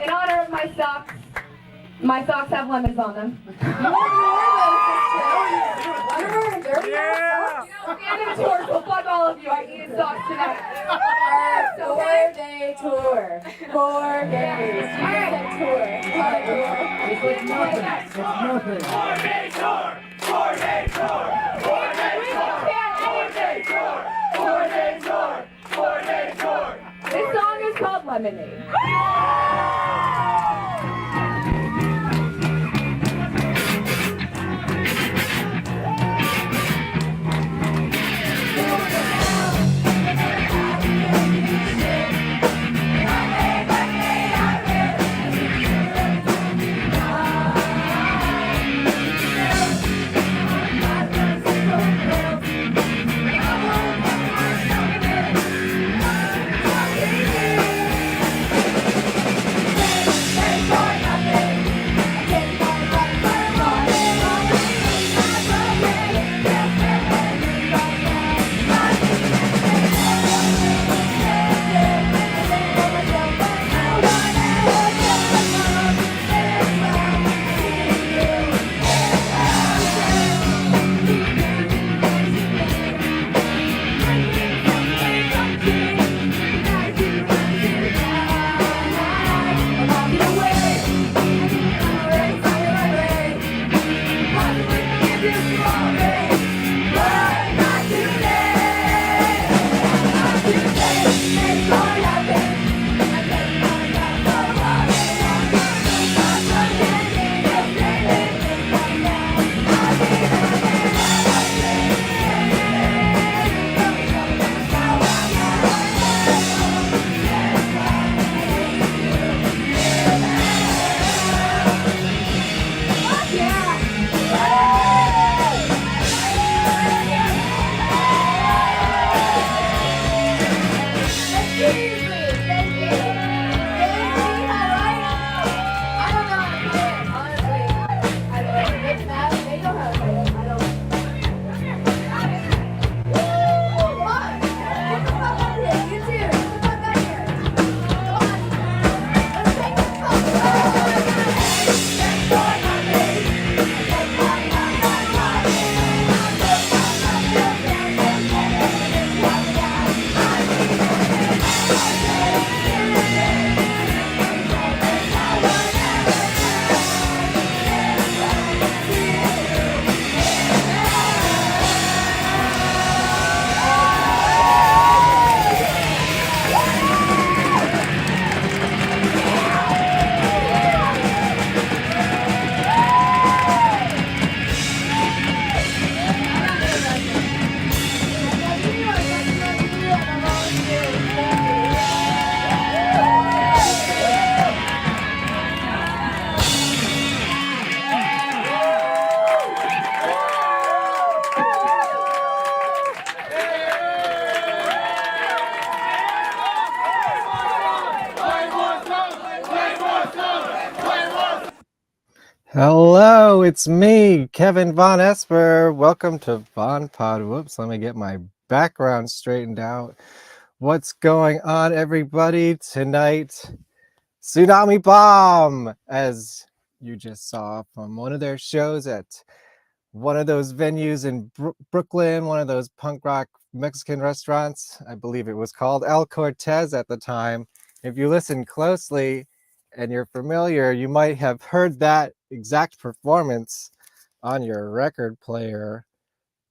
In honor of my socks have lemons on them. Yeah! We ended the tour, so fuck all of you. I needed socks tonight. So 4-day tour. 4 days. Alright. Tour. It's nothing. 4-day tour! 4-day tour! 4-day tour! 4-day tour! 4-day tour! 4-day tour! This song is called Lemonade. Hello, it's me, Kevin Vonesper. Welcome to VonPod. Whoops, let me get my background straightened out. What's going on, everybody? Tonight, Tsunami Bomb, as you just saw from one of their shows at one of those venues in Brooklyn, one of those punk rock Mexican restaurants. I believe it was called El Cortez at the time. If you listen closely and you're familiar, you might have heard that exact performance on your record player.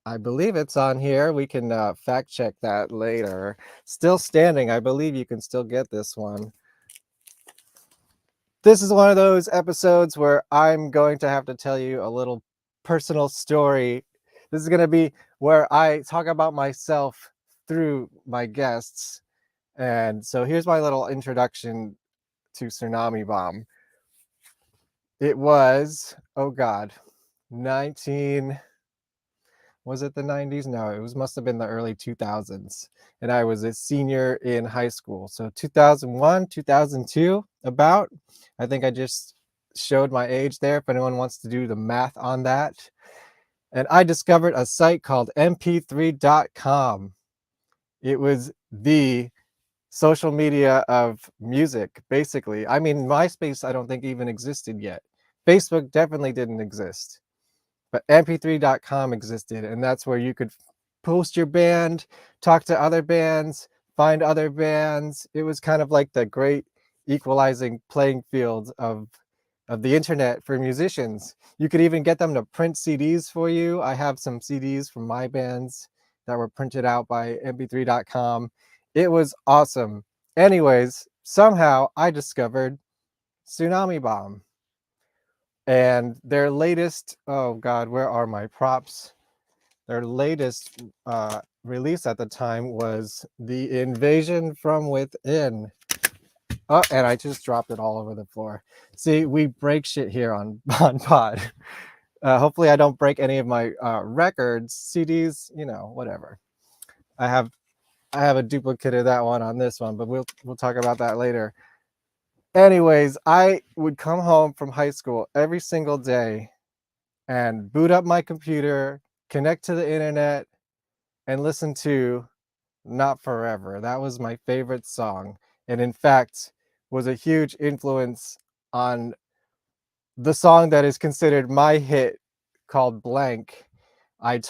I believe it's on here. We can fact check that later. Still standing. I believe you can still get this one. This is one of those episodes where I'm going to have to tell you a little personal story. This is going to be where I talk about myself through my guests. And so here's my little introduction to Tsunami Bomb. It was, oh God, was it the 90s? No, it must have been the early 2000s. And I was a senior in high school. So 2001, 2002, about. I think I just showed my age there if anyone wants to do the math on that. And I discovered a site called mp3.com. It was the social media of music, basically. I mean, MySpace, I don't think even existed yet. Facebook definitely didn't exist, but mp3.com existed, and that's where you could post your band, talk to other bands, find other bands. It was kind of like the great equalizing playing field of the internet for musicians. You could even get them to print CDs for you. I have some CDs from my bands that were printed out by mp3.com. It was awesome. Anyways, somehow I discovered Tsunami Bomb. And their latest, oh God, where are my props? Their latest release at the time was The Invasion from Within. Oh, and I just dropped it all over the floor. See, we break shit here on VonPod. Hopefully I don't break any of my records, CDs, you know, whatever. I have a duplicate of that one on this one, but we'll talk about that later. Anyways, I would come home from high school every single day and boot up my computer, connect to the internet, and listen to Not Forever. That was my favorite song, and in fact was a huge influence on the song that is considered my hit called Blank. I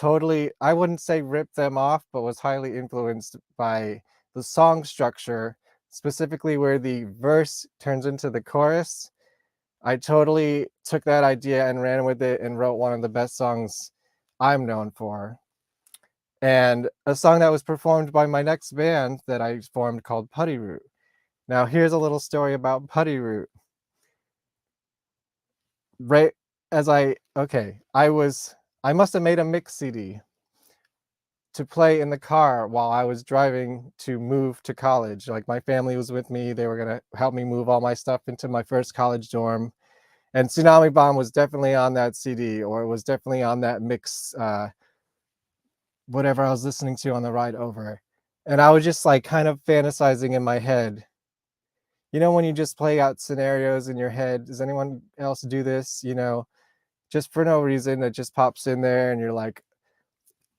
wouldn't say ripped them off, but was highly influenced by the song structure, specifically where the verse turns into the chorus. I totally took that idea and ran with it and wrote one of the best songs I'm known for. And a song that was performed by my next band that I formed called Putty Root. Now here's a little story about Putty Root. Right as I must have made a mix CD to play in the car while I was driving to move to college. Like, my family was with me. They were going to help me move all my stuff into my first college dorm. And Tsunami Bomb was definitely on that CD, or it was definitely on that mix, whatever I was listening to on the ride over. And I was just like kind of fantasizing in my head. You know, when you just play out scenarios in your head, does anyone else do this? You know, just for no reason, it just pops in there and you're like,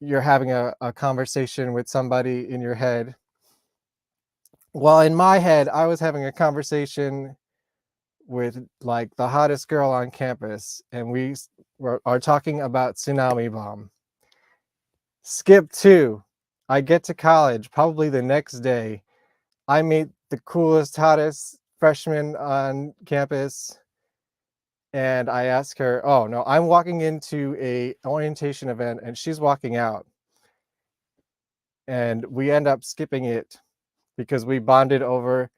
you're having a conversation with somebody in your head. Well, in my head, I was having a conversation with like the hottest girl on campus, and we are talking about Tsunami Bomb. Skip 2. I get to college probably the next day. I meet the coolest, hottest freshman on campus, and I ask her, oh no, I'm walking into a orientation event and she's walking out, and we end up skipping it because we bonded over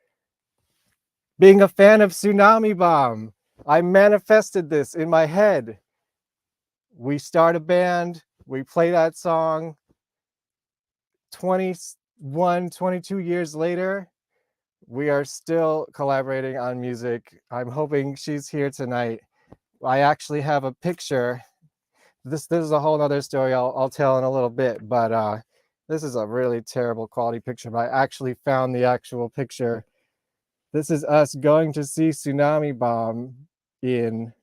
being a fan of Tsunami Bomb. I manifested this in my head. We start a band, we play that song. 21, 22 years later, we are still collaborating on music. I'm hoping she's here tonight. I actually have a picture. This is a whole other story I'll tell in a little bit, but this is a really terrible quality picture, but I actually found the actual picture. This is us going to see Tsunami Bomb in,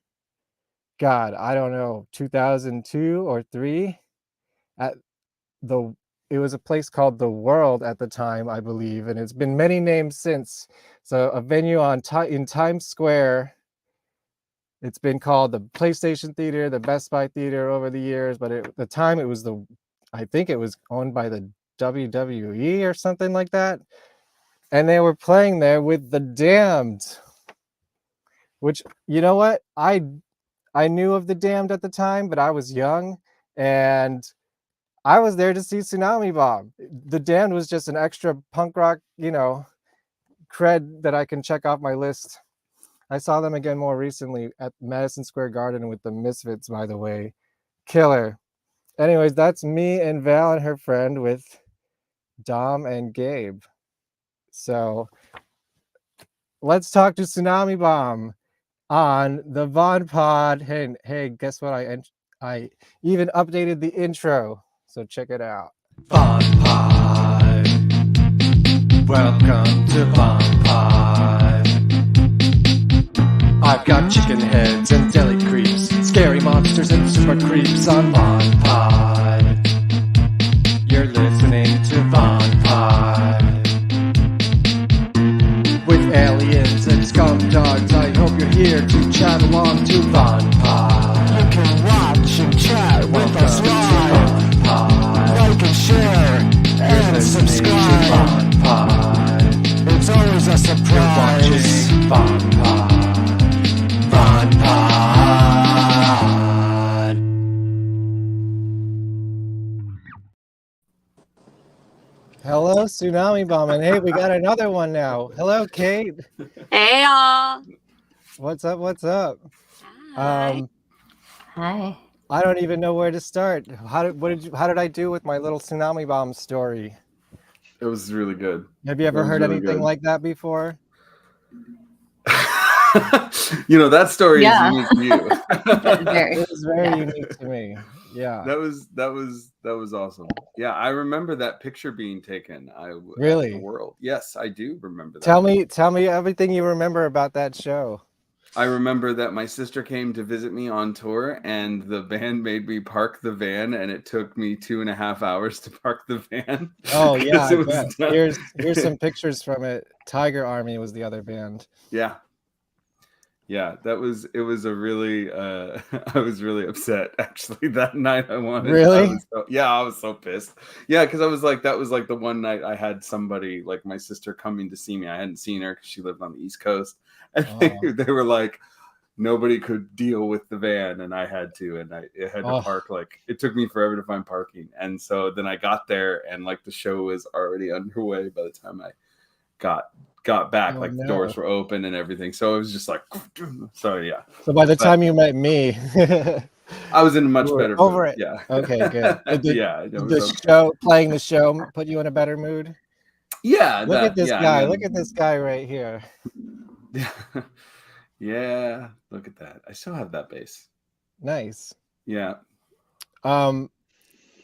God, I don't know, 2002 or 3 at it was a place called The World at the time, I believe, and it's been many names since. So a venue in Times Square. It's been called the PlayStation Theater, the Best Buy Theater over the years, but at the time it was I think it was owned by the WWE or something like that. And they were playing there with The Damned, which, you know what? I knew of The Damned at the time, but I was young, and I was there to see Tsunami Bomb. The Damned was just an extra punk rock, you know, cred that I can check off my list. I saw them again more recently at Madison Square Garden with the Misfits, by the way. Killer. Anyways, that's me and Val and her friend with Dom and Gabe. So let's talk to Tsunami Bomb on the VonPod. Hey, guess what? I even updated the intro. So check it out. VonPod. Welcome to VonPod. I've got chicken heads and deli creeps, scary monsters and super creeps on VonPod. You're listening to VonPod. chat along to VonPod. You can watch and chat with us live. Like and share and subscribe. It's always a surprise. VonPod. Hello, Tsunami Bomb, and hey, we got another one now. Hello, Kate. Hey, y'all. What's up? What's up? Hi. Hi. I don't even know where to start. How did I do with my little Tsunami Bomb story? It was really good. Have you ever heard really anything good. like that before? That story Yeah. is unique to you. It was very Yeah. unique to me. Yeah. That was awesome. Yeah, I remember that picture being taken. Really? The world. Yes, I do remember that. Tell me everything you remember about that show. I remember that my sister came to visit me on tour, and the band made me park the van, and it took me 2.5 hours to park the van. Oh yeah, I It was bet. done. Here's some pictures from it. Tiger Army was the other band. Yeah. It was a really I was really upset actually that night. I was so pissed. Yeah, because I was like, that was like the one night I had somebody, like my sister, coming to see me. I hadn't seen her because she lived on the East Coast, and they were like, nobody could deal with the van, and I had to, and I had to park. Like, it took me forever to find parking, and so then I got there, and like the show was already underway by the time I got back. The doors were open and everything, so it was just like, so yeah. So by the time you met me, I was in a much better over mood. it. Yeah. Okay, good. Playing the show put you in a better mood. Yeah. Look at this guy. Look at this guy right here. Yeah. Look at that. I still have that bass. Nice. Yeah.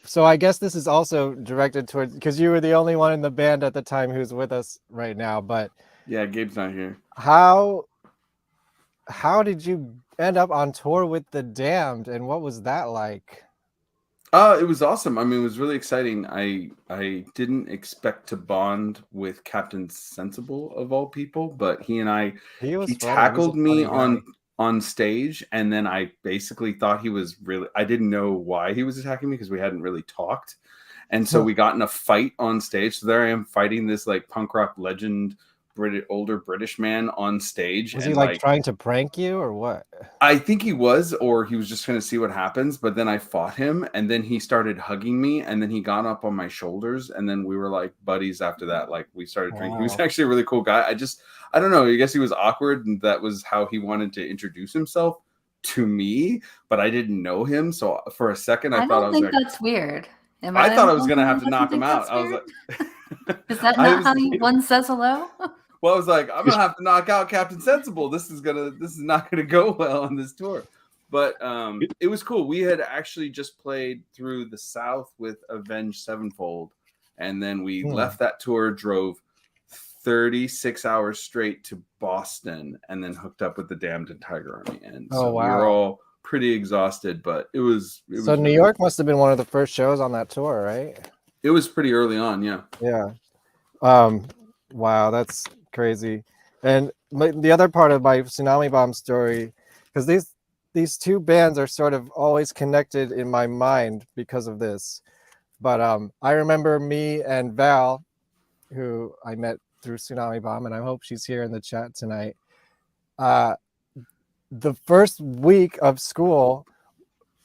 So I guess this is also directed towards, because you were the only one in the band at the time who's with us right now. But yeah, Gabe's not here. How did you end up on tour with the Damned, and what was that like? It was awesome. I mean, it was really exciting. I didn't expect to bond with Captain Sensible of all people, but he tackled me on stage, and then I basically thought he was really, I didn't know why he was attacking me because we hadn't really talked. And so we got in a fight on stage. So there I am fighting this like punk rock legend, older British man on stage. Was he like trying to prank you or what? I think he was, or he was just going to see what happens. But then I fought him, and then he started hugging me, and then he got up on my shoulders, and then we were like buddies after that. Like, we started drinking. He was actually a really cool guy. I don't know. I guess he was awkward, and that was how he wanted to introduce himself to me, but I didn't know him. So for a second, I thought I was like, that's weird. I thought I was going to have to knock him out. I was like, is that not how one says hello? Well, I was like, I'm gonna have to knock out Captain Sensible. This is not gonna go well on this tour. But it was cool. We had actually just played through the South with Avenged Sevenfold, and then we left that tour, drove 36 hours straight to Boston, and then hooked up with the Damned and Tiger Army. And so we were all pretty exhausted, but it was so New York must have been one of the first shows on that tour, right? It was pretty early on, yeah. Yeah. Wow, that's crazy. And the other part of my Tsunami Bomb story, because these two bands are sort of always connected in my mind because of this. But I remember me and Val, who I met through Tsunami Bomb, and I hope she's here in the chat tonight. The first week of school,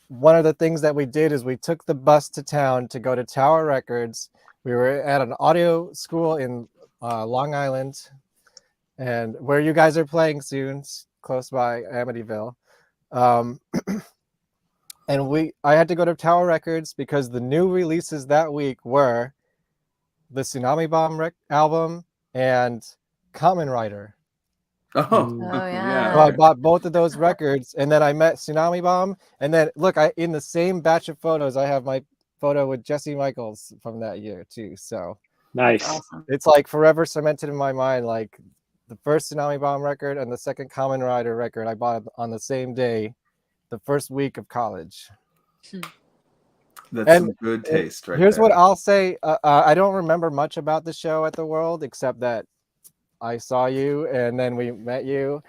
one of the things that we did is we took the bus to town to go to Tower Records. We were at an audio school in Long Island, and where you guys are playing soon, close by Amityville. And I had to go to Tower Records because the new releases that week were the Tsunami Bomb album and Kamen Rider. Oh yeah. So I bought both of those records, and then I met Tsunami Bomb, and then look, in the same batch of photos, I have my photo with Jesse Michaels from that year too. So nice. Awesome. It's like forever cemented in my mind. Like the first Tsunami Bomb record and the second Kamen Rider record I bought on the same day, the first week of college. That's some good taste, right? Here's what I'll say. I don't remember much about the show at the World, except that I saw you and then we met you.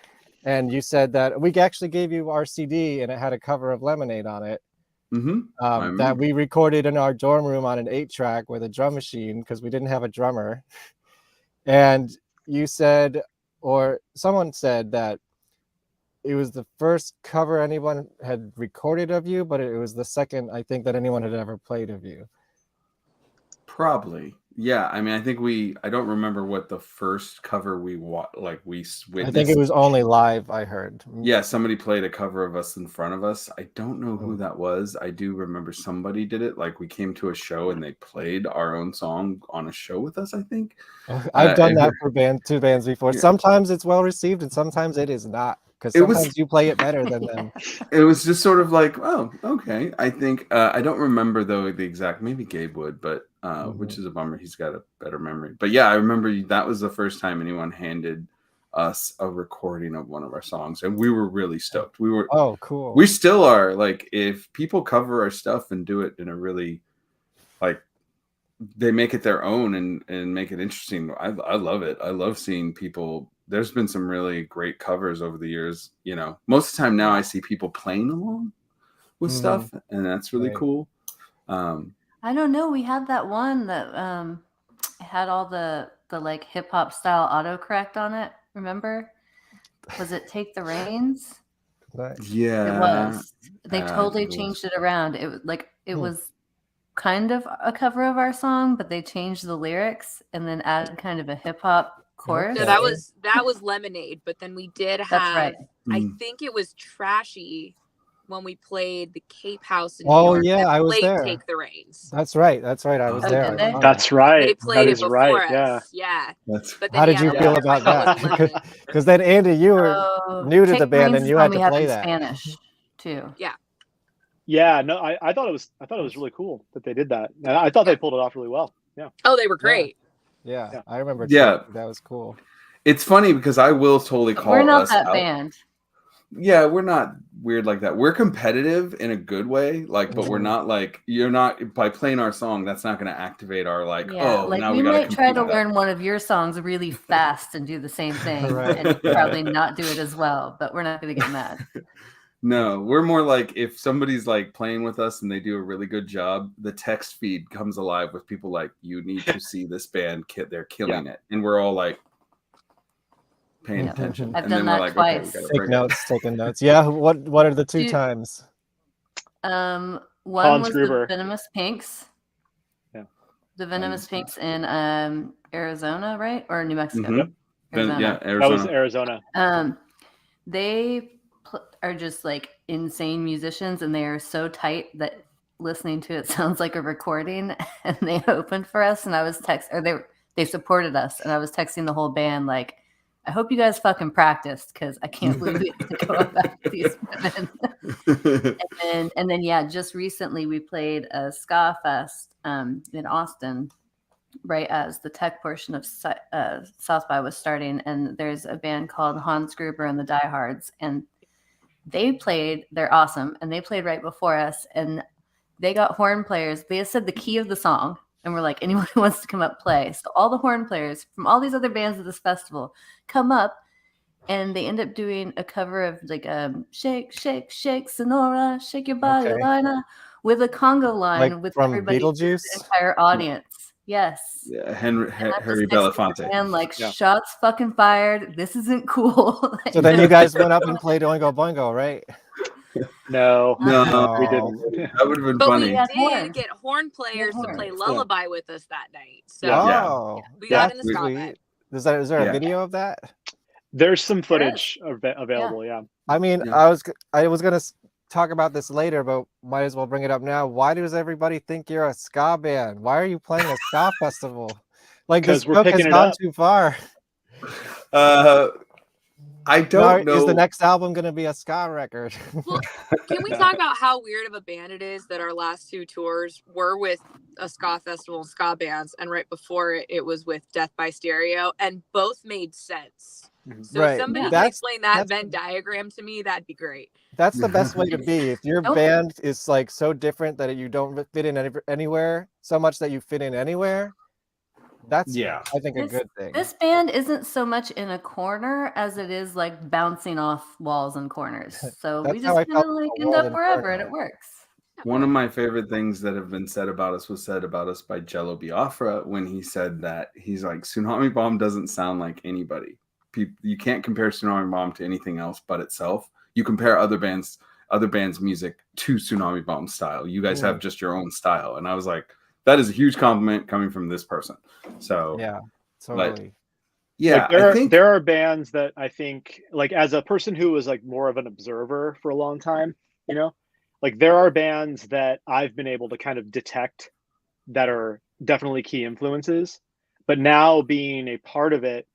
and you said that we actually gave you our CD, and it had a cover of Lemonade on it. That we recorded in our dorm room on an 8-track with a drum machine because we didn't have a drummer. And you said, or someone said, that it was the first cover anyone had recorded of you, but it was the second, I think, that anyone had ever played of you. Probably. Yeah. I mean, I think I don't remember what the first cover we witnessed. I think it was only live, I heard. Yeah, somebody played a cover of us in front of us. I don't know who that was. I do remember somebody did it. Like we came to a show and they played our own song on a show with us, I think. I've done that for two bands before. Yeah. Sometimes it's well received and sometimes it is not. Because sometimes you play it better than them. It was just sort of like, oh, okay. I think I don't remember though the exact. Maybe Gabe would, but which is a bummer. He's got a better memory. But yeah, I remember that was the first time anyone handed us a recording of one of our songs, and we were really stoked. We were cool. We still are. Like if people cover our stuff and do it in a really they make it their own and make it interesting. I love it. I love seeing people. There's been some really great covers over the years. You know, most of the time now I see people playing along with stuff, and that's really cool. I don't know. We had that one that had all the like hip hop style autocorrect on it. Remember? Was it "Take the Reins"? Yeah, it was. They totally changed it around. It was like it was kind of a cover of our song, but they changed the lyrics and then added kind of a hip hop chorus. No, that was Lemonade, but then we did have. That's right. I think it was Trashy when we played the Cape House in New York. Yeah, I was there. Take the Reins. That's right. I was there. That's right. They played it before us. Yeah. But how did you feel about that? Because then Andy, you were new to the band and you had to play that. Spanish too. Yeah. Yeah. No, I thought it was really cool that they did that, and I thought they pulled it off really well. Yeah. Oh, they were great. Yeah. I remember. Yeah, that was cool. It's funny because I will totally call. We're not us that out. band. Yeah, we're not weird like that. We're competitive in a good way, but we're not like you're not by playing our song. That's not going to activate our now we might try to learn one of your songs really fast and do the same thing, and probably not do it as well. But we're not going to get mad. No, we're more like if somebody's like playing with us and they do a really good job, the text feed comes alive with people like, "You need to see this band. They're killing it," and we're all like. Paying attention. I've done that twice. Okay, taking notes. Yeah. What are the two times? One was the Venomous Pinks. Yeah. The Venomous Pinks in Arizona, right? Or New Mexico? Mm-hmm. Arizona. Arizona. That was Arizona. They are just like insane musicians, and they are so tight that listening to it sounds like a recording. And they opened for us, and I was they supported us, and I was texting the whole band like, I hope you guys fucking practiced because I can't believe we have to go back to these women. and then just recently we played a ska fest in Austin, right as the tech portion of South by was starting. And there's a band called Hans Gruber and the Diehards, and they're awesome, and they played right before us, and they got horn players. They said the key of the song. And we're like, anyone who wants to come up, play. So all the horn players from all these other bands at this festival come up, and they end up doing a cover of like Shake, Shake, Shake, Sonora, Shake Your Body, Lina, with a conga line like with from everybody, Beetlejuice? the entire audience. Yes. Yeah, Harry Belafonte. And shots fucking fired. This isn't cool. So then you guys went up and played Oingo Boingo, right? No, we didn't. That would have been funny. But we did get horn players to play Lullaby with us that night. So we got in the ska. Is there a video of that? There's some footage available. Yeah. I mean, I was gonna talk about this later, but might as well bring it up now. Why does everybody think you're a ska band? Why are you playing a ska festival? Like this book has gone too far. I don't know. Is the next album going to be a ska record? Well, can we talk about how weird of a band it is that our last two tours were with a ska festival and ska bands, and right before it was with Death by Stereo, and both made sense. So if somebody can explain that Venn diagram to me, that'd be great. That's the best way to be. If your band is like so different that you don't fit in anywhere, so much that you fit in anywhere, That's Yeah. I think a This, good thing. this band isn't so much in a corner as it is like bouncing off walls and corners. So we That's how just I kind felt of like about end World up in wherever and Corner. it works. One of my favorite things that have been said about us was said about us by Jello Biafra when he said that he's like, Tsunami Bomb doesn't sound like anybody. You can't compare Tsunami Bomb to anything else but itself. You compare other bands' music to Tsunami Bomb style. You guys have just your own style. And I was like, that is a huge compliment coming from this person. So Yeah, totally. yeah, Like I think there are bands that I think, like, as a person who was like more of an observer for a long time, you know, like there are bands that I've been able to kind of detect that are definitely key influences, but now being a part of it,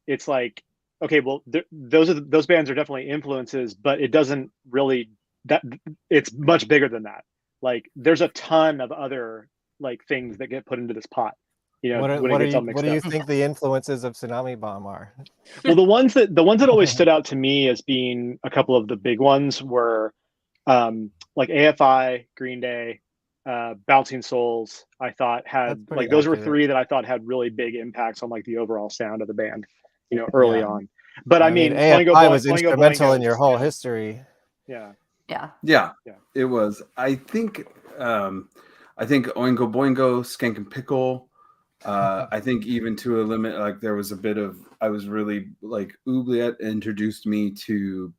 it's like, okay, well, those bands are definitely influences, but it doesn't really that it's much bigger than that. Like there's a ton of other like things that get put into this pot, you know, when it gets all What mixed do you up. think the influences of Tsunami Bomb are? Well, the ones that always stood out to me as being a couple of the big ones were like AFI, Green Day, Bouncing Souls. I thought That's had pretty like those were accurate. three that I thought had really big impacts on like the overall sound of the band, you know, early Yeah. on. But I mean, AFI was Oingo instrumental in Boingo your was, whole history. yeah. Yeah. Yeah, Yeah. it was. I think Oingo Boingo, Skank and Pickle. I think even to a limit, like there was a bit of, I was really like Oubliette introduced me to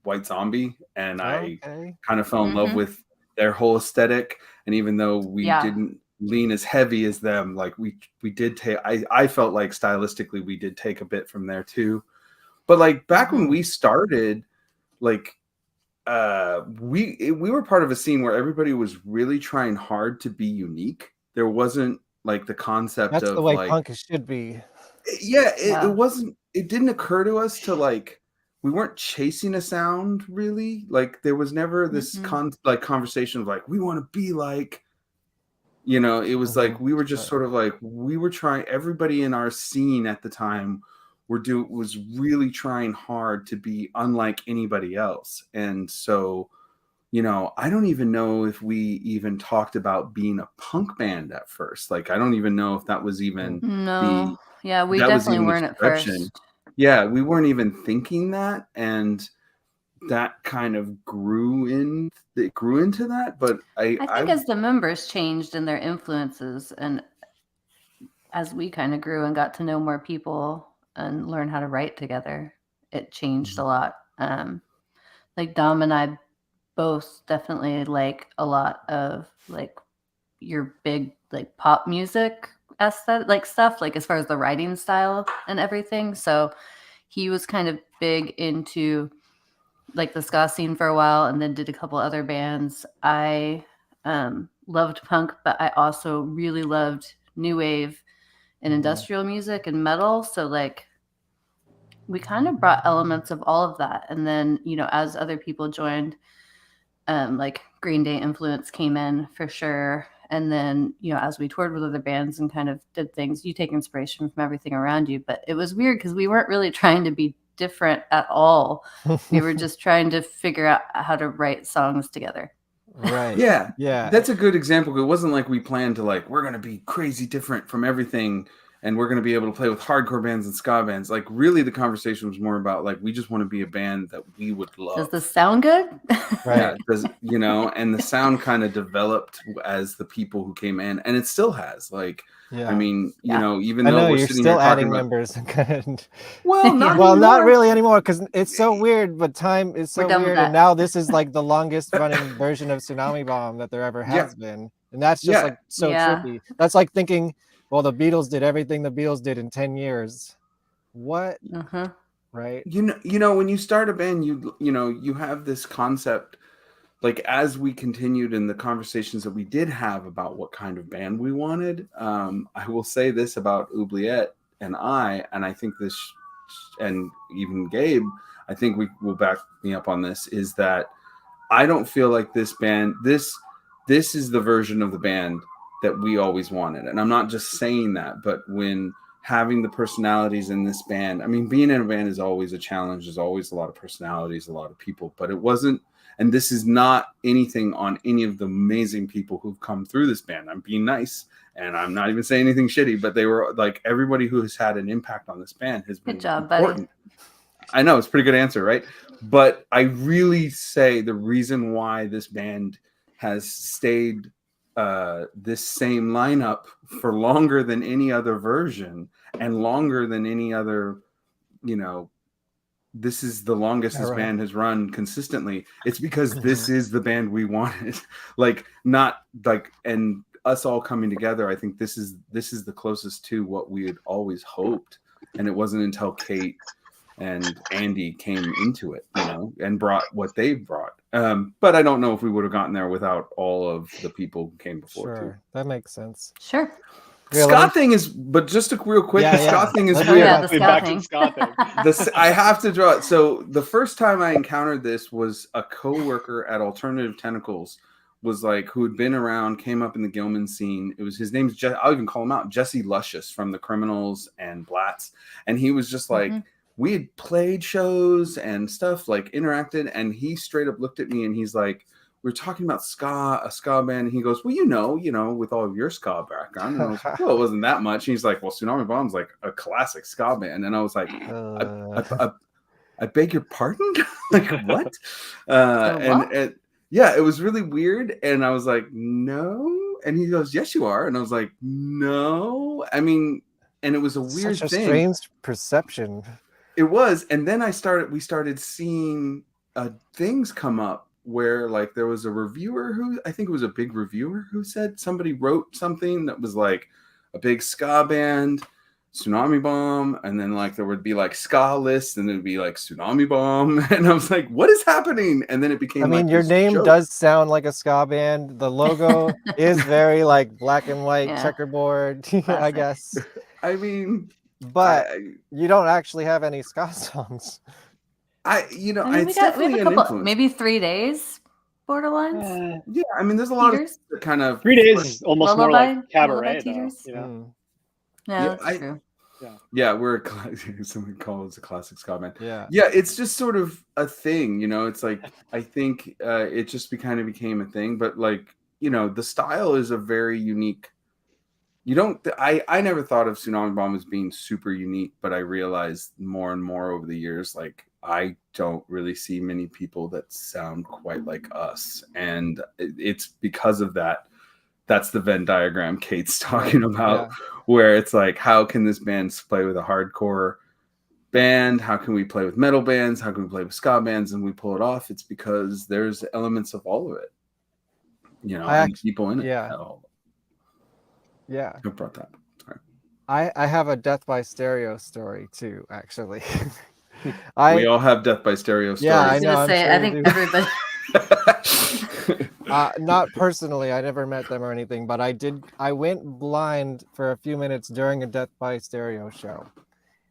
White Zombie, and I kind of fell in love with their whole aesthetic. And even though we didn't lean as heavy as them, like we did take, I felt like stylistically we did take a bit from there too. But like back when we started, like we were part of a scene where everybody was really trying hard to be unique. There wasn't like the concept That's of the way like punk should be. it wasn't, it didn't occur to us to like, we weren't chasing a sound really. Like there was never this conversation of like we want to be like, you know, it was like we were just sort of like, we were trying, everybody in our scene at the time was really trying hard to be unlike anybody else. And so, you know, I don't even know if we even talked about being a punk band at first. Like I don't even know if that was even No. Yeah, we that was definitely even the weren't at description. first. Yeah, we weren't even thinking that, and that kind of grew into that. But I think as the members changed and their influences, and as we kind of grew and got to know more people and learn how to write together, it changed a lot. Like Dom and I both definitely like a lot of like your big like pop music aesthetic like stuff, like as far as the writing style and everything. So he was kind of big into like the ska scene for a while and then did a couple other bands. I loved punk, but I also really loved new wave and industrial music and metal. So like we kind of brought elements of all of that. And then, you know, as other people joined, like Green Day influence came in for sure. And then, you know, as we toured with other bands and kind of did things, you take inspiration from everything around you. But it was weird because we weren't really trying to be different at all. We were just trying to figure out how to write songs together. Right. Yeah. Yeah. That's a good example. It wasn't like we planned to like, we're going to be crazy different from everything and we're going to be able to play with hardcore bands and ska bands. Like really the conversation was more about like, we just want to be a band that we would love. Does this sound good? Right. Yeah, does, you know, and the sound kind of developed as the people who came in, and it still has. Like, Yeah. I mean, you know, even I though know we're you're sitting still here talking adding about members. well, not well, not anymore. really anymore because it's so weird. But time is so We're done with weird, that. and now this is like the longest running version of Tsunami Bomb that there ever has been, and that's just like so trippy. That's like thinking, well, the Beatles did everything the Beatles did in 10 years. What? Right? You know, when you start a band, you know, you have this concept. Like as we continued in the conversations that we did have about what kind of band we wanted, I will say this about Oubliette and I think this, and even Gabe, I think we will back me up on this, is that I don't feel like this band, this is the version of the band that we always wanted. And I'm not just saying that, but when having the personalities in this band, I mean, being in a band is always a challenge. There's always a lot of personalities, a lot of people, but it wasn't And this is not anything on any of the amazing people who've come through this band. I'm being nice, and I'm not even saying anything shitty, but they were like, everybody who has had an impact on this band has been Good job, important. buddy. I know, it's a pretty good answer, right? But I really say the reason why this band has stayed this same lineup for longer than any other version and longer than any other, this is the longest this band has run consistently. It's because this is the band we wanted. And us all coming together, I think this is the closest to what we had always hoped. And it wasn't until Kate and Andy came into it, and brought what they brought. But I don't know if we would have gotten there without all of the people who came before. Sure, that makes sense. Sure. Ska thing is, but just real quick, the ska thing is weird. Yeah, the ska thing. I have to draw it. So the first time I encountered this was a co-worker at Alternative Tentacles who had been around, came up in the Gilman scene. His name's I'll even call him out, Jesse Luscious from the Criminals and Blatz. And he was just like, we had played shows and stuff, interacted. And he straight up looked at me and he's like, we're talking about a ska band. And he goes, well, with all of your ska background. And I was like, well, it wasn't that much. And he's like, well, Tsunami Bomb's like a classic ska band. And I was like, I beg your pardon? Like, what? And yeah, it was really weird. And I was like, no. And he goes, yes, you are. And I was like, no. I mean, and it was a weird Such a thing. strange perception. It was. And then we started seeing things come up where there was a reviewer I think it was a big reviewer who said somebody wrote something that was like a big ska band, Tsunami Bomb, and then there would be ska list, and it would be Tsunami Bomb, and I was like, what is happening? And then it became your name does sound like a ska band. The logo is very black and white checkerboard, I guess. I mean, but you don't actually have any ska songs. It's definitely an influence. Maybe 3 days, Borderlines. Yeah, I mean, there's a lot of kind of 3 days, almost Lullaby, more like cabaret. No, that's true. Yeah, we're something calls a classic ska band. Yeah, it's just sort of a thing, It's I think it just kind of became a thing, but the style is a very unique. I never thought of Tsunami Bomb as being super unique, but I realized more and more over the years, I don't really see many people that sound quite like us. And it's because of that. That's the Venn diagram Kate's talking about, where it's how can this band play with a hardcore band? How can we play with metal bands? How can we play with ska bands? And we pull it off. It's because there's elements of all of it, and people in it. Yeah. Who brought that? Sorry. I have a Death by Stereo story too, actually. We all have Death by Stereo stories. Yeah, I know. I think everybody. Not personally, I never met them or anything, but I went blind for a few minutes during a Death by Stereo show.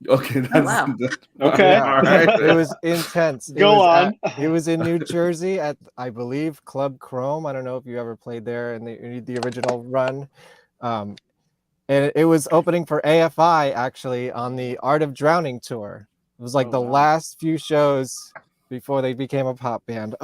Okay, wow. Okay. All right. It was intense. It was in New Jersey at, I believe, Club Chrome. I don't know if you ever played there in the original run. And it was opening for AFI actually on the Art of Drowning tour. It was the last few shows before they became a pop band.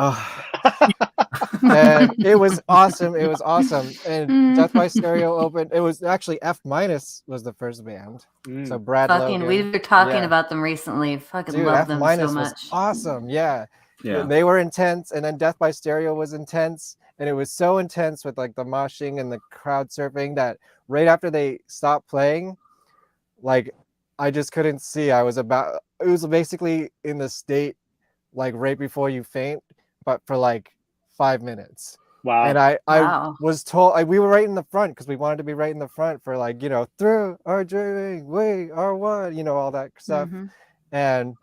And it was awesome. It was awesome. And Death by Stereo opened. It was actually F- was the first band. So Brad Logan. We were talking about them recently. Fucking love them so much. Was awesome. Yeah. They were intense, and then Death by Stereo was intense, and it was so intense with the moshing and the crowd surfing that right after they stopped playing, I just couldn't see. It was basically in the state right before you faint, but for 5 minutes. Wow. And I was told we were right in the front because we wanted to be right in the front for through our dreaming, we are one, all that stuff. And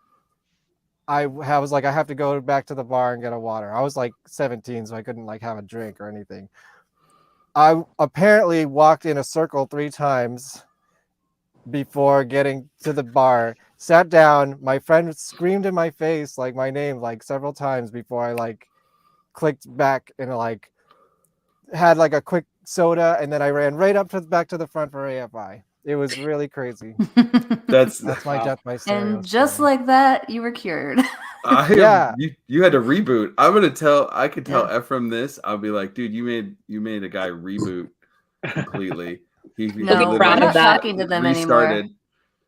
I was I have to go back to the bar and get a water. I was 17, so I couldn't have a drink or anything. I apparently walked in a circle 3 times before getting to the bar, sat down. My friend screamed in my face my name several times before I clicked back and had a quick soda, and then I ran right up back to the front for AFI. It was really crazy. That's my Wow. Death by Stereo. And just story. like that, you were cured. Yeah. You had to reboot. I could tell Yeah. Ephraim this. I'll be like, dude, you made a guy reboot completely. He No, we're proud of not that. talking to them anymore. restarted.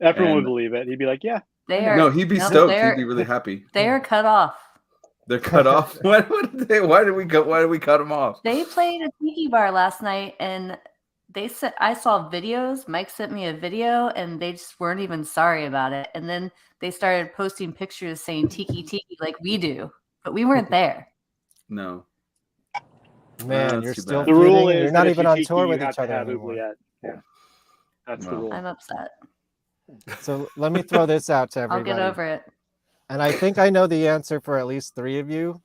Everyone would And believe it. He'd be like, "Yeah, They I know." are no, he'd be no, stoked. They're, He'd be really happy. they are cut off. They're cut off. Why did we cut them off? They played a tiki bar last night, and I saw videos. Mike sent me a video, and they just weren't even sorry about it. And then they started posting pictures saying "tiki tiki" like we do, but we weren't there. No. Man, That's you're too still bad. The rule feuding? is You're not that if even you on tiki, tour you with have each to other have anymore. oubliette. Yeah, that's the Wow. rule. I'm upset. So let me throw this out to I'll everybody. get over it. And I think I know the answer for at least 3 of you,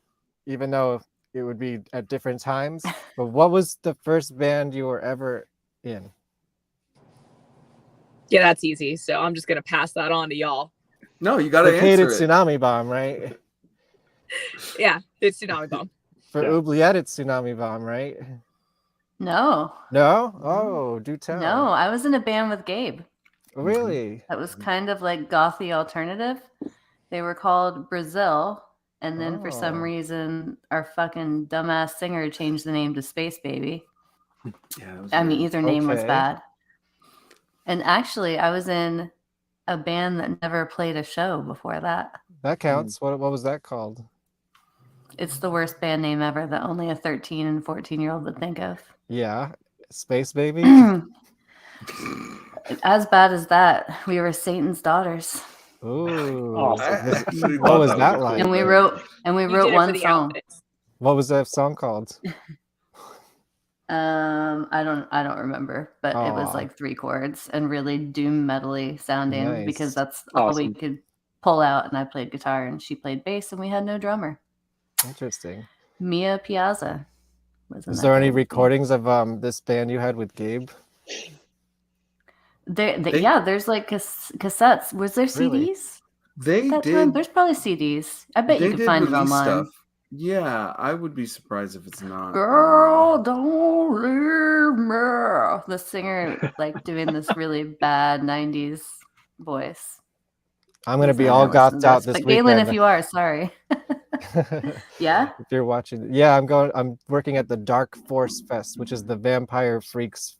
even though it would be at different times. But what was the first band you were ever in? Yeah, that's easy. So I'm just gonna pass that on to y'all. No, you gotta Vacated answer it. Tsunami Bomb, right? Yeah, it's Tsunami Bomb. For Yeah. Oubliette, it's Tsunami Bomb, right? No, No? Oh, do tell. no, I was in a band with Gabe. Really? That was kind of like gothy alternative. They were called Brazil, and then for some Oh. reason, our fucking dumbass singer changed the name to Space Baby. Yeah, that was I mean, weird. either name was Okay. bad. And actually, I was in a band that never played a show before that. That counts. What was that called? It's the worst band name ever that only a 13 and 14-year-old would think of. Yeah. Space Baby? As bad as that, we were Satan's daughters. Ooh. Awesome. I actually What thought was that that a cool like? And we band. wrote You did it for one the song. outfits. What was that song called? I don't remember, but it was Aw. like 3 chords and really doom metally sounding because Nice. that's all we Awesome. could pull out. And I played guitar and she played bass, and we had no drummer. Interesting. Mia Piazza was in Is that there any band with me. recordings of this band you had with Gabe? Yeah, there's like cassettes. Was there Really? CDs They at that time? did. There's probably CDs. I bet They you could did find it release online. stuff. Yeah, I would be surprised if it's not. Girl, don't leave me. The singer like doing this really bad 90s voice. I'm going to He's be not all gonna listen gothed to out this. this But Galen, weekend. if you are, sorry. Yeah? If you're watching. Yeah, I'm working at the Dark Force Fest, which is the Vampire Freaks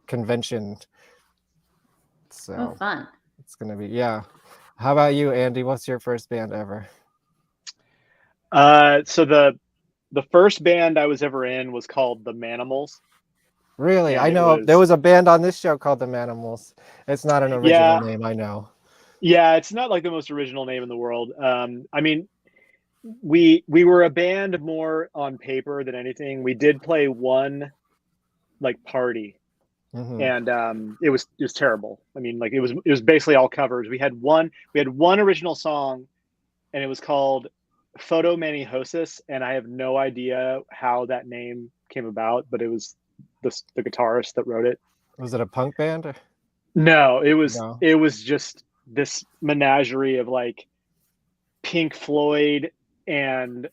convention. So Oh, fun. it's going to be, yeah. How about you, Andy? What's your first band ever? So the first band I was ever in was called the Manimals. Really? And I it know there was- was a band on this show called the Manimals. It's not an original Yeah. name, I know. Yeah, it's not like the most original name in the world. I mean, we were a band more on paper than anything. We did play one like party, Mhm. and it was terrible. I mean, like it was basically all covers. We had one original song, and it was called Photo Maniosis, and I have no idea how that name came about, but it was the guitarist that wrote it. Was it a punk band? Or- No, it was No. it was just this menagerie of like Pink Floyd and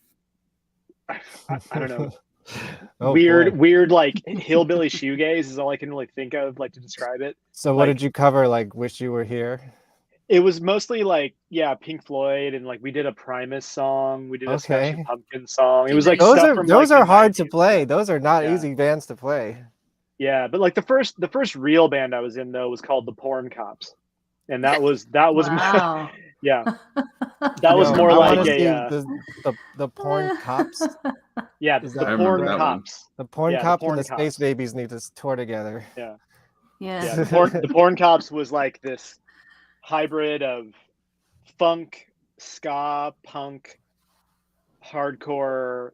I don't know, Oh, weird boy. like hillbilly shoegaze is all I can really think of like to describe it. So what like- did you cover? Like Wish You Were Here? It was mostly like, yeah, Pink Floyd, and like we did a Primus song, we did a Smashing Okay. Pumpkins song. It was like Those stuff are from those like are the hard to 90s. play. Those are not Yeah. easy bands to play. Yeah, but like the first real band I was in though was called the Porn Cops, and that was Wow. yeah, that was No, more I like wanna a see the porn cops. yeah, Is the that- I Porn remember that one. Cops. The porn Yeah, the cops Porn and the Cops. Space Babies need to tour together. Yeah, Yeah. yeah. The Porn Cops was like this hybrid of funk, ska, punk, hardcore,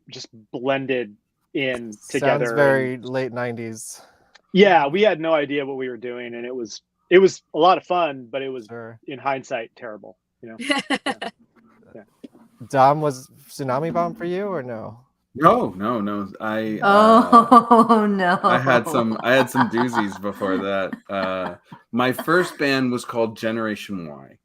just blended in together. Sounds very late 90s. Yeah, we had no idea what we were doing, and it was a lot of fun, but it was Sure. in hindsight terrible. You know. Dom, was Tsunami Bomb for you or no? No. Oh no. I had some doozies before that. My first band was called Generation Y.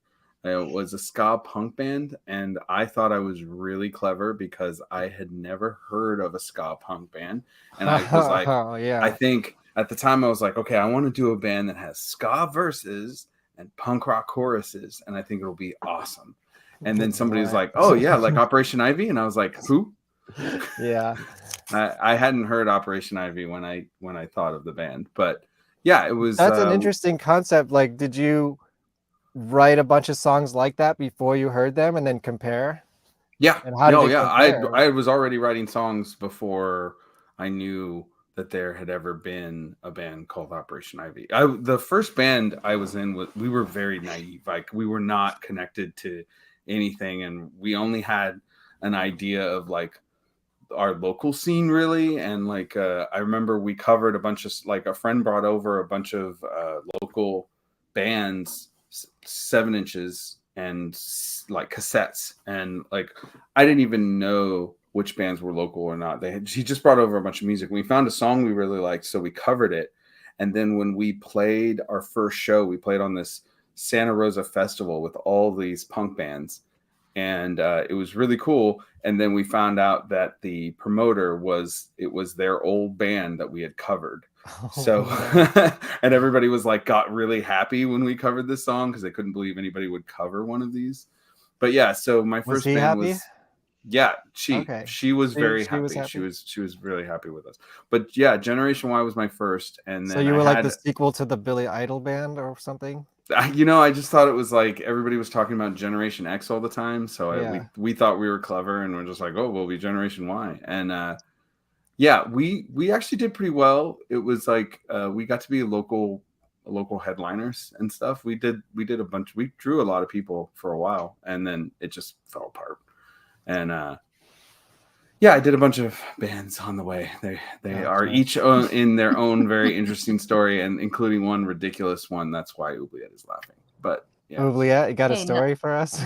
It was a ska punk band, and I thought I was really clever because I had never heard of a ska punk band, and I was like, Oh yeah. I think at the time I was like, okay, I want to do a band that has ska verses and punk rock choruses, and I think it'll be awesome. And then somebody was like, oh yeah, like Operation Ivy, and I was like, who? Yeah. I hadn't heard Operation Ivy when I thought of the band, but yeah, it was. That's an interesting concept. Like, did you write a bunch of songs like that before you heard them and then compare? Yeah. And how did you compare? I was already writing songs before I knew that there had ever been a band called Operation Ivy. The first band I was in, we were very naive. Like, we were not connected to anything, and we only had an idea of like our local scene, really. And like I remember we covered a bunch of, like, a friend brought over a bunch of local bands, 7 inches and like cassettes, and like I didn't even know which bands were local or not. She just brought over a bunch of music. We found a song we really liked, so we covered it. And then when we played our first show, we played on this Santa Rosa festival with all these punk bands, and it was really cool. And then we found out that the promoter was their old band that we had covered. So and everybody was like, got really happy when we covered this song because they couldn't believe anybody would cover one of these. But yeah, so my first band happy? was, yeah, she was very happy. She was really happy with us. But yeah, Generation Y was my first, and then so you were like the sequel to the Billy Idol band or something. I just thought it was like everybody was talking about Generation X all the time, so we thought we were clever, and we're just like, oh, we'll be Generation Y. And yeah, we actually did pretty well. It was like we got to be local headliners and stuff. We did a bunch. We drew a lot of people for a while, and then it just fell apart. And yeah, I did a bunch of bands on the way. They are each in their own very interesting story, and including one ridiculous one. That's why Oubliette is laughing. But yeah, Oubliette, you got a story for us?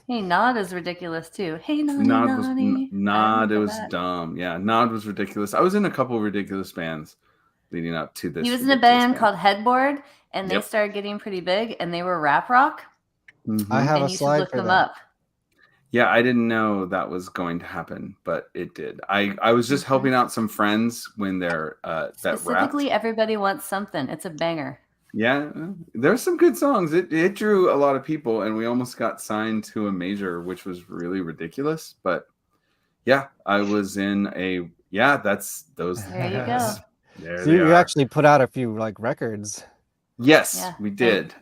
Hey, Nod is ridiculous too. Hey, Nod it was dumb. Yeah, Nod was ridiculous. I was in a couple of ridiculous bands leading up to this. He was in a band called Headboard, and they started getting pretty big, and they were rap rock. Mm-hmm. I have and a you slide should look for them that. up. Yeah, I didn't know that was going to happen, but it did. I was just helping out some friends when they're specifically Everybody Wants Something. It's a banger. Yeah, there's some good songs. It drew a lot of people, and we almost got signed to a major, which was really ridiculous. But yeah, I was in a that's those. There you go. There so you actually put out a few like records. Yes, we did.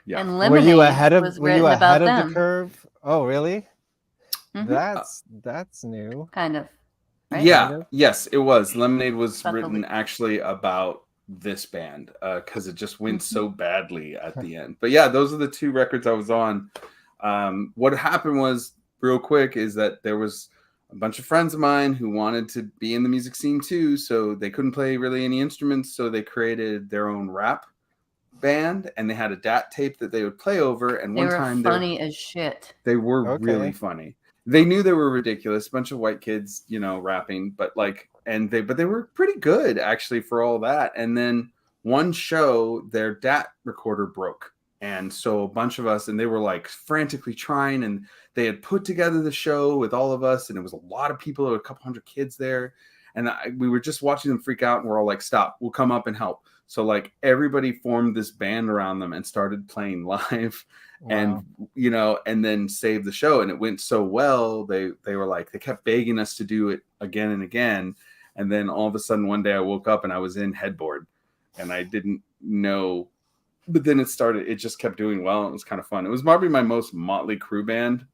Yeah. And Lemonade were you ahead of the curve? Oh, really? Mm-hmm. That's new. Kind of. Right? Yeah. Kind of? Yes, it was. Lemonade was written actually about this band because it just went so badly at the end. But yeah, those are the 2 records I was on. What happened was, real quick, is that there was a bunch of friends of mine who wanted to be in the music scene too, so they couldn't play really any instruments, so they created their own rap band, and they had a DAT tape that they would play over. And one time they were funny as shit. They were really funny. They knew they were ridiculous, bunch of white kids, rapping, but they were pretty good actually for all that. And then one show, their DAT recorder broke, and so a bunch of us, and they were like frantically trying, and they had put together the show with all of us, and it was a lot of people, there were a couple hundred kids there, and we were just watching them freak out, and we're all like, stop, we'll come up and help. So like everybody formed this band around them and started playing live. Wow. And then saved the show. And it went so well. They were like, they kept begging us to do it again and again. And then all of a sudden one day I woke up and I was in Headboard, and I didn't know, but then it just kept doing well. It was kind of fun. It was probably my most Motley Crue band.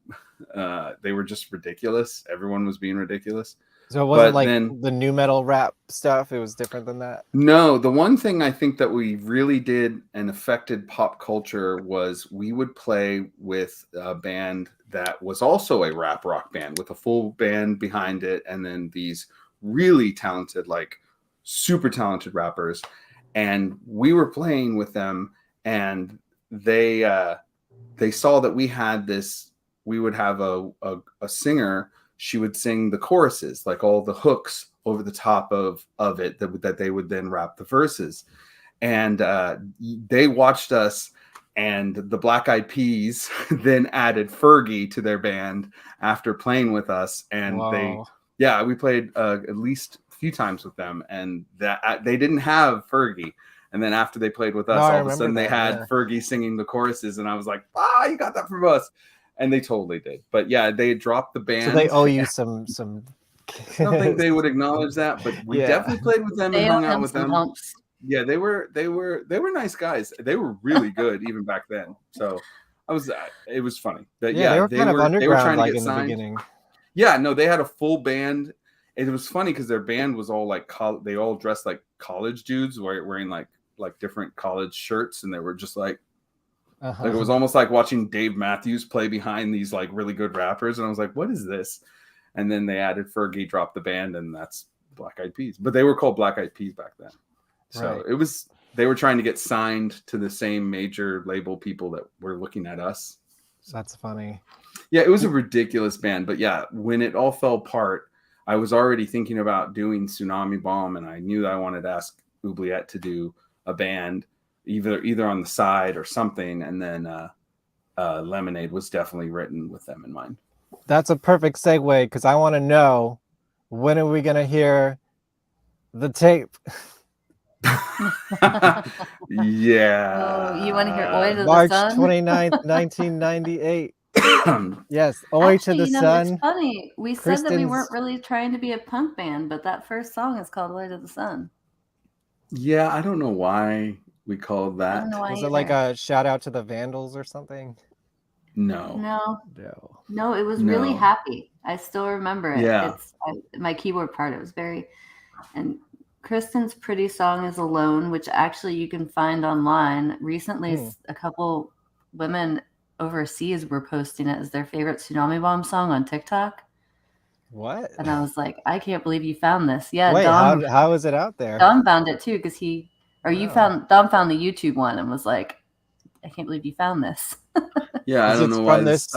They were just ridiculous. Everyone was being ridiculous. So it wasn't the new metal rap stuff. It was different than that. No, the one thing I think that we really did and affected pop culture was we would play with a band that was also a rap rock band with a full band behind it. And then these really talented, like super talented rappers. And we were playing with them, and they saw that we had this, we would have a singer. She would sing the choruses, like all the hooks over the top of it that they would then rap the verses. And they watched us, and the Black Eyed Peas then added Fergie to their band after playing with us. And we played at least few times with them, and that they didn't have Fergie. And then after they played with us, No, I all of a sudden remember they that, had Fergie singing the choruses, and I was like, you got that from us. And they totally did. But yeah, they had dropped the band. So they owe you some. I don't think they would acknowledge that, but we definitely played with them and hung out with them. Humps. Yeah, they were nice guys. They were really good even back then. So it was funny. But they were kind of underground, trying to like get in signed. the beginning. Yeah, no, they had a full band. It was funny because their band was all like they all dressed like college dudes, wearing like different college shirts, and they were just like it was almost like watching Dave Matthews play behind these like really good rappers, and I was like, what is this? And then they added Fergie, dropped the band, and that's Black Eyed Peas. But they were called Black Eyed Peas back then. So they were trying to get signed to the same major label people that were looking at us. That's funny. Yeah, it was a ridiculous band. But yeah, when it all fell apart, I was already thinking about doing Tsunami Bomb, and I knew that I wanted to ask Oubliette to do a band, either on the side or something. And then Lemonade was definitely written with them in mind. That's a perfect segue, because I want to know, when are we going to hear the tape? Yeah. Oh, you want to hear Oi to March the Sun? 29th, 1998. Yes, Oi to the Sun. It's funny. We said that we Kristen's- weren't really trying to be a punk band, but that first song is called Oi to the Sun. Yeah, I don't know why we called that. I don't know why Was it like a shout out to the Vandals or something? No. No, it was really happy. I still remember it. Yeah. My keyboard part. It was very, and Kristen's pretty song is Alone, which actually you can find online. Recently, a couple women overseas were posting it as their favorite Tsunami Bomb song on TikTok. What? And I was like, I can't believe you found this. Yeah, Wait, Dom, how is it out there? Dom found it too, because Dom found the YouTube one and was like, I can't believe you found this. Yeah, I don't know why. From this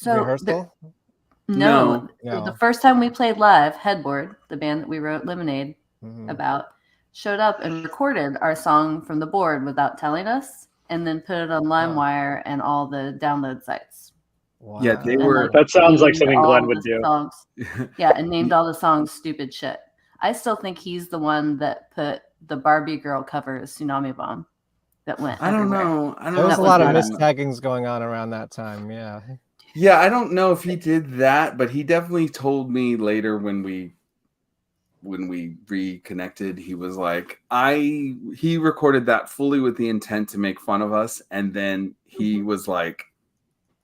rehearsal? No. The first time we played live, Headboard, the band that we wrote Lemonade about, showed up and recorded our song from the board without telling us, and then put it on LimeWire and all the download sites. Wow. Yeah, they were. That sounds like something Glenn would do. Yeah, and named all the songs stupid shit. I still think he's the one that put the Barbie girl cover as Tsunami Bomb. That went. I don't everywhere. know. There was a lot of mistaggings going on around that time. Yeah. Yeah, I don't know if he did that, but he definitely told me later when we reconnected, he was like, he recorded that fully with the intent to make fun of us, and then he was like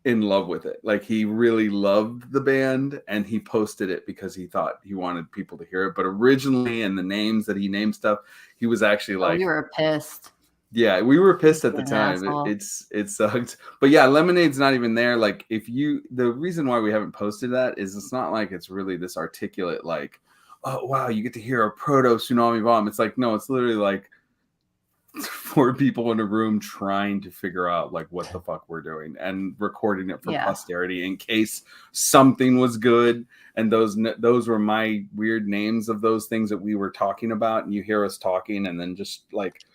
in love with it. Like he really loved the band, and he posted it because he thought he wanted people to hear it. But originally, and the names that he named stuff, he was actually like, you were pissed. Yeah, we were pissed at the time. It sucked. But yeah, Lemonade's not even there. Like the reason why we haven't posted that is it's not like it's really this articulate, like, oh wow, you get to hear a proto Tsunami Bomb. It's like, no, it's literally like 4 people in a room trying to figure out like what the fuck we're doing and recording it for posterity in case something was good. And those were my weird names of those things that we were talking about. And you hear us talking, and then just like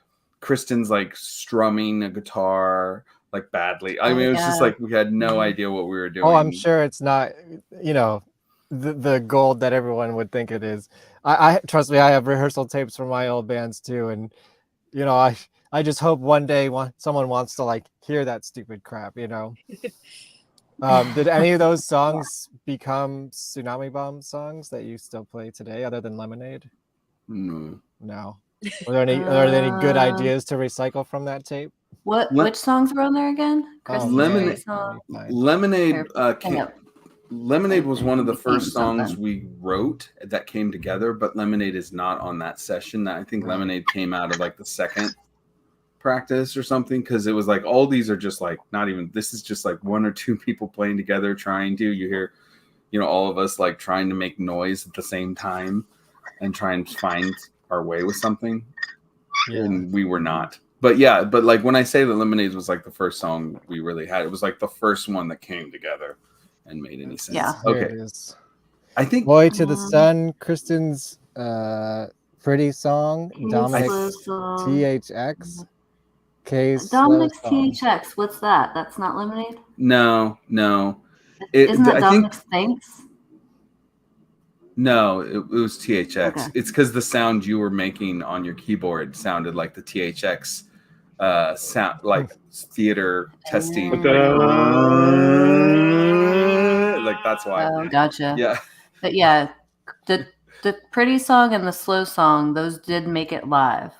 Kristen's like strumming a guitar like badly. I mean, it was just like we had no idea what we were doing. Oh, I'm sure it's not, the gold that everyone would think it is. I trust me, I have rehearsal tapes from my old bands too, and I just hope one day someone wants to like hear that stupid crap. Did any of those songs become Tsunami Bomb songs that you still play today, other than Lemonade? No. Are there any good ideas to recycle from that tape? Which songs were on there again? Lemonade was one of the first songs we wrote that came together, but Lemonade is not on that session. I think Lemonade came out of like the second practice or something, because it was like all these are just like not even. This is just like 1 or 2 people playing together trying to. You hear, all of us like trying to make noise at the same time and trying to find our way with something, and we were not. But like when I say that Lemonade was like the first song we really had, it was like the first one that came together and made any sense. Yeah. Okay. Here it is. I think Boy to the Sun, Kristen's pretty song, Dominic's THX, K's Dominic's THX. What's that? That's not Lemonade? No. Isn't that Dominic's Thanks? No, it was THX. Okay. It's because the sound you were making on your keyboard sounded like the THX sound, like theater testing. Mm. Like that's why. Oh, gotcha. Yeah. But yeah, the pretty song and the slow song, those did make it live.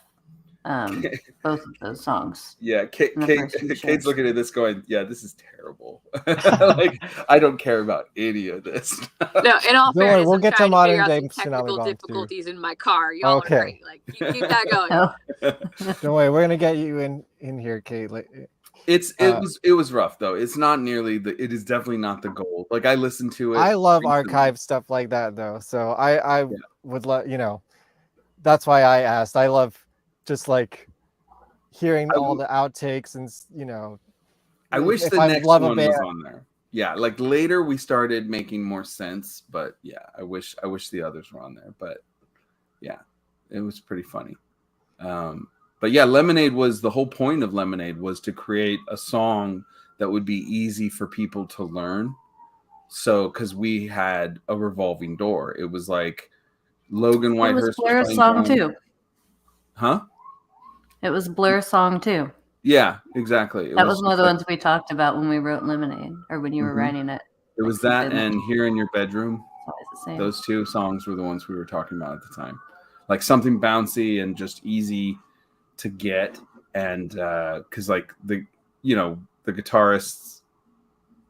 Both of those songs. Yeah, in the first few Kate's shows. looking at this going, yeah, this is terrible. Like, I don't care about any of this. No, in all Don't worry, fairness, we'll I'm get to trying to modern figure out day some Tsunami technical Bomb too. difficulties in my car. Y'all Okay. are great. Like, keep that going. Oh, Don't worry, we're gonna get you in here, Kate. It was rough though. It's not nearly it is definitely not the goal. Like I listened to it. I love recently. archive stuff like that though, so I would let that's why I asked. I love just like hearing all the outtakes and I wish if the I next love a one band. was on there. Yeah, like later we started making more sense, but yeah, I wish the others were on there. But yeah, it was pretty funny. But yeah, Lemonade was the whole point of Lemonade was to create a song that would be easy for people to learn. So, because we had a revolving door, it was like Logan it Whitehurst was Blur's playing song drums. too. Huh? It was Blur's song too. Yeah, exactly. That was one of the ones we talked about when we wrote Lemonade, or when you were Mhm. writing it. It was that and Here in Your Bedroom. It's always the same. Those two songs were the ones we were talking about at the time. Like something bouncy and just easy to get. And because like the guitarists,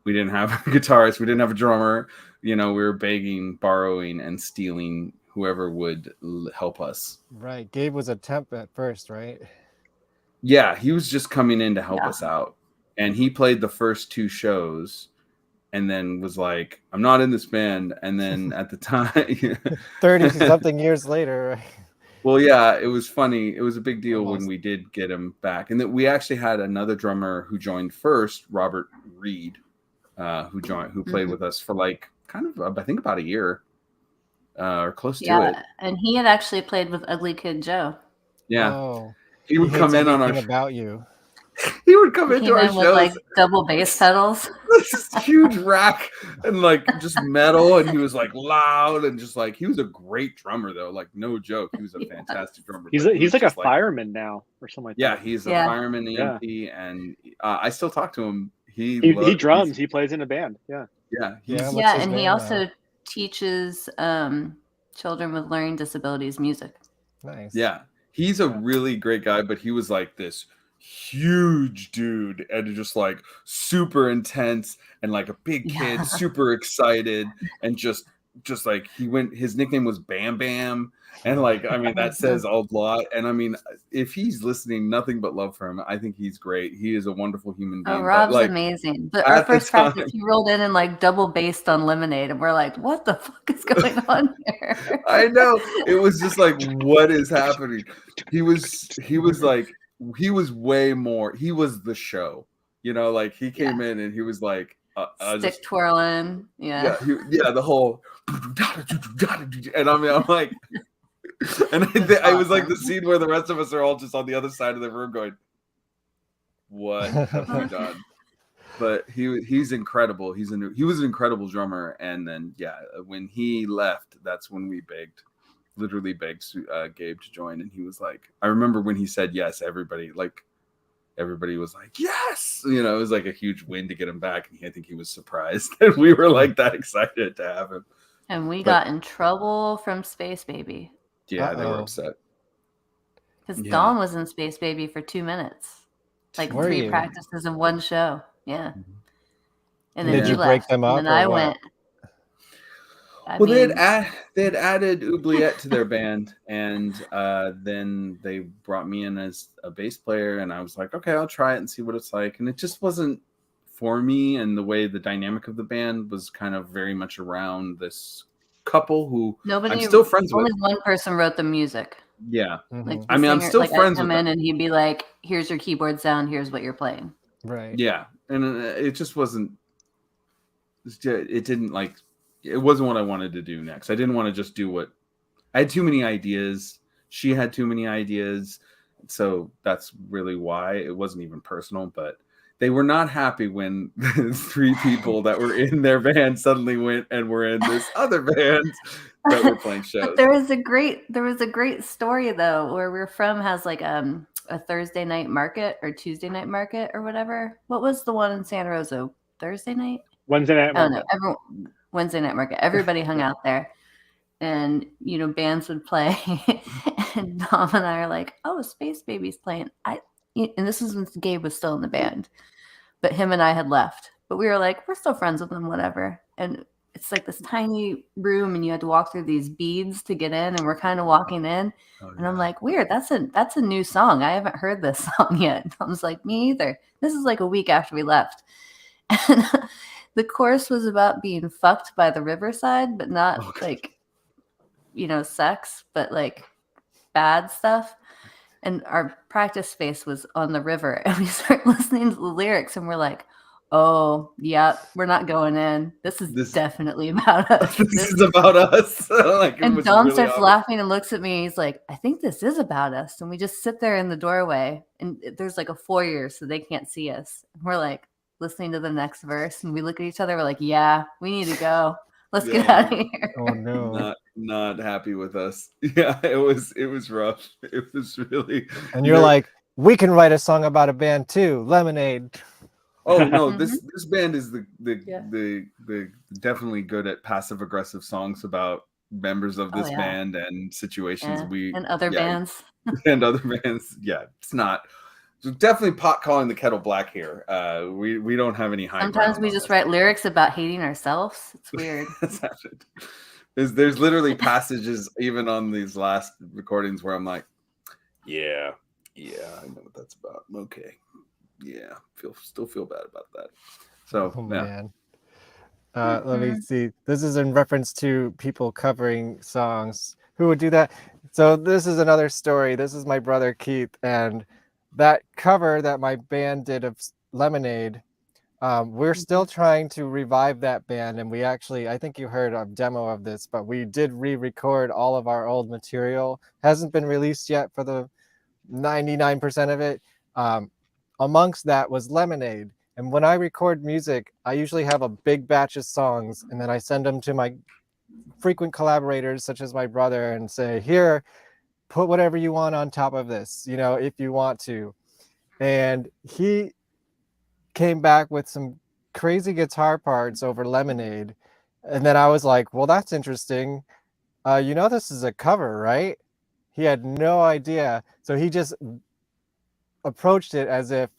we didn't have a guitarist, we didn't have a drummer. We were begging, borrowing, and stealing whoever would help us. Right. Gabe was a temp at first, right? Yeah, he was just coming in to help Yeah. us out. And he played the first two shows and then was like, I'm not in this band. And then at the time 30-something years later, right? Well, yeah, it was funny. It was a big deal Almost. when we did get him back. And that we actually had another drummer who joined first, Robert Reed, who played with us for like kind of, I think about a year or close to it. And he had actually played with Ugly Kid Joe. Yeah. Oh, He would come in on our about you. He would come He into came our in with shows. like double bass pedals. This huge rack and like just metal, and he was like loud and just like he was a great drummer though, like no joke. He was a fantastic drummer. He's like a fireman now or something like that. Yeah, he's a fireman EMT, and I still talk to him. He drums. He plays in a band. Yeah. Yeah. And he also teaches children with learning disabilities music. Nice. Yeah, he's a really great guy, but he was like this huge dude and just like super intense and like a big kid, super excited, and just like his nickname was Bam Bam, and like I mean that says a lot. And I mean, if he's listening, nothing but love for him. I think he's great. He is a wonderful human being. Oh, Rob's like, amazing. But our first practice, he rolled in and like double bassed on Lemonade, and we're like, "What the fuck is going on here?" I know, it was just like, what is happening? He was like. He was way more. He was the show, like he came in and he was like stick twirling, the whole, and I mean, I'm like, and I was like the scene where the rest of us are all just on the other side of the room going, "What have we done?" But he's incredible. He was an incredible drummer, and then when he left, that's when we literally begged Gabe to join, and he was like, I remember when he said yes, everybody was like, yes, it was like a huge win to get him back, and I think he was surprised that we were like that excited to have him. And we got in trouble from Space Baby. Yeah, they were upset because Dawn was in Space Baby for 2 minutes, like 3 practices in one show. Yeah. And then did you break them up? And then I went. They had added Oubliette to their band, and then they brought me in as a bass player, and I was like, okay, I'll try it and see what it's like. And it just wasn't for me, and the way the dynamic of the band was kind of very much around this couple who I'm still friends with. Only one person wrote the music. Yeah. Like I mean, I'm still friends with them. And he'd be like, here's your keyboard sound, here's what you're playing. Right. Yeah. And it just wasn't, it wasn't what I wanted to do next. I didn't want to just do I had too many ideas. She had too many ideas. So that's really why. It wasn't even personal, but they were not happy when the 3 people that were in their band suddenly went and were in this other band that were playing shows. But there was a great story though, where we're from has like a Thursday night market or Tuesday night market or whatever. What was the one in Santa Rosa? Thursday night? Wednesday night Oh market. no, Wednesday night market. Everybody hung out there, and bands would play, and Dom and I are like, "Oh, Space Baby's playing." And this is when Gabe was still in the band, but him and I had left. But we were like, we're still friends with him, whatever. And it's like this tiny room, and you had to walk through these beads to get in, and we're kind of walking in. Oh, and I'm like, weird, that's a new song. I haven't heard this song yet. And Tom's like, me either. This is like a week after we left. And the chorus was about being fucked by the riverside, but not like, sex, but like bad stuff. And our practice space was on the river, and we start listening to the lyrics, and we're like, oh, yeah, we're not going in. This is definitely about us. This is about us. And Dom starts laughing and looks at me. He's like, I think this is about us. And we just sit there in the doorway, and there's like a foyer, so they can't see us. And we're like listening to the next verse, and we look at each other. We're like, yeah, we need to go. Let's get out of here. Oh no. Not happy with us. Yeah, it was rough. It was really. And you're like, we can write a song about a band too, Lemonade. Oh no, this band is the definitely good at passive aggressive songs about members of this band and situations and other bands. And other bands. Yeah, it's not. So definitely pot calling the kettle black here. We don't have any high. Sometimes we just write lyrics about hating ourselves. It's weird. That's happened. There's literally passages even on these last recordings where I'm like, yeah, I know what that's about. Okay, yeah, still feel bad about that. So man. Let me see. This is in reference to people covering songs. Who would do that? So this is another story. This is my brother Keith, and that cover that my band did of Lemonade. We're still trying to revive that band, and we actually, I think you heard a demo of this, but we did re-record all of our old material. Hasn't been released yet for the 99% of it. Amongst that was Lemonade. And when I record music, I usually have a big batch of songs, and then I send them to my frequent collaborators, such as my brother, and say, here, put whatever you want on top of this, if you want to. And he came back with some crazy guitar parts over Lemonade. And then I was like, well, that's interesting. This is a cover, right? He had no idea. So he just approached it as if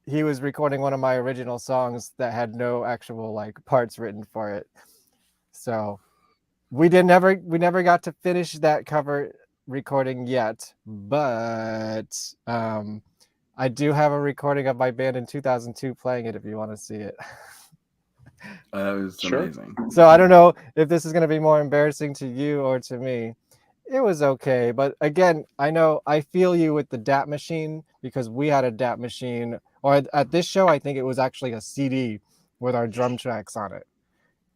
he was recording one of my original songs that had no actual parts written for it. So we never got to finish that cover recording yet, but I do have a recording of my band in 2002 playing it if you want to see it. That was amazing. So I don't know if this is going to be more embarrassing to you or to me. It was okay, but again, I feel you with the DAT machine, because we had a DAT machine, or at this show I think it was actually a CD with our drum tracks on it.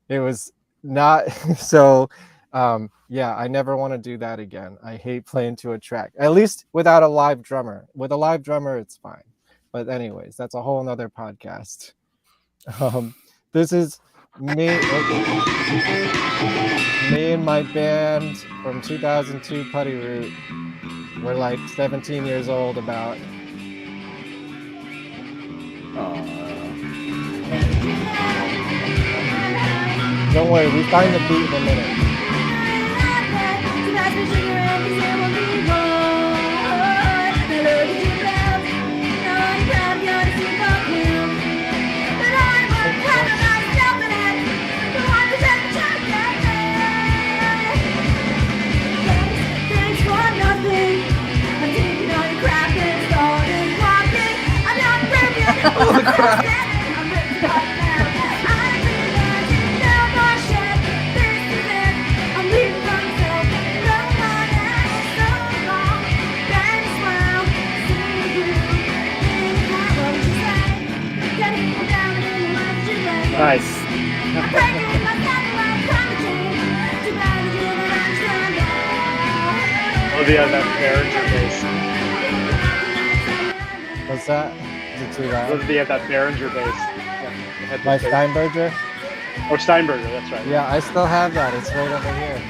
It was not so I never want to do that again. I hate playing to a track, at least without a live drummer. With a live drummer, it's fine. But anyways, that's a whole nother podcast. This is me and my band from 2002, Putty Root. We're like 17 years old about. Don't worry, we find the beat in a minute. Holy crap. Nice. Oh, yeah, that hair in your face. What's that? Is it too loud? They have that Behringer bass. Yeah, My Steinberger? or Steinberger, that's right. Yeah, I still have that. It's right over here.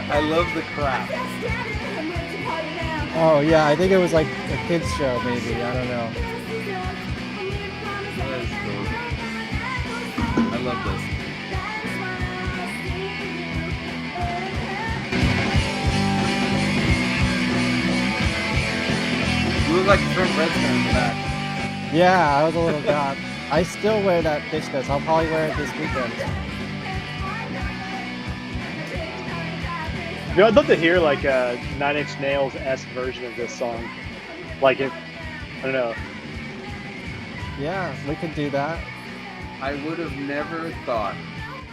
I love the crap. Oh yeah, I think it was like a kids show maybe. I don't know. That is cool. I love this. You look like Trent Reznor in the back. Yeah, I was a little goth. I still wear that fish nest. I'll probably wear it this weekend. You know, I'd love to hear like a 9 Inch Nails-esque version of this song. Like it, I don't know. Yeah, we could do that. I would have never thought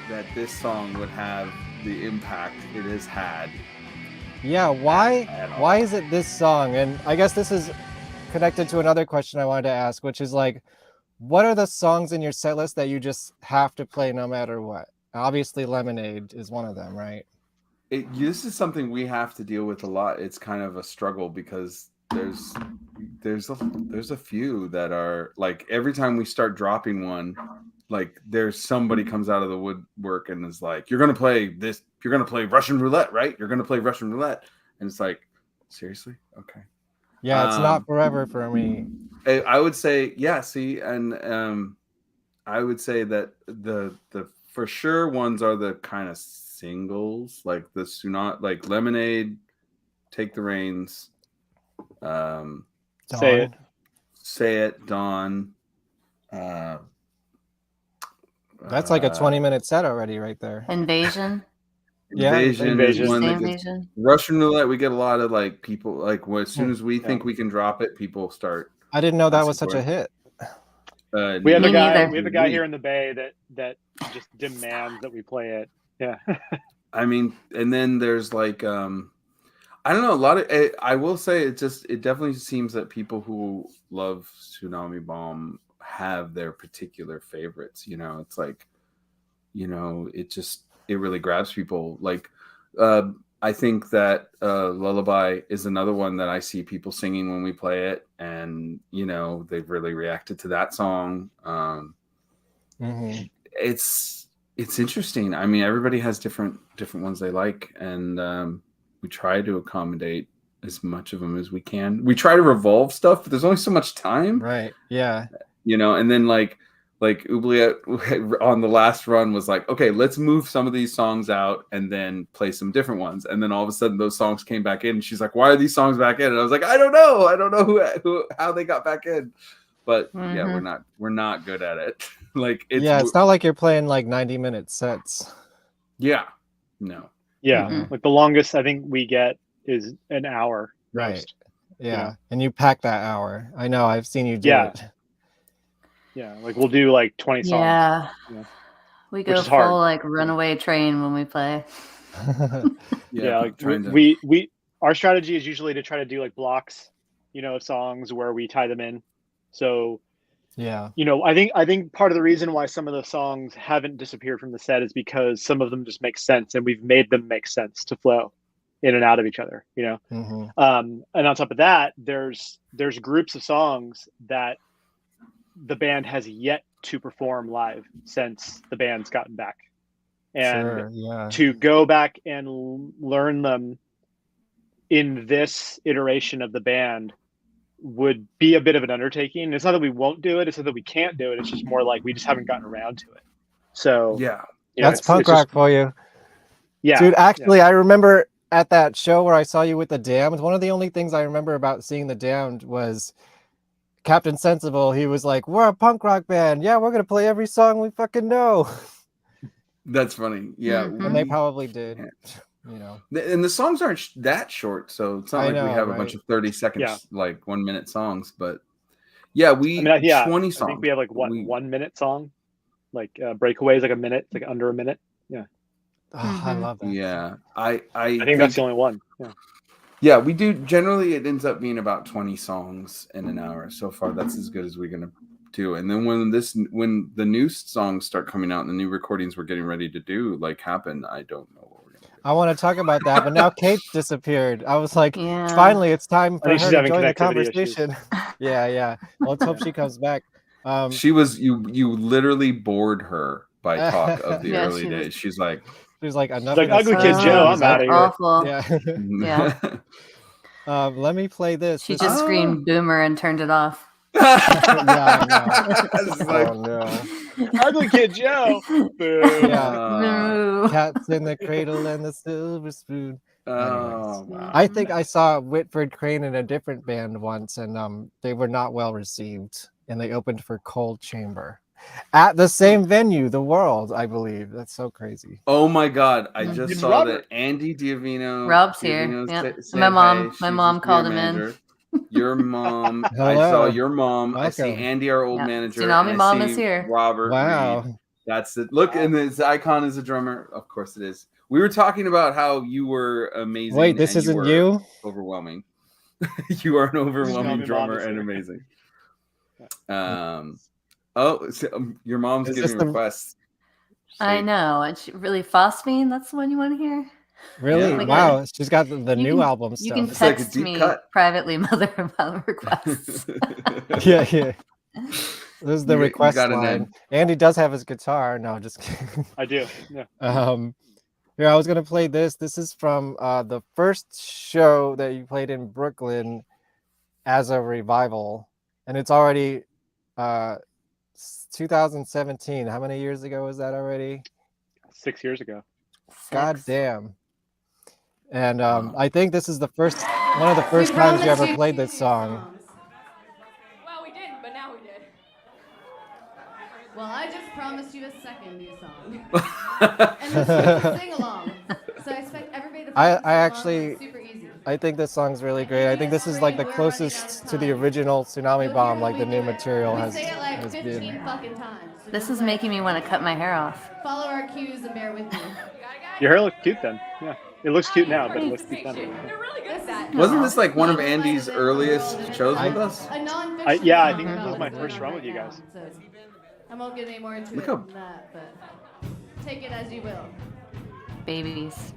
that this song would have the impact it has had. Yeah, why is it this song? And I guess this is connected to another question I wanted to ask, which is like, what are the songs in your set list that you just have to play no matter what? Obviously, Lemonade is one of them, right? This is something we have to deal with a lot. It's kind of a struggle because there's a few that are like every time we start dropping one, like there's somebody comes out of the woodwork and is like, you're gonna play this, you're gonna play Russian roulette, right? You're gonna play Russian roulette, and it's like, seriously, okay. Yeah, it's not forever for me. I would say, yeah. See, and I would say that the for sure ones are the kind of singles, like the Tsunami, like Lemonade, Take the Reins, Say It, Dawn. That's like a 20-minute set already right there. Invasion. Yeah, Invasion is one that gets, Invasion. Russian roulette. We get a lot of like people like as soon as we think we can drop it, people start. I didn't know that was such a hit. We have Me a guy. neither. We have a guy here in the Bay that just demands that we play it. Yeah. I mean, and then there's like I don't know, a lot of I will say it definitely seems that people who love Tsunami Bomb have their particular favorites. You know, it's like, you know, it really grabs people. Like I think that Lullaby is another one that I see people singing when we play it, and you know, they've really reacted to that song. It's interesting. I mean, everybody has different ones they like, and we try to accommodate as much of them as we can. We try to revolve stuff, but there's only so much time. Right. Yeah. You know, and then like Oubliette on the last run was like, okay, let's move some of these songs out and then play some different ones. And then all of a sudden those songs came back in. And she's like, why are these songs back in? And I was like, I don't know how they got back in. But yeah, we're not good at it. Like it's not like you're playing like 90-minute sets. Yeah. No. Yeah. Like the longest I think we get is an hour. Right. Most. Yeah. And you pack that hour. I know, I've seen you do it. Yeah, like we'll do like 20 songs. Yeah. We go full hard. like runaway train when we play. Like we our strategy is usually to try to do like blocks, you know, of songs where we tie them in. So you know, I think part of the reason why some of the songs haven't disappeared from the set is because some of them just make sense, and we've made them make sense to flow in and out of each other, you know. And on top of that, there's groups of songs that the band has yet to perform live since the band's gotten back, and to go back and learn them in this iteration of the band would be a bit of an undertaking. It's not that we won't do it, it's not that we can't do it, it's just more like we just haven't gotten around to it. So that's punk rock for you. Dude, actually I remember at that show where I saw you with the Damned, one of the only things I remember about seeing the Damned was Captain Sensible. He was like, we're a punk rock band. Yeah, we're gonna play every song we fucking know. That's funny. Yeah. And they probably did. You know. And the songs aren't that short, so it's not we have a bunch of 30 seconds, like 1 minute songs. But yeah, 20 songs. I think we have like 1 minute song, like Breakaway is like a minute, it's like under a minute. Yeah. Oh, I love that. Yeah, I think that's the only one. Yeah, we do. Generally, it ends up being about 20 songs in an hour. So far, that's as good as we're gonna do. And then when the new songs start coming out and the new recordings we're getting ready to do happen, I don't know what we're gonna do. I want to talk about that, but now Kate disappeared. I was like, Yeah. finally, it's time for think her she's to having join the connectivity issues. conversation. Yeah. Well, let's hope she comes back. She was you literally bored her by talk of the Yeah, early she was- days. She's like, She's like, enough Like, of this Ugly Kid song. Joe, Oh, I'm outta here. awful. Yeah. Yeah. Let me play this. She This just is- screamed boomer and turned it off. Yeah, I know. It's like, Oh no. Ugly Kid Joe. Boo. Yeah. No. Cats in the cradle and the silver spoon. oh wow. I think I saw Whitford Crane in a different band once, and they were not well received, and they opened for Cold Chamber at the same venue, The World, I believe. That's so crazy. Oh my god! I just It's saw Robert. that Andy Diavino. Rob's here. Diavino's Yep. saying My mom- hey. my She's mom his called beer him in. manager. Your mom. I Hello. saw your mom. I see Welcome. Andy, our old Yeah. manager. Tsunami and I mom see is here. Robert. Wow. Reed. That's it. Look, and his icon is a drummer. Of course it is. We were talking about how you were amazing. Wait, this and isn't were you? Overwhelming. You are an overwhelming Tsunami mom drummer is and here. amazing. Oh, so, your mom's Is giving this the- requests. I Say- know. And she, really, Phosphine? That's the one you want to hear? Really? Yeah. Wow. She's got the You new can- album You can stuff. It's like a text deep me cut. privately, mother, about requests. Yeah. This is the You request got an line. end. Andy does have his guitar. No, just kidding. I do. Yeah. Here, I was gonna play this. This is from the first show that you played in Brooklyn as a revival, and it's already 2017. How many years ago was that already? 6 years ago. God Six. damn. And Wow. I think this is one of the first times you ever played this song. Well, we didn't, but now we did. Well, I just promised you a second new song. And this is a sing-along. So I expect everybody to I sing along. actually- It's super easy. I think this song's really great. I think this is like the closest to the original Tsunami Bomb, like the new material We has say it like has 15 been. fucking times. So This just, is making me want to cut my hair off. follow our cues and bear with me. Your hair looks cute then. Yeah. It looks cute now, but it looks cute then. You're really good at that. Wasn't this like one of Andy's earliest shows with us? A non-fiction Yeah, I song think this about was my what's first going run on with you right guys. now, so I won't get any more into Look it how- than that, but take it as you will. Babies.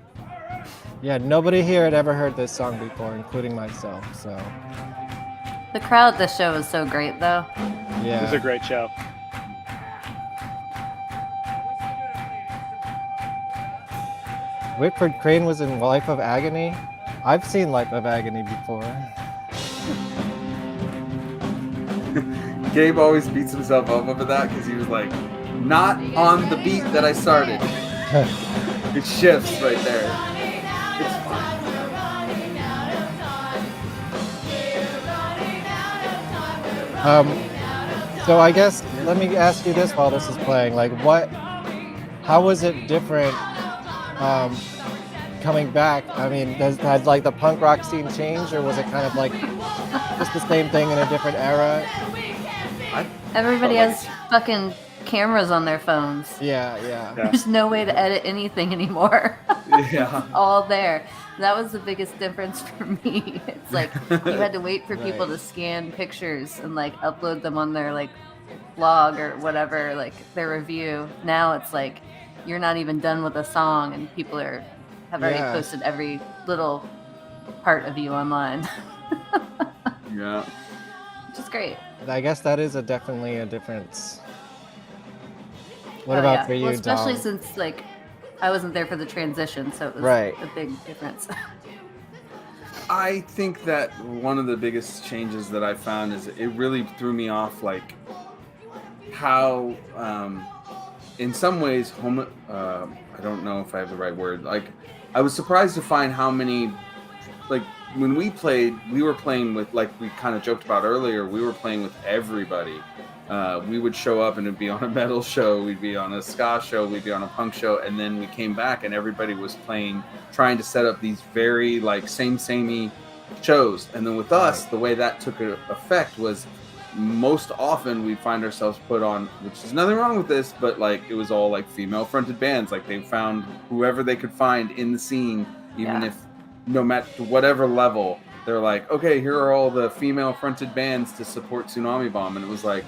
Yeah, nobody here had ever heard this song before, including myself. So The crowd at this show is so great, though. yeah. This is a great show. Whitford Crane was in Life of Agony. I've seen Life of Agony before. Gabe always beats himself up over that because he was like, not on the beat that I started. It shifts right there. It's fine. So I guess let me ask you this while this is playing. Like, how was it different coming back? I mean, had like the punk rock scene changed, or was it kind of like just the same thing in a different era? Everybody has fucking cameras on their phones. Yeah. Yeah. There's no way to edit anything anymore. Yeah. All there. That was the biggest difference for me. It's like you had to wait for people to scan pictures and like upload them on their like blog or whatever, like their review. Now it's like you're not even done with a song and people have already Yeah. posted every little part of you online. Yeah. Which is great. I guess that is definitely a difference. What Oh, about yeah. for you, Well, especially Dom? since like I wasn't there for the transition, so it was Right. a big difference. I think that one of the biggest changes that I found is it really threw me off, like how, in some ways, I don't know if I have the right word. Like, I was surprised to find how many, like, when we played, we were playing with, like we kind of joked about earlier, we were playing with everybody. We would show up and it'd be on a metal show, we'd be on a ska show, we'd be on a punk show, and then we came back and everybody was trying to set up these very like samey shows. And then with us, the way that took effect was most often we find ourselves put on, which is nothing wrong with this, but like it was all like female fronted bands. Like they found whoever they could find in the scene, even if no matter whatever level, they're like, okay, here are all the female fronted bands to support Tsunami Bomb. And it was like,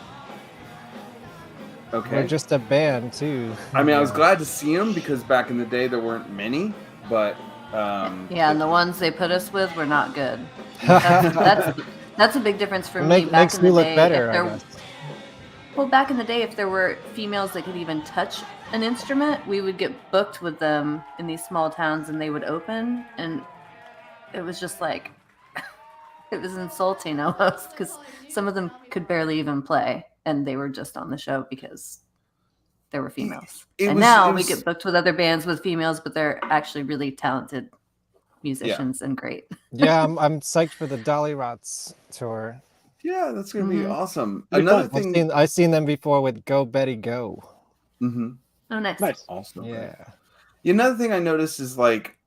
okay. We're just a band too. I mean, I was glad to see them because back in the day there weren't many, but Yeah, and the ones they put us with were not good. That's a big difference for me. Makes Back in me the look day, better, if I there, guess. well, back in the day, if there were females that could even touch an instrument, we would get booked with them in these small towns, and they would open, and it was just like it was insulting almost because some of them could barely even play, and they were just on the show because there were females. Now we get booked with other bands with females, but they're actually really talented musicians and great. Yeah, I'm psyched for the Dolly Rots tour. Yeah, that's gonna be awesome. It'll be Another fun. thing, I've seen them before with Go Betty Go. Mm-hmm. Oh, nice. Also, Yeah. Another thing I noticed is like,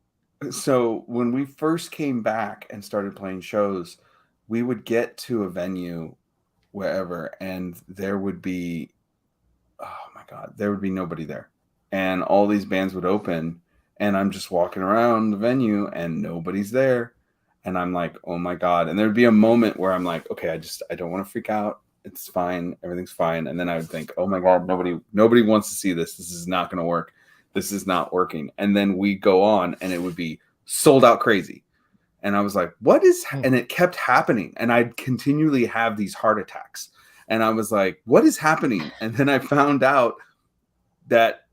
so when we first came back and started playing shows, we would get to a venue, wherever, and there would be, oh my God, there would be nobody there, and all these bands would open, and I'm just walking around the venue and nobody's there, and I'm like, oh my God, and there'd be a moment where I'm like, okay, I don't want to freak out. It's fine. Everything's fine. And then I would think, oh my God, nobody wants to see this. This is not going to work. This is not working. And then we go on and it would be sold out crazy. And I was like, what is, and it kept happening. And I'd continually have these heart attacks. And I was like, what is happening? And then I found out that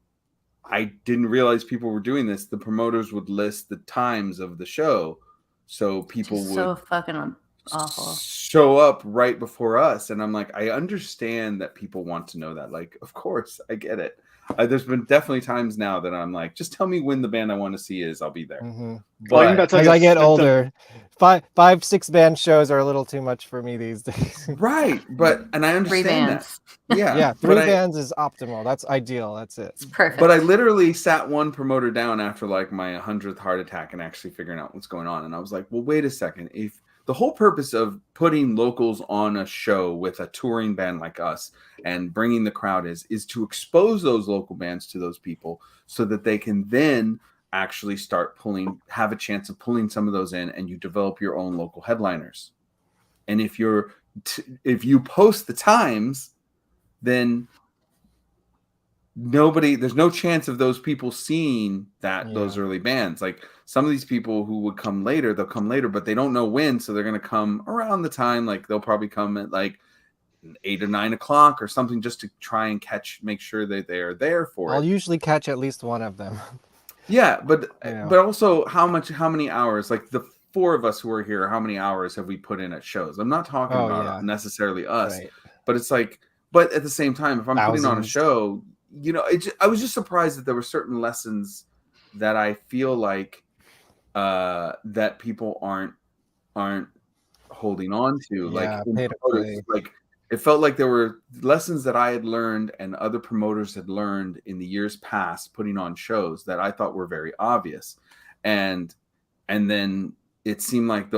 I didn't realize people were doing this. The promoters would list the times of the show. So people would so fucking awful show up right before us, and I'm like, I understand that people want to know that. Like, of course, I get it. There's been definitely times now that I'm like, just tell me when the band I want to see is. I'll be there. But But as I get older, 5-6 band shows are a little too much for me these days. Right, and I understand that. Yeah, 3 bands is optimal. That's ideal. That's it. It's perfect. But I literally sat one promoter down after like my 100th heart attack and actually figuring out what's going on. And I was like, well, wait a second. If the whole purpose of putting locals on a show with a touring band like us and bringing the crowd is to expose those local bands to those people so that they can then actually start have a chance of pulling some of those in, and you develop your own local headliners. And if you post the times, then there's no chance of those people seeing those early bands. Like some of these people who would come later, they'll come later, but they don't know when, so they're going to come around the time. Like they'll probably come at like 8 or 9 o'clock or something, just to try and make sure that they are there for I'll usually catch at least one of them. Yeah, but also how many hours, like the 4 of us who are here, how many hours have we put in at shows? I'm not talking about necessarily us, but it's like, but at the same time, if I'm putting on a show, I was just surprised that there were certain lessons that I feel like that people aren't holding on to. Like it felt like there were lessons that I had learned and other promoters had learned in the years past putting on shows that I thought were very obvious. And then it seemed like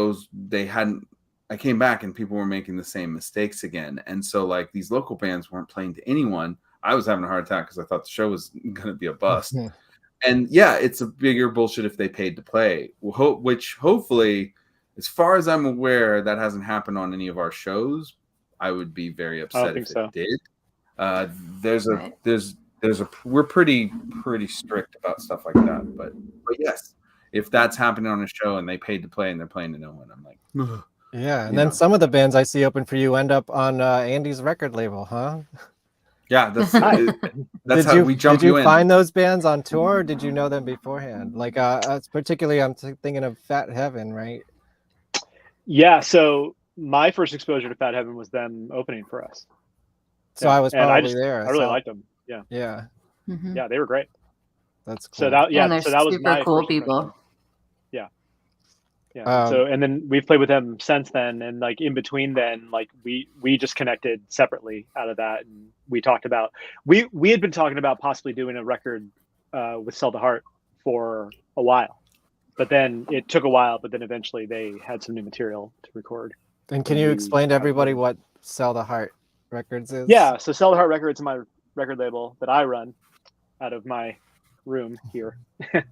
they hadn't. I came back and people were making the same mistakes again. And so like these local bands weren't playing to anyone. I was having a heart attack because I thought the show was going to be a bust. And yeah, it's a bigger bullshit if they paid to play, which hopefully, as far as I'm aware, that hasn't happened on any of our shows. I would be very upset if it did. We're pretty strict about stuff like that. But yes, if that's happening on a show and they paid to play and they're playing to no one, I'm like, ugh. Yeah. And then some of the bands I see open for you end up on Andy's record label, huh? Yeah, that's how we jump you in. Did you find those bands on tour, or did you know them beforehand? Like, particularly, I'm thinking of Fat Heaven, right? Yeah, so my first exposure to Fat Heaven was them opening for us. So I was probably there. I really liked them. Yeah. Yeah. Mm-hmm. Yeah, they were great. That's cool. So that and they're so that was super my cool first people. impression. Yeah. So and then we've played with them since then, and like in between then, like we just connected separately out of that, and we talked about we had been talking about possibly doing a record with Sell the Heart for a while, but then it took a while, but then eventually they had some new material to record. And can you explain to everybody what Sell the Heart Records is? Yeah, so Sell the Heart Records is my record label that I run out of my room here. Are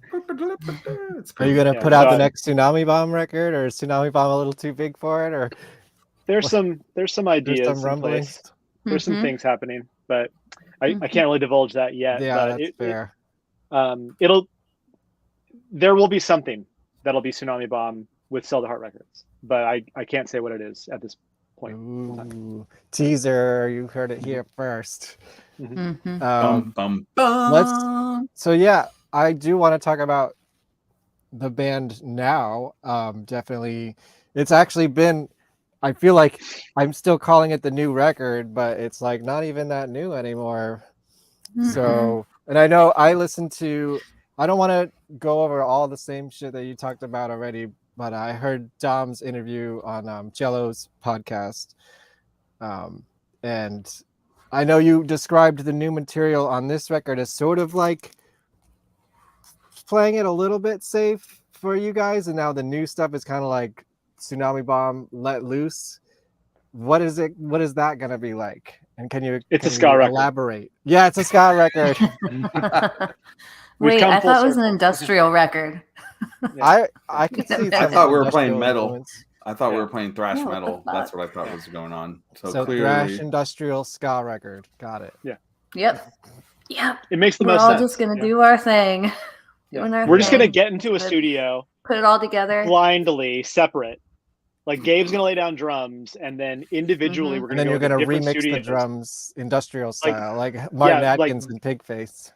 you going to put out the next Tsunami Bomb record, or is Tsunami Bomb a little too big for it? Or there's some ideas, there's some rumblings. There's some things happening, but I can't really divulge that yet. Yeah, but that's fair. there will be something that'll be Tsunami Bomb with Sell the Heart Records, but I can't say what it is at this point. Ooh, teaser, you heard it here first. Mm-hmm. Bum, bum, bum. So yeah, I do want to talk about the band now. Definitely, it's actually been, I feel like I'm still calling it the new record, but it's like not even that new anymore. So, and I know I listened to, I don't want to go over all the same shit that you talked about already, but I heard Dom's interview on Jello's podcast. And I know you described the new material on this record as sort of like playing it a little bit safe for you guys, and now the new stuff is kind of like Tsunami Bomb let loose. What is that gonna be like? And can you ska record. Elaborate? Yeah, it's a ska record. Wait, I thought it was an industrial record. I could see. I thought we were playing industrial metal. influence. I thought we were playing thrash Yeah, what the metal. fuck? That's what I thought was going on. So thrash clearly, industrial ska record. Got it. Yep. It makes the We're most all sense. just gonna do our thing. Doing our We're just gonna thing. get into a studio, Put it all together. blindly, separate. Like Gabe's gonna lay down drums, and then individually we're And gonna then go you're into gonna different remix the studios. drums industrial style, like Martin Atkins and Pigface.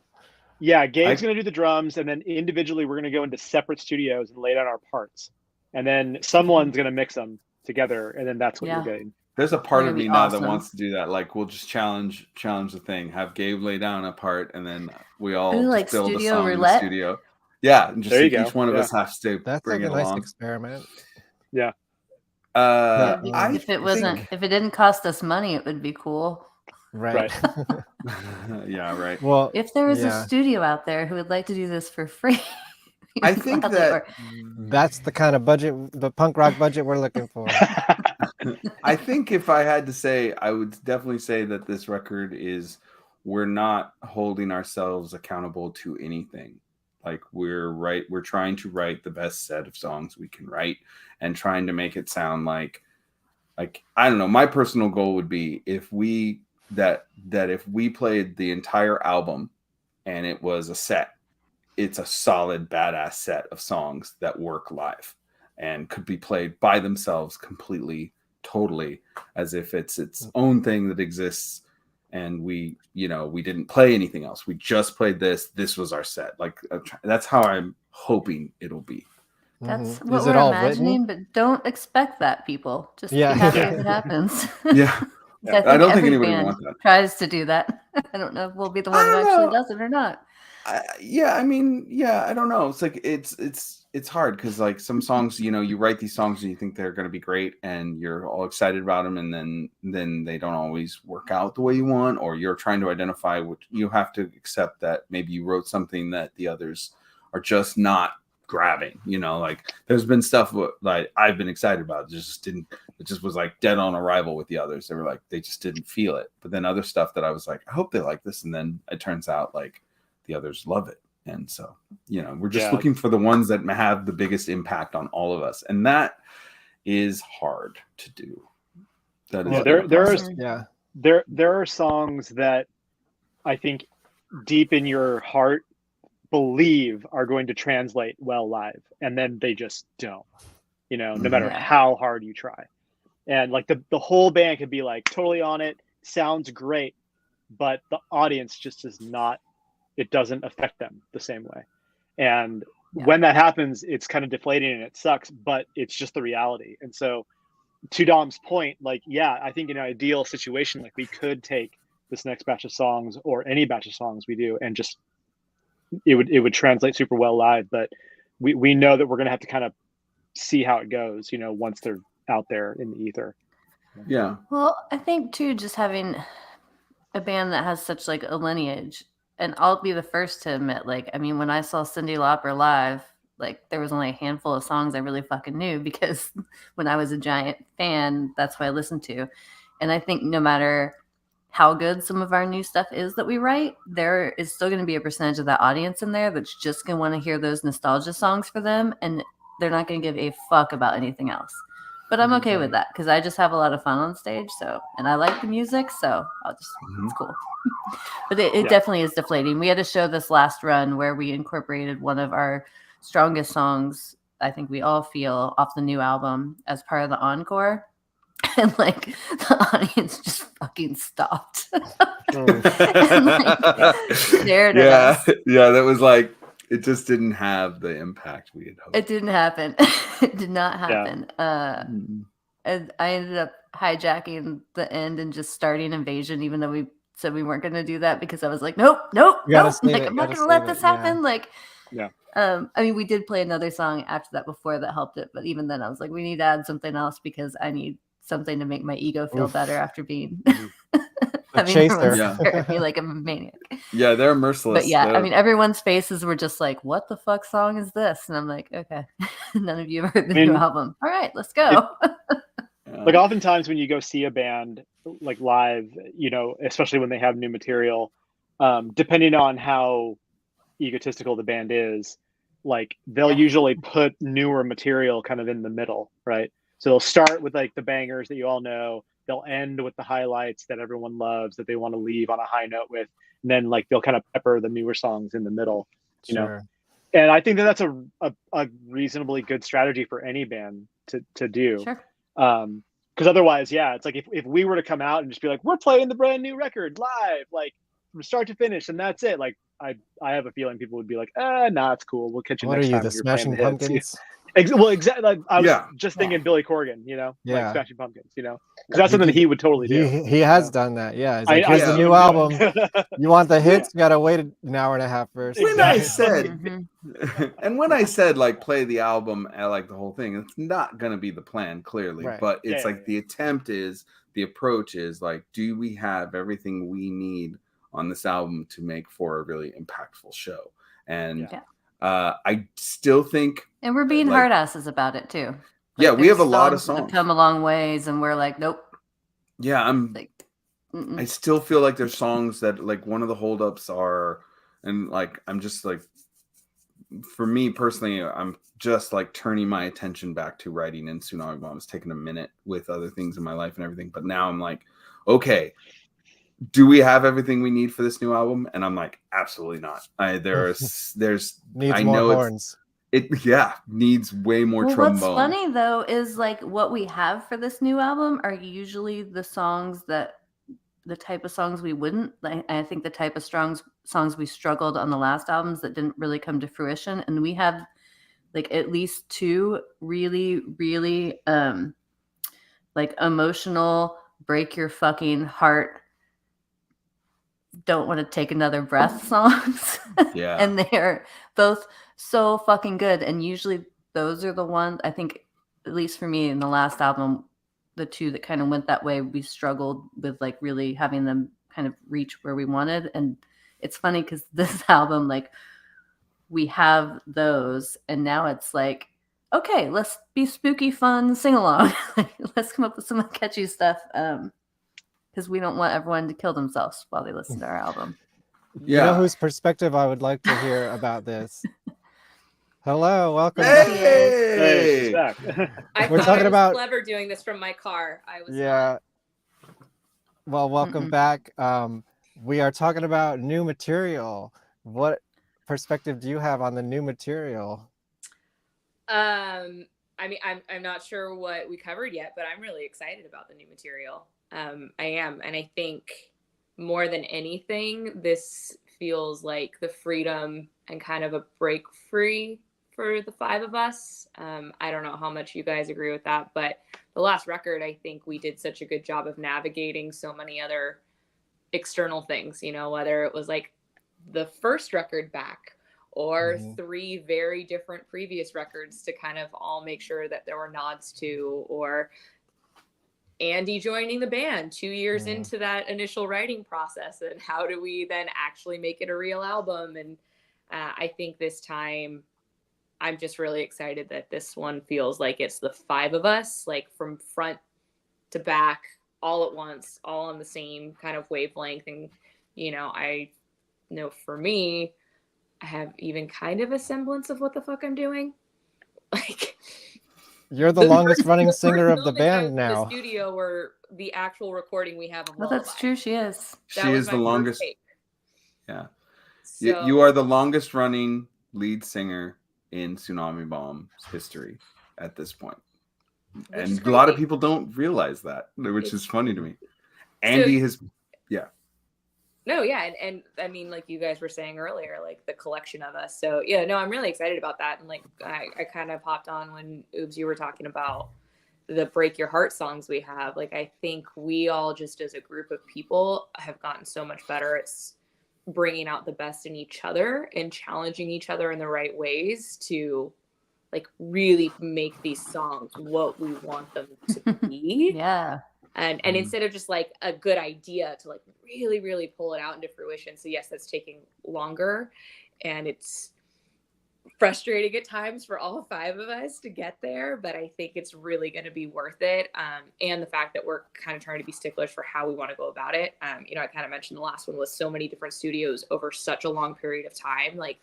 Yeah, Gabe's gonna do the drums, and then individually we're gonna go into separate studios and lay down our parts, and then someone's gonna mix them together, and then that's what you're getting. there's a part of That'd me be now awesome. that wants to do that. Like we'll just challenge the thing. Have Gabe lay down a part, and then we all Ooh, just like build a studio song in the roulette? studio. Yeah, and just There you each go. one of Yeah. us has to That's bring like a it nice along. experiment. Yeah. I If it didn't cost us money, it would be cool. Right. yeah, right. Well, If there was yeah. a studio out there who would like to do this for free, I think gladly, that or- That's the kind of budget, the punk rock budget we're looking for. I think if I had to say, I would definitely say that this record is, we're not holding ourselves accountable to anything. Like we're trying to write the best set of songs we can write and trying to make it sound like I don't know, my personal goal would be if we if we played the entire album and it was a set, it's a solid badass set of songs that work live and could be played by themselves completely, totally, as if it's its own thing that exists. And we didn't play anything else. We just played this. This was our set. Like that's how I'm hoping it'll be. That's Mhm. what Is it we're all imagining, written? but don't expect that, people. Just Yeah. be happy Yeah. if it happens. Yeah. I don't think every anybody band wants that. tries to do that. I don't know if we'll be the one who don't actually know. does it or not. I don't know. It's like it's hard because like some songs, you write these songs and you think they're going to be great and you're all excited about them, and then they don't always work out the way you want, or you're trying to identify what you have to accept that maybe you wrote something that the others are just not grabbing. Like there's been stuff like I've been excited about, it just was like dead on arrival with the others. They were like they just didn't feel it. But then other stuff that I was like, I hope they like this, and then it turns out like the others love it. And so, we're just looking for the ones that have the biggest impact on all of us. And that is hard to do. That is there are songs that I think deep in your heart believe are going to translate well live, and then they just don't, no matter how hard you try. And like the whole band could be like totally on it, sounds great, but the audience just is not, it doesn't affect them the same way. And when that happens, it's kind of deflating and it sucks, but it's just the reality. And so to Dom's point, like, I think in an ideal situation, like we could take this next batch of songs or any batch of songs we do and just, it would translate super well live, but we know that we're going to have to kind of see how it goes, once they're out there in the ether. Yeah. Well, I think too, just having a band that has such like a lineage, and I'll be the first to admit, like, I mean, when I saw Cyndi Lauper live, like there was only a handful of songs I really fucking knew because when I was a giant fan, that's what I listened to. And I think no matter how good some of our new stuff is that we write, there is still going to be a percentage of that audience in there that's just going to want to hear those nostalgia songs for them. And they're not going to give a fuck about anything else. But I'm okay with that because I just have a lot of fun on stage. So, and I like the music, so I'll just, it's cool. But it definitely is deflating. We had a show this last run where we incorporated one of our strongest songs I think we all feel off the new album as part of the encore. And like the audience just fucking stopped. And, like, stared at us. Yeah, that was like, it just didn't have the impact we had hoped. It didn't happen. It did not happen. And I ended up hijacking the end and just starting Invasion, even though we said we weren't going to do that, because I was like, nope. Like, I'm not going to let this happen. Like, I mean, we did play another song after that before that helped it, but even then I was like, we need to add something else because I need something to make my ego feel better after being having everyone stare at me like I'm a maniac. Yeah, they're merciless. But yeah, I mean, everyone's faces were just like, what the fuck song is this? And I'm like, okay, none of you have heard the new album. All right, let's go. Like oftentimes when you go see a band like live, you know, especially when they have new material, depending on how egotistical the band is, like they'll usually put newer material kind of in the middle, right? So they'll start with like the bangers that you all know. They'll end with the highlights that everyone loves that they want to leave on a high note with. And then like they'll kind of pepper the newer songs in the middle, you know? And I think that that's a reasonably good strategy for any band to do. Sure. Because otherwise, it's like if we were to come out and just be like, we're playing the brand new record live, like from start to finish, and that's it. Like I have a feeling people would be like, nah, it's cool. We'll catch you next time. What are you, the Smashing Pumpkins? Well, exactly. Like, I was just thinking Billy Corgan, you know, like Smashing Pumpkins, you know, because that's something that he would totally do. He has done that. Yeah, he's like, here's the new album. You want the hits? You gotta wait an hour and a half first. When I said, and when I said like play the album, like the whole thing, it's not gonna be the plan clearly, but it's like the attempt is, the approach is like, do we have everything we need on this album to make for a really impactful show? And I still think, and we're being hard asses about it too. Like, we have a lot of songs that have come a long ways, and we're like, nope. Yeah, I still feel like there's songs that like one of the holdups are, and like I'm just like, for me personally, I'm just like turning my attention back to writing in Tsunami Bombs, taking a minute with other things in my life and everything. But now I'm like, okay, do we have everything we need for this new album? And I'm like, absolutely not. There's needs I more know horns. It needs way more trombone. What's funny though is like what we have for this new album are usually the songs that the type of songs we wouldn't. Like, I think the type of songs we struggled on the last albums that didn't really come to fruition, and we have like at least two really, really like emotional, break your fucking heart, don't want to take another breath songs. And they're both so fucking good. And usually those are the ones, I think, at least for me in the last album, the two that kind of went that way, we struggled with like really having them kind of reach where we wanted. And it's funny because this album, like we have those, and now it's like, okay, let's be spooky, fun, sing along. Let's come up with some catchy stuff. Because we don't want everyone to kill themselves while they listen to our album. You know whose perspective I would like to hear about this? Hello, welcome. Hey! We're talking about clever doing this from my car. I was Well, welcome back. We are talking about new material. What perspective do you have on the new material? I mean, I'm not sure what we covered yet, but I'm really excited about the new material. I am. And I think more than anything, this feels like the freedom and kind of a break free for the five of us. I don't know how much you guys agree with that, but the last record, I think we did such a good job of navigating so many other external things, you know, whether it was like the first record back or three very different previous records to kind of all make sure that there were nods to, or Andy joining the band 2 years into that initial writing process, and how do we then actually make it a real album? And I think this time I'm just really excited that this one feels like it's the five of us, like from front to back, all at once, all on the same kind of wavelength. And, you know, I know for me, I have even kind of a semblance of what the fuck I'm doing. Like, you're the longest running singer of the band now. The studio where the actual recording we have of Lullaby. That's true. She is. She is the longest. Take. Yeah. So, you are the longest running lead singer in Tsunami Bomb's history at this point. And a lot of people don't realize that, which is funny to me. Andy has, yeah. No, yeah, and I mean, like you guys were saying earlier, like the collection of us. So yeah, no, I'm really excited about that. And like I kind of popped on when Oobs, you were talking about the Break Your Heart songs we have. Like I think we all just as a group of people have gotten so much better at bringing out the best in each other and challenging each other in the right ways to like really make these songs what we want them to be. Yeah. And instead of just like a good idea to like really, really pull it out into fruition. So yes, that's taking longer and it's frustrating at times for all 5 of us to get there, but I think it's really going to be worth it. And the fact that we're kind of trying to be sticklers for how we want to go about it. You know, I kind of mentioned the last one was so many different studios over such a long period of time. Like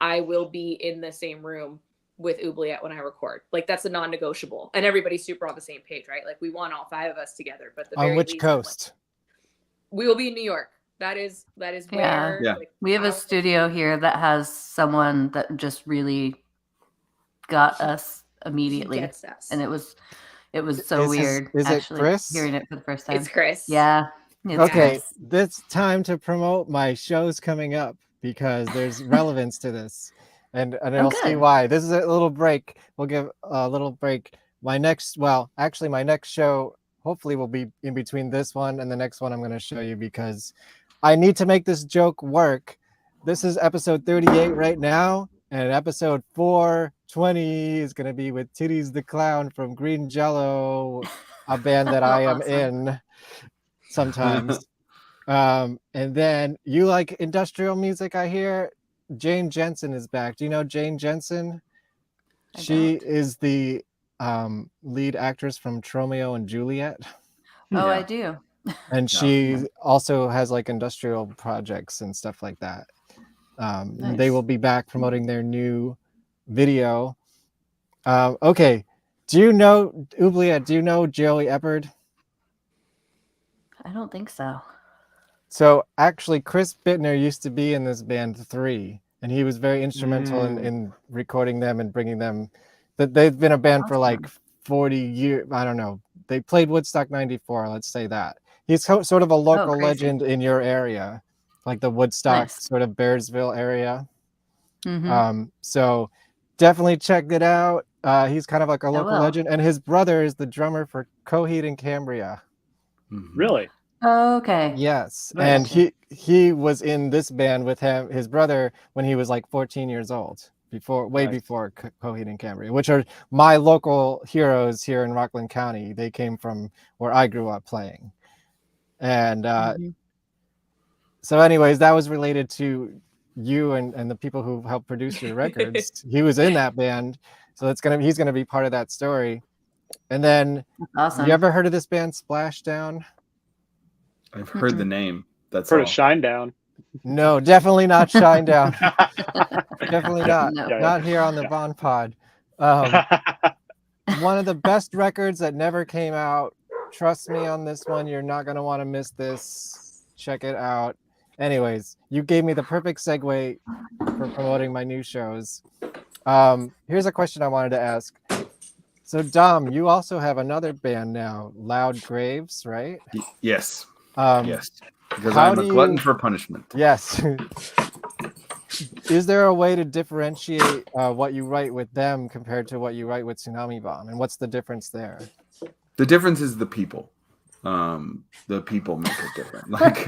I will be in the same room with Oubliette when I record. Like that's a non-negotiable, and everybody's super on the same page, right? Like we want all 5 of us together, but the on very which least, coast? Like, we will be in New York. That is where like, we have a studio here that has someone that just really got us immediately, gets us. and it was so weird. Is it Chris? Hearing it for the first time? It's Chris. Yeah. It's Okay, Chris. it's time to promote my shows coming up because there's relevance to this. And you'll see why. This is a little break. We'll give a little break. My next show hopefully will be in between this one and the next one I'm going to show you because I need to make this joke work. This is episode 38 right now, and episode 420 is going to be with Titties the Clown from Green Jello, a band that I am in sometimes. And then you like industrial music, I hear? Jane Jensen is back. Do you know Jane Jensen? She is the lead actress from Romeo and Juliet. Oh, yeah. I do. And she also has like industrial projects and stuff like that. Nice. They will be back promoting their new video. Okay. Do you know, Oubliette, do you know Joey Eppard? I don't think so. So actually, Chris Bittner used to be in this band 3, and he was very instrumental in recording them and bringing them. That they've been a band for like 40 years. I don't know. They played Woodstock '94. Let's say that. He's sort of a local legend in your area, like the Woodstock sort of Bearsville area. Mm-hmm. So definitely check it out. He's kind of like a local legend, and his brother is the drummer for Coheed and Cambria. Really? Oh, okay. Yes. And he was in this band with his brother when he was like 14 years old, before Coheed and Cambria, which are my local heroes here in Rockland County. They came from where I grew up playing. And so anyways, that was related to you and the people who helped produce your records. He was in that band. So he's gonna be part of that story. And then you ever heard of this band Splashdown? I've heard the name. That's heard of Shinedown. No, definitely not Shinedown. Definitely not. No. Not here on the VonPod. One of the best records that never came out. Trust me on this one. You're not going to want to miss this. Check it out. Anyways, you gave me the perfect segue for promoting my new shows. Here's a question I wanted to ask. So, Dom, you also have another band now, Loud Graves, right? Yes. Yes, because I'm a glutton for punishment. Yes. Is there a way to differentiate what you write with them compared to what you write with Tsunami Bomb? And what's the difference there? The difference is the people. The people make it different. Like,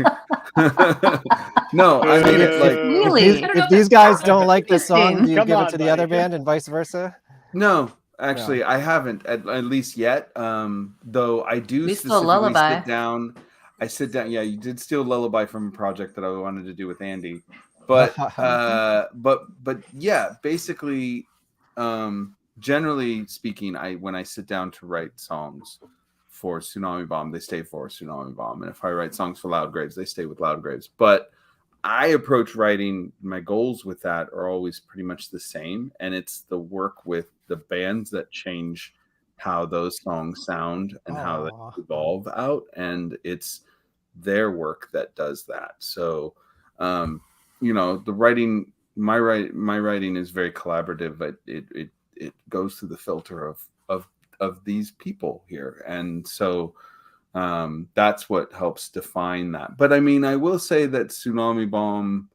no, I mean, it's like really. If these guys don't like the song, do you give it to the other band and vice versa? No, actually, I haven't at least yet. Though I do specifically Lullaby. sit down. I sit down. Yeah, you did steal Lullaby from a project that I wanted to do with Andy, but yeah, basically, generally speaking, when I sit down to write songs for Tsunami Bomb, they stay for Tsunami Bomb, and if I write songs for Loud Graves, they stay with Loud Graves. But I approach writing, my goals with that are always pretty much the same, and it's the work with the bands that change how those songs sound and how they evolve out, and it's their work that does that. So the writing my writing is very collaborative, but it goes through the filter of these people here, and so that's what helps define that. But I mean, I will say that Tsunami Bomb,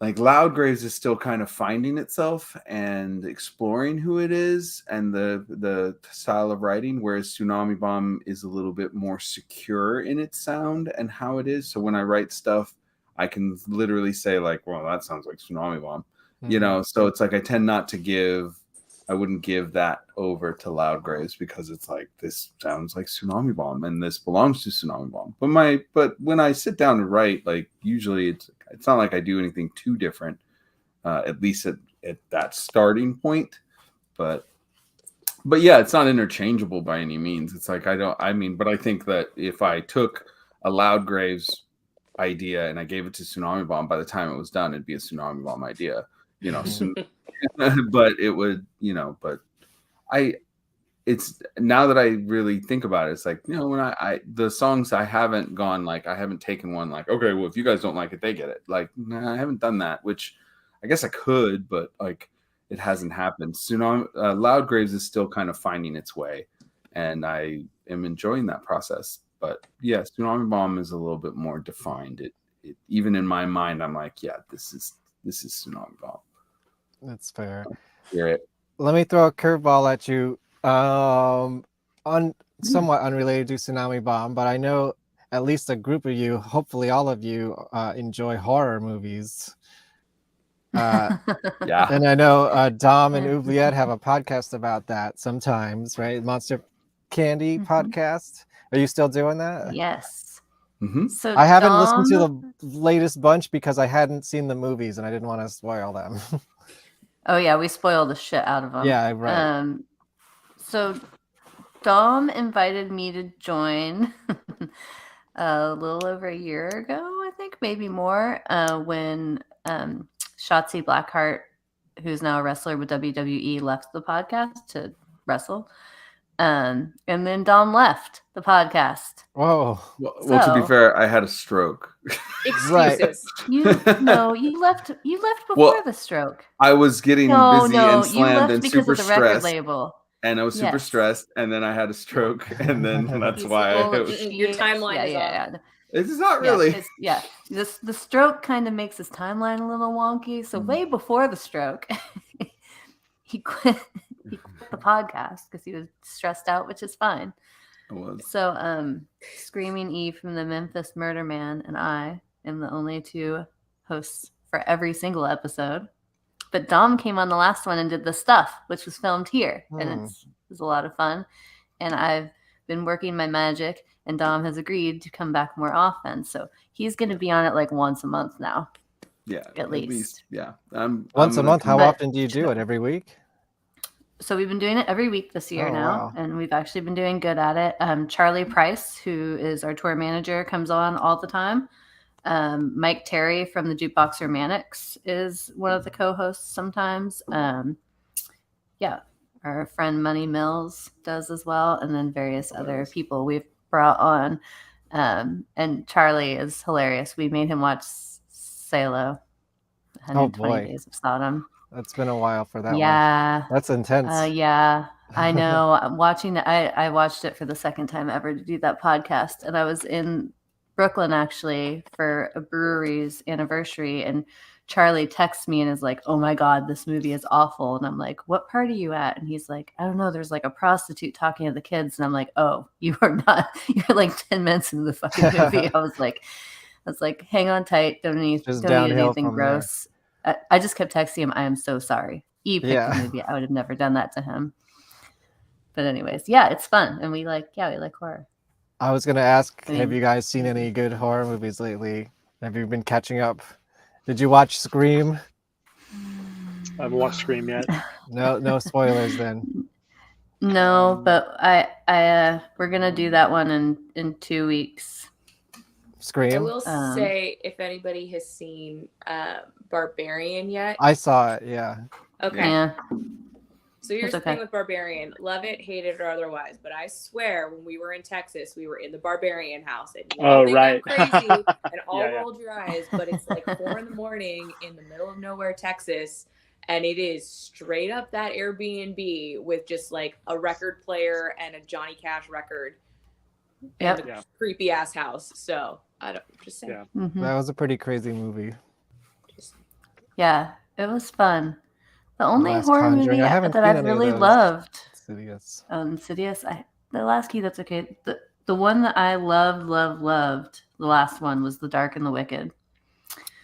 like Loudgraves, is still kind of finding itself and exploring who it is and the style of writing, whereas Tsunami Bomb is a little bit more secure in its sound and how it is. So when I write stuff, I can literally say like, well, that sounds like Tsunami Bomb, you know? So it's like, I tend not to I wouldn't give that over to Loudgraves because it's like, this sounds like Tsunami Bomb and this belongs to Tsunami Bomb. But when I sit down to write, like usually it's not like I do anything too different, at least at that starting point. But yeah, it's not interchangeable by any means. It's like, but I think that if I took a Loudgraves idea and I gave it to Tsunami Bomb, by the time it was done, it'd be a Tsunami Bomb idea, you know. But it would, you know, but it's now that I really think about it, it's like, you know, when the songs I haven't taken one like, okay, well, if you guys don't like it, they get it. Like, nah, I haven't done that, which I guess I could, but like it hasn't happened. Loudgraves is still kind of finding its way, and I am enjoying that process. But yeah, Tsunami Bomb is a little bit more defined. It even in my mind, I'm like, yeah, this is Tsunami Bomb. That's fair. Hear it. Let me throw a curveball at you. Somewhat unrelated to Tsunami Bomb, but I know at least a group of you, hopefully all of you, enjoy horror movies. Yeah. And I know Dom and Oubliette have a podcast about that sometimes, right? Monster Candy podcast. Are you still doing that? Yes. So I haven't listened to the latest bunch because I hadn't seen the movies and I didn't want to spoil them. Oh yeah, we spoiled the shit out of them. Yeah, right. So Dom invited me to join a little over a year ago, I think, maybe more, when Shotzi Blackheart, who's now a wrestler with WWE, left the podcast to wrestle. And then Dom left the podcast. Whoa. Well, to be fair, I had a stroke. Excuses. Right. You left before the stroke. I was getting busy and slammed you left and because super of the record stressed. label. And I was super stressed, and then I had a stroke, and then that's why your timeline is off. It's not really. The stroke kind of makes his timeline a little wonky. So way before the stroke, he quit the podcast because he was stressed out, which is fine. It was. So Screaming E from the Memphis Murder Man and I am the only two hosts for every single episode. But Dom came on the last one and did the stuff, which was filmed here. And it was a lot of fun. And I've been working my magic, and Dom has agreed to come back more often. So he's going to be on it like once a month now. Yeah. At least. Yeah. Once a month? How often do you do it? Every week? So we've been doing it every week this year now. Wow. And we've actually been doing good at it. Charlie Price, who is our tour manager, comes on all the time. Mike Terry from the Jukebox Romantics is one of the co-hosts sometimes. Our friend Money Mills does as well, and then various other people we've brought on. And Charlie is hilarious. We made him watch Salo, 120 Days of Sodom. That's been a while for that one. Yeah. That's intense. I know. I watched it for the second time ever to do that podcast, and I was in Brooklyn actually for a brewery's anniversary, and Charlie texts me and is like, "Oh my God, this movie is awful." And I'm like, "What part are you at?" And he's like, "I don't know. There's like a prostitute talking to the kids." And I'm like, "Oh, you are not. You're like 10 minutes into the fucking movie." I was like, "Hang on tight. Don't need anything gross." I just kept texting him, "I am so sorry. You picked the movie. I would have never done that to him." But anyways, yeah, it's fun, and we like horror. I was gonna ask, have you guys seen any good horror movies lately? Have you been catching up? Did you watch Scream? I haven't watched Scream yet. No spoilers then. No, but I we're gonna do that one in 2 weeks. Scream. I will say, if anybody has seen Barbarian yet. I saw it. Yeah. Okay. Yeah. So here's That's the okay. thing with Barbarian. Love it, hate it, or otherwise. But I swear, when we were in Texas, we were in the Barbarian house. And you all think I'm crazy and all rolled your eyes. But it's like 4 a.m. in the middle of nowhere, Texas. And it is straight up that Airbnb with just like a record player and a Johnny Cash record. Yep. And a creepy ass house. So I don't just saying. Mhm. That was a pretty crazy movie. Yeah, it was fun. The only Last horror Conjuring. movie I haven't that seen I've any of really those. loved. Insidious. Insidious. The Last Key. That's okay. The one that I loved. The last one was The Dark and the Wicked.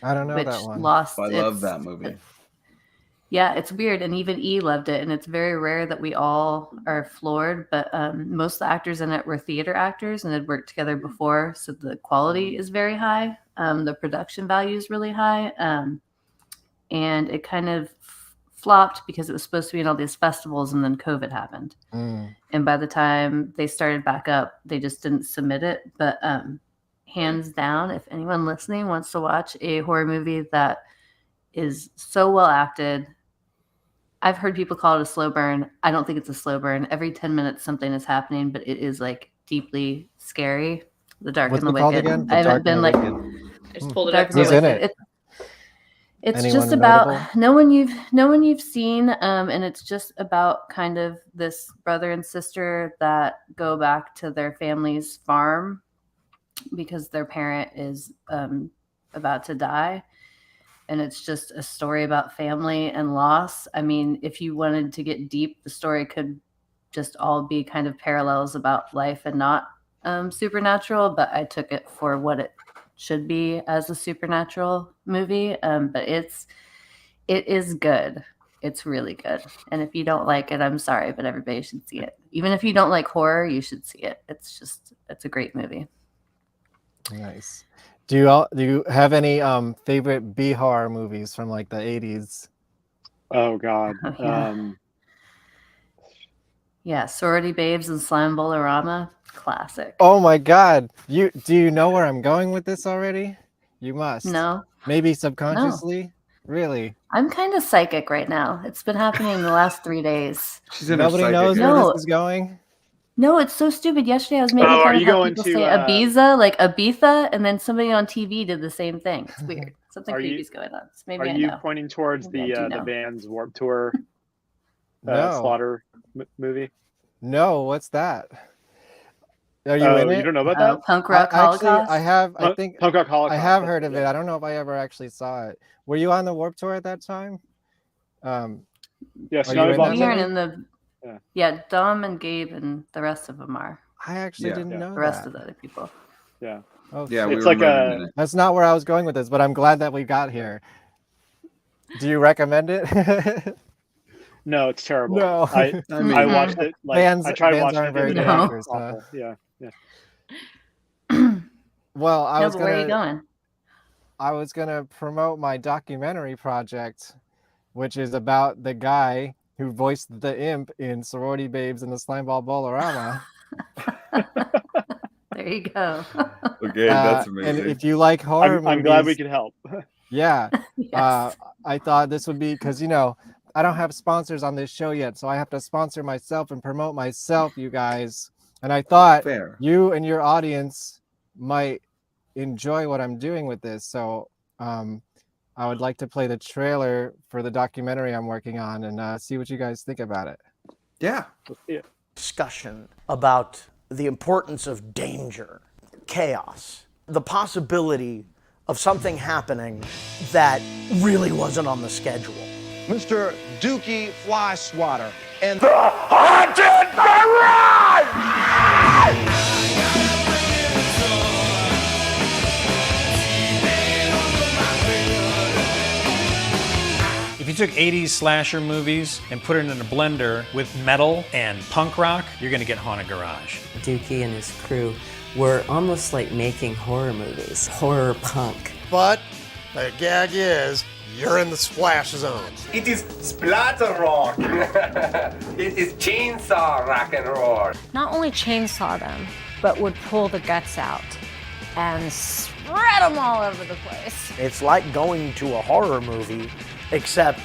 I don't know which that one. lost. I love that movie. Yeah, it's weird, and even E loved it, and it's very rare that we all are floored. But most of the actors in it were theater actors and had worked together before, so the quality is very high. The production value is really high, and it kind of flopped because it was supposed to be in all these festivals, and then COVID happened. And by the time they started back up, they just didn't submit it. But hands down, if anyone listening wants to watch a horror movie that is so well acted, I've heard people call it a slow burn. I don't think it's a slow burn. Every 10 minutes something is happening, but it is like deeply scary. The Dark What's and the it called Wicked. again? The I haven't Dark been and the like Wicked. I just pulled it Dark up. and the Who's in Wicked. it? It's Anyone just about notable? no one you've seen, and it's just about kind of this brother and sister that go back to their family's farm because their parent is about to die. And it's just a story about family and loss. I mean, if you wanted to get deep, the story could just all be kind of parallels about life and not supernatural. But I took it for what it should be as a supernatural movie. But it is good. It's really good. And if you don't like it, I'm sorry, but everybody should see it. Even if you don't like horror, you should see it. It's a great movie. Nice. Do you have any favorite B horror movies from like the 80s? Oh God. Yeah, Sorority Babes and Slime Bolorama, classic. Oh my God! Do you know where I'm going with this already? You must. No. Maybe subconsciously. Really? I'm kind of psychic right now. It's been happening in the last 3 days. She's in Nobody her knows psychic where No. this is going. No, it's so stupid. Yesterday I was making Oh, are fun of you how going people to, say Ibiza, like Ibiza, and then somebody on TV did the same thing. It's weird. Something Are you- creepy's going on. So maybe Are I you know. pointing towards Maybe I do the know. band's Warped Tour No. Slaughter movie? No. What's that? Are you Oh, in it? you don't know about that? Punk Rock Actually, Holocaust? I have. I think Punk Rock Holocaust. I have that's heard of yeah. it. I don't know if I ever actually saw it. Were you on the Warped Tour at that time? Yeah, Are Tsunami you in Bomb that We aren't movie? in the... Yeah. Yeah, Dom and Gabe and the rest of them are. I actually Yeah. didn't Yeah. know The rest that. of the other people. Yeah. Oh, Yeah, shit. we It's were like running in it. That's not where I was going with this, but I'm glad that we got here. Do you recommend it? No, it's terrible. No. I watched it. Like Bands- I tried bands watching it aren't the very other good day. actors, It's awful. Yeah. Well, I No, was but where are you gonna going? promote my documentary project, which is about the guy who voiced the imp in Sorority Babes and the Slimeball Bolorama. There you go. Okay, that's And amazing. if you like horror movies, I'm glad we could help. yeah, Yes. I thought this would be because I don't have sponsors on this show yet, so I have to sponsor myself and promote myself, you guys. And I thought Fair. you and your audience might enjoy what I'm doing with this. So I would like to play the trailer for the documentary I'm working on and see what you guys think about it. Yeah. Discussion about the importance of danger, chaos, the possibility of something happening that really wasn't on the schedule. Mr. Dookie Fly Swatter and If you took 80s slasher movies and put it in a blender with metal and punk rock, you're gonna get Haunted Garage. Dookie and his crew were almost like making horror movies, horror punk. but the gag is you're in the splash zone. It is splatter rock. It is chainsaw rock and roll. Not only chainsaw them, but would pull the guts out and spread them all over the place. It's like going to a horror movie, except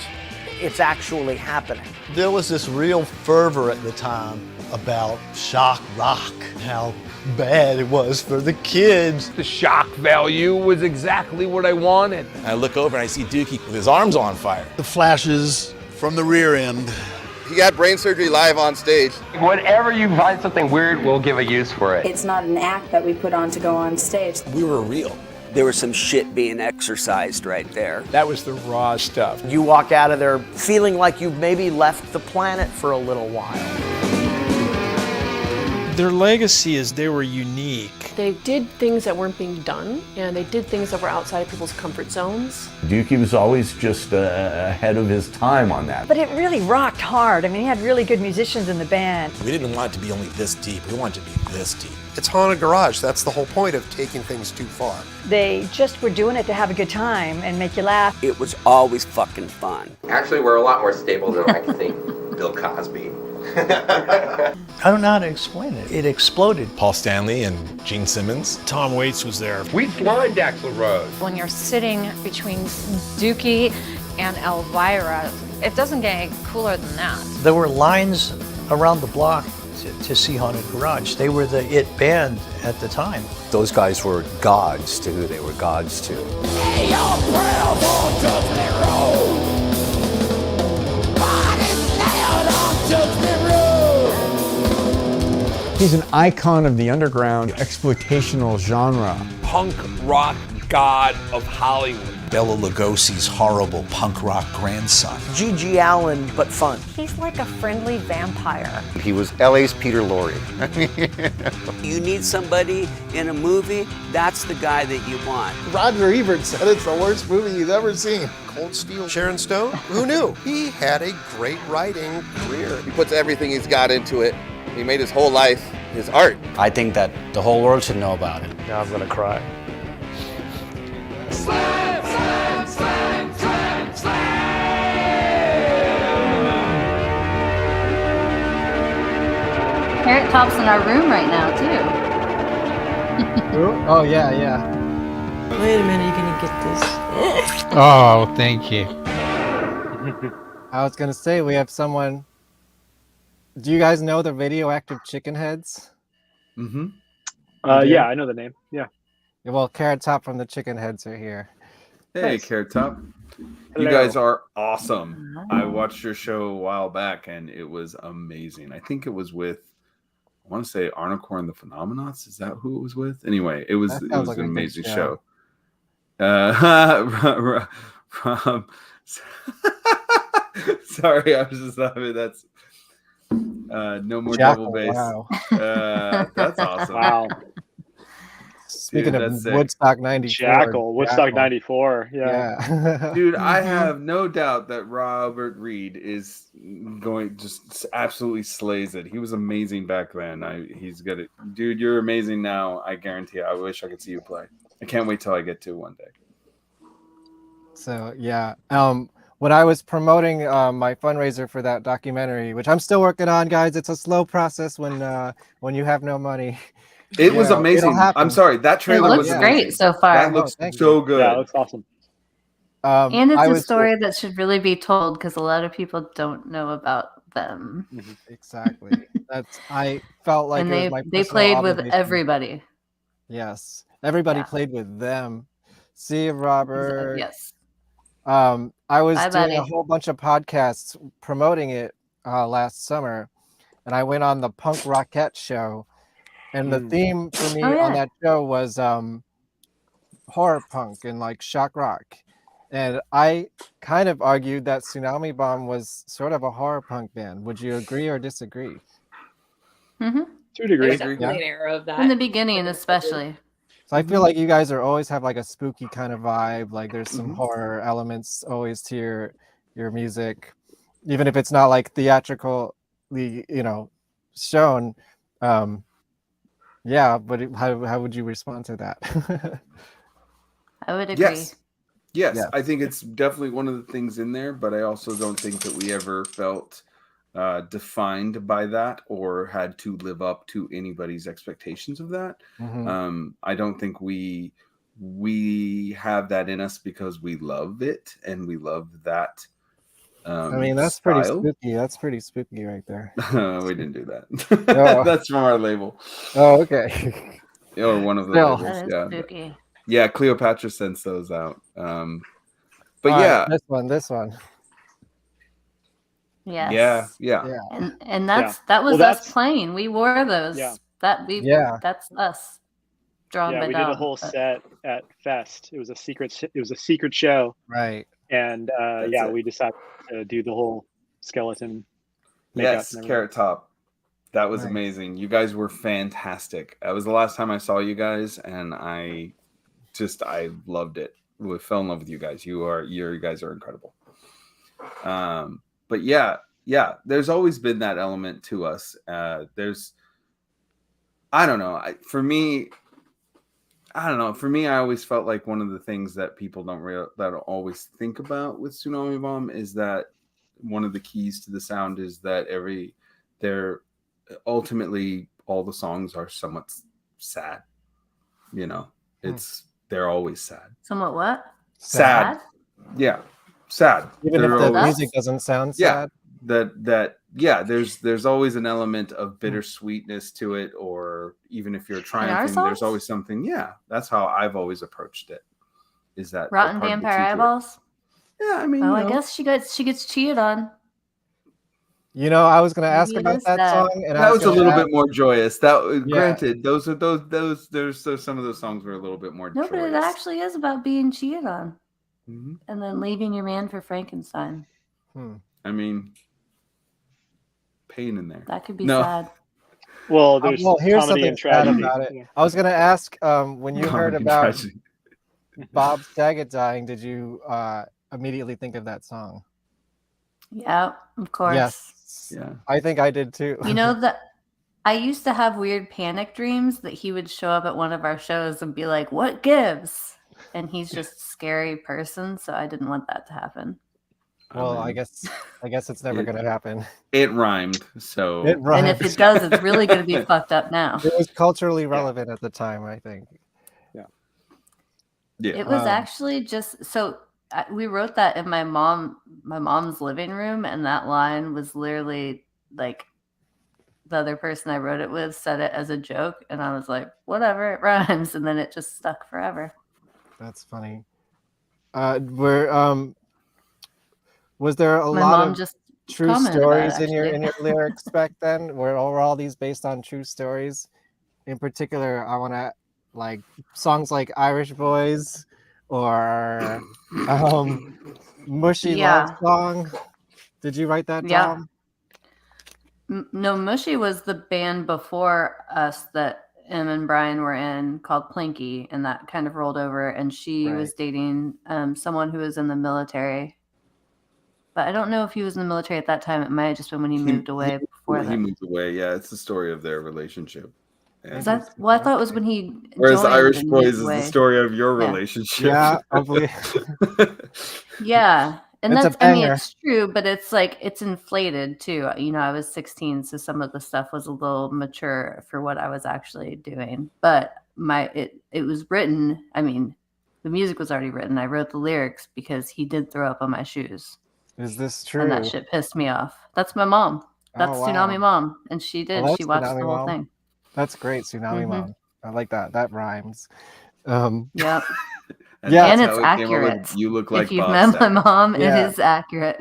it's actually happening. There was this real fervor at the time about shock rock, how bad it was for the kids. The shock value was exactly what I wanted. I look over and I see Dookie with his arms on fire. The flashes from the rear end. He got brain surgery live on stage. Whenever you find something weird, we'll give a use for it. It's not an act that we put on to go on stage. We were real. There was some shit being exercised right there. That was the raw stuff. You walk out of there feeling like you've maybe left the planet for a little while. Their legacy is they were unique. They did things that weren't being done, and they did things that were outside of people's comfort zones. Dookie was always just ahead of his time on that. But it really rocked hard. I mean, he had really good musicians in the band. We didn't want it to be only this deep. We wanted it to be this deep. It's Haunted Garage. That's the whole point of taking things too far. They just were doing it to have a good time and make you laugh. It was always fucking fun. Actually, we're a lot more stable than I think Bill Cosby. I don't know how to explain it. It exploded. Paul Stanley and Gene Simmons. Tom Waits was there. We flying Axl Rose. When you're sitting between Dookie and Elvira, it doesn't get any cooler than that. There were lines around the block to see Haunted Garage. They were the it band at the time. Those guys were gods to who they were gods to. He's an icon of the underground exploitational genre. Punk rock god of Hollywood. Bela Lugosi's horrible punk rock grandson. G.G. Allen, but fun. He's like a friendly vampire. He was LA's Peter Lorre. You need somebody in a movie, that's the guy that you want. Roger Ebert said it's the worst movie he's ever seen. Cold Steel, Sharon Stone? Who knew? He had a great writing career. He puts everything he's got into it. He made his whole life his art. I think that the whole world should know about it. Now I'm gonna cry. Slam, slam, slam, slam, slam. Carrot Top's in our room right now, too. Oh, yeah, yeah. Wait a minute, you're gonna get this. Oh, thank you. I was going to say, we have someone. Do you guys know the radioactive chicken heads? Mm-hmm. Yeah, I know the name. Yeah. Well, Carrot Top from the Chicken Heads are here. Hey, Nice. Carrot Top. Hello. You guys are awesome. I watched your show a while back, and it was amazing. I think it was with, I want to say Arnocorn and the Phenomenauts. Is that who it was with? Anyway, it was That sounds like an a good amazing show. show. Sorry, I was just laughing. That's no more Jackal, double bass. wow. That's awesome. Wow. Speaking Dude, of that's sick. Woodstock 94. Jackal, Woodstock 94. Yeah. Dude, I have no doubt that Robert Reed is going just absolutely slays it. He was amazing back then. He's good at, dude, you're amazing now. I guarantee. I wish I could see you play. I can't wait till I get to one day. So yeah, when I was promoting my fundraiser for that documentary, which I'm still working on, guys, it's a slow process when you have no money. It was amazing. I'm sorry, that trailer was great so far. That looks so good. Yeah, it looks awesome. And it's a story that should really be told because a lot of people don't know about them. Exactly. I felt like And it was my they personal played with obligation. everybody. Yes, everybody played with them. See you, Robert. Yes. I was Bye, doing a buddy. whole bunch of podcasts promoting it last summer, and I went on the Punk Rockette show, and the theme for me Oh, yeah. on that show was horror punk and like shock rock. And I kind of argued that Tsunami Bomb was sort of a horror punk band. Would you agree or disagree? Mm-hmm. To a degree. There's definitely an era of that. In the beginning, especially. So I feel like you guys are always have like a spooky kind of vibe. Like there's some horror elements always to your music, even if it's not like theatrically, shown. Yeah, but how would you respond to that? I would agree. Yes, Yeah. I think it's definitely one of the things in there, but I also don't think that we ever felt defined by that or had to live up to anybody's expectations of that. I don't think we have that in us because we love it and we love that I mean, that's pretty style. spooky. That's pretty spooky right there. We didn't do that. Oh. That's from our label. Oh, okay. Or one of the Still. labels. That is Yeah. spooky. Yeah, Cleopatra sends those out. But All right, this one. Yes. Yeah. And that was us playing. We wore those. Yeah. That's us. Drawn by we Dom, did a whole set at Fest. It was a secret show. Right. And we decided to do the whole skeleton makeup. Yes, Carrot Top. That was amazing. You guys were fantastic. That was the last time I saw you guys, and I loved it. We fell in love with you guys. You guys are incredible. But yeah, there's always been that element to us. I don't know. For me, I always felt like one of the things that people don't always think about with Tsunami Bomb is that one of the keys to the sound is that they're ultimately all the songs are somewhat sad. You know, they're always sad. Somewhat what? Sad. Yeah, sad. Even if the music doesn't sound sad. There's always an element of bittersweetness to it, or even if you're triumphing, there's always something. Yeah, that's how I've always approached it. Is that Rotten Vampire Eyeballs? Yeah, I mean, I guess she gets cheated on. You know, I was going to ask about that song, and that was a little bit more joyous. Granted, those there's some of those songs were a little bit more. No, joyous. but it actually is about being cheated on, and then leaving your man for Frankenstein. I mean, pain in there. That could be sad. Well, there's here's comedy and something sad tragedy. about it. I was going to ask, when you heard about Bob Saget dying, did you immediately think of that song? Yeah, of course. Yes. Yeah. I think I did too. You know that I used to have weird panic dreams that he would show up at one of our shows and be like, "What gives?" And he's just a scary person, so I didn't want that to happen. Well, I guess it's never going to happen. It rhymed, so. It rhymed. And if it does, it's really going to be fucked up now. It was culturally relevant at the time, I think. Yeah. It was actually just so. We wrote that in my mom's living room, and that line was literally like the other person I wrote it with said it as a joke, and I was like, whatever, it rhymes, and then it just stuck forever. That's funny. Was there a lot of true stories in your lyrics back then? Were all these based on true stories? In particular, I want to like songs like Irish Boys or Mushy Love Song. Did you write that, Tom? No, Mushy was the band before us that Em and Brian were in called Plinky, and that kind of rolled over, and she was dating someone who was in the military. But I don't know if he was in the military at that time. It might have just been when he moved away before that. He moved away. Yeah, it's the story of their relationship. I thought it was when he. Whereas Irish Boys is the story of your relationship. Yeah, probably. Yeah, and that's. I mean, it's true, but it's like it's inflated too. You know, I was 16, so some of the stuff was a little mature for what I was actually doing. But it was written. I mean, the music was already written. I wrote the lyrics because he did throw up on my shoes. Is this true? And that shit pissed me off. That's my mom. That's Tsunami Mom, and she did. She watched the whole thing. That's great, Tsunami Mom. I like that. That rhymes. Yep. Yeah, and it's accurate. You look like if you've met my mom, it is accurate.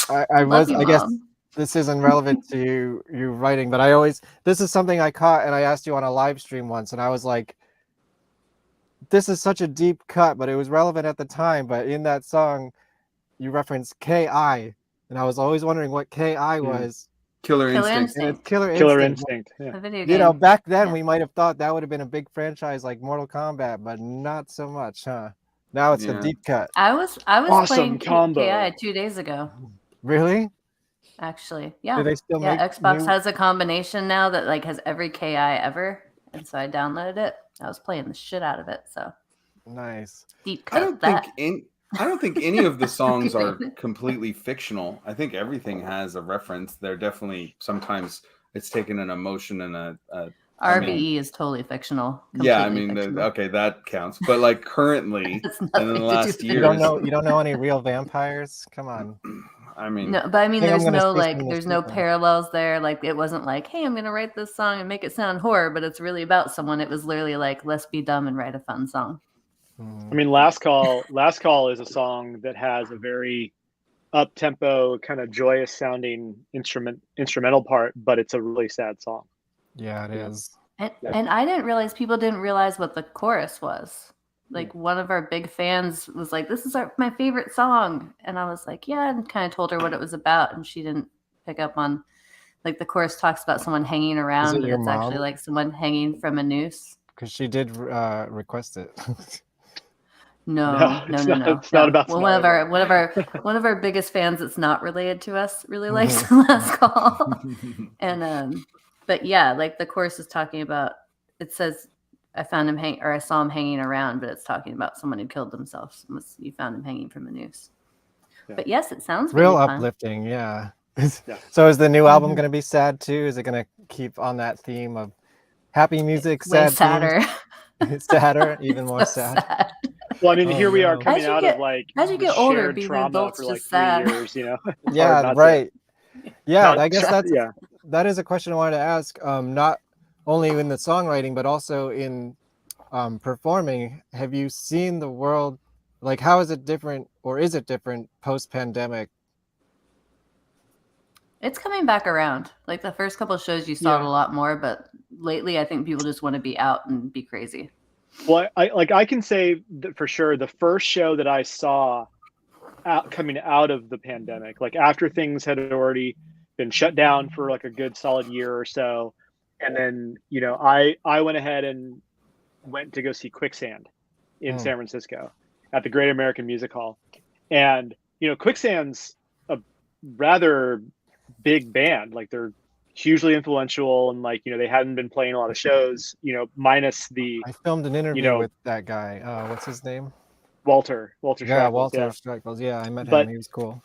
I guess this isn't relevant to you writing, but this is something I caught, and I asked you on a live stream once, and I was like, this is such a deep cut, but it was relevant at the time. But in that song, you referenced K.I., and I was always wondering what K.I. was. Killer Instinct. And it's Killer Instinct. Yeah. A video game. You know, back then we might have thought that would have been a big franchise like Mortal Kombat, but not so much, huh? Now it's a deep cut. I was awesome playing combo. K.I. 2 days ago. Really? Actually, yeah. Do they still make Xbox has a combination now that like has every K.I. ever, and so I downloaded it. I was playing the shit out of it. So nice. Deep cut. I don't think any of the songs are completely fictional. I think everything has a reference. They're definitely sometimes it's taken an emotion and a RBE is totally fictional. Yeah, I mean, fictional. okay, that counts. But like currently, and in the last year, you don't know any real vampires? Come on. I mean, no, but I mean, there's no there's no parallels there. Like, it wasn't like, hey, I'm gonna write this song and make it sound horror, but it's really about someone. It was literally like, let's be dumb and write a fun song. I mean, Last Call is a song that has a very up tempo, kind of joyous sounding instrumental part, but it's a really sad song. Yeah, it is. And I didn't realize people didn't realize what the chorus was. Like, one of our big fans was like, this is my favorite song. And I was like, yeah, and kind of told her what it was about. And she didn't pick up on, like, the chorus talks about someone hanging around, but it's actually like someone hanging from a noose. Because she did request it. No. It's not about one of our biggest fans that's not related to us really likes the Last Call. And but yeah, like, the chorus is talking about, it says, I saw him hanging around, but it's talking about someone who killed themselves. You found him hanging from a noose. Yeah. But yes, it sounds real really uplifting. Yeah. So is the new album going to be sad too? Is it going to keep on that theme of happy music, sad, sadder, sadder, even more sad? Well, I mean, here we are coming out of like as you get older, being trauma adults for like just sad. 3 years, you know. Yeah, right. Yeah, I guess that is a question I wanted to ask. Not only in the songwriting, but also in performing. Have you seen the world? Like, how is it different, or is it different post-pandemic? It's coming back around. Like, the first couple of shows, you saw it a lot more, but lately, I think people just want to be out and be crazy. Well, I can say that for sure, the first show that I saw coming out of the pandemic, like after things had already been shut down for like a good solid year or so, and then, you know, I went ahead and went to go see Quicksand in San Francisco at the Great American Music Hall. And, you know, Quicksand's a rather big band. Like, they're hugely influential, and like, you know, they hadn't been playing a lot of shows, you know, minus the I filmed an interview with that guy. What's his name? Walter Yeah, Schreckles, Walter Schreckles. Yeah, I met him. He was cool.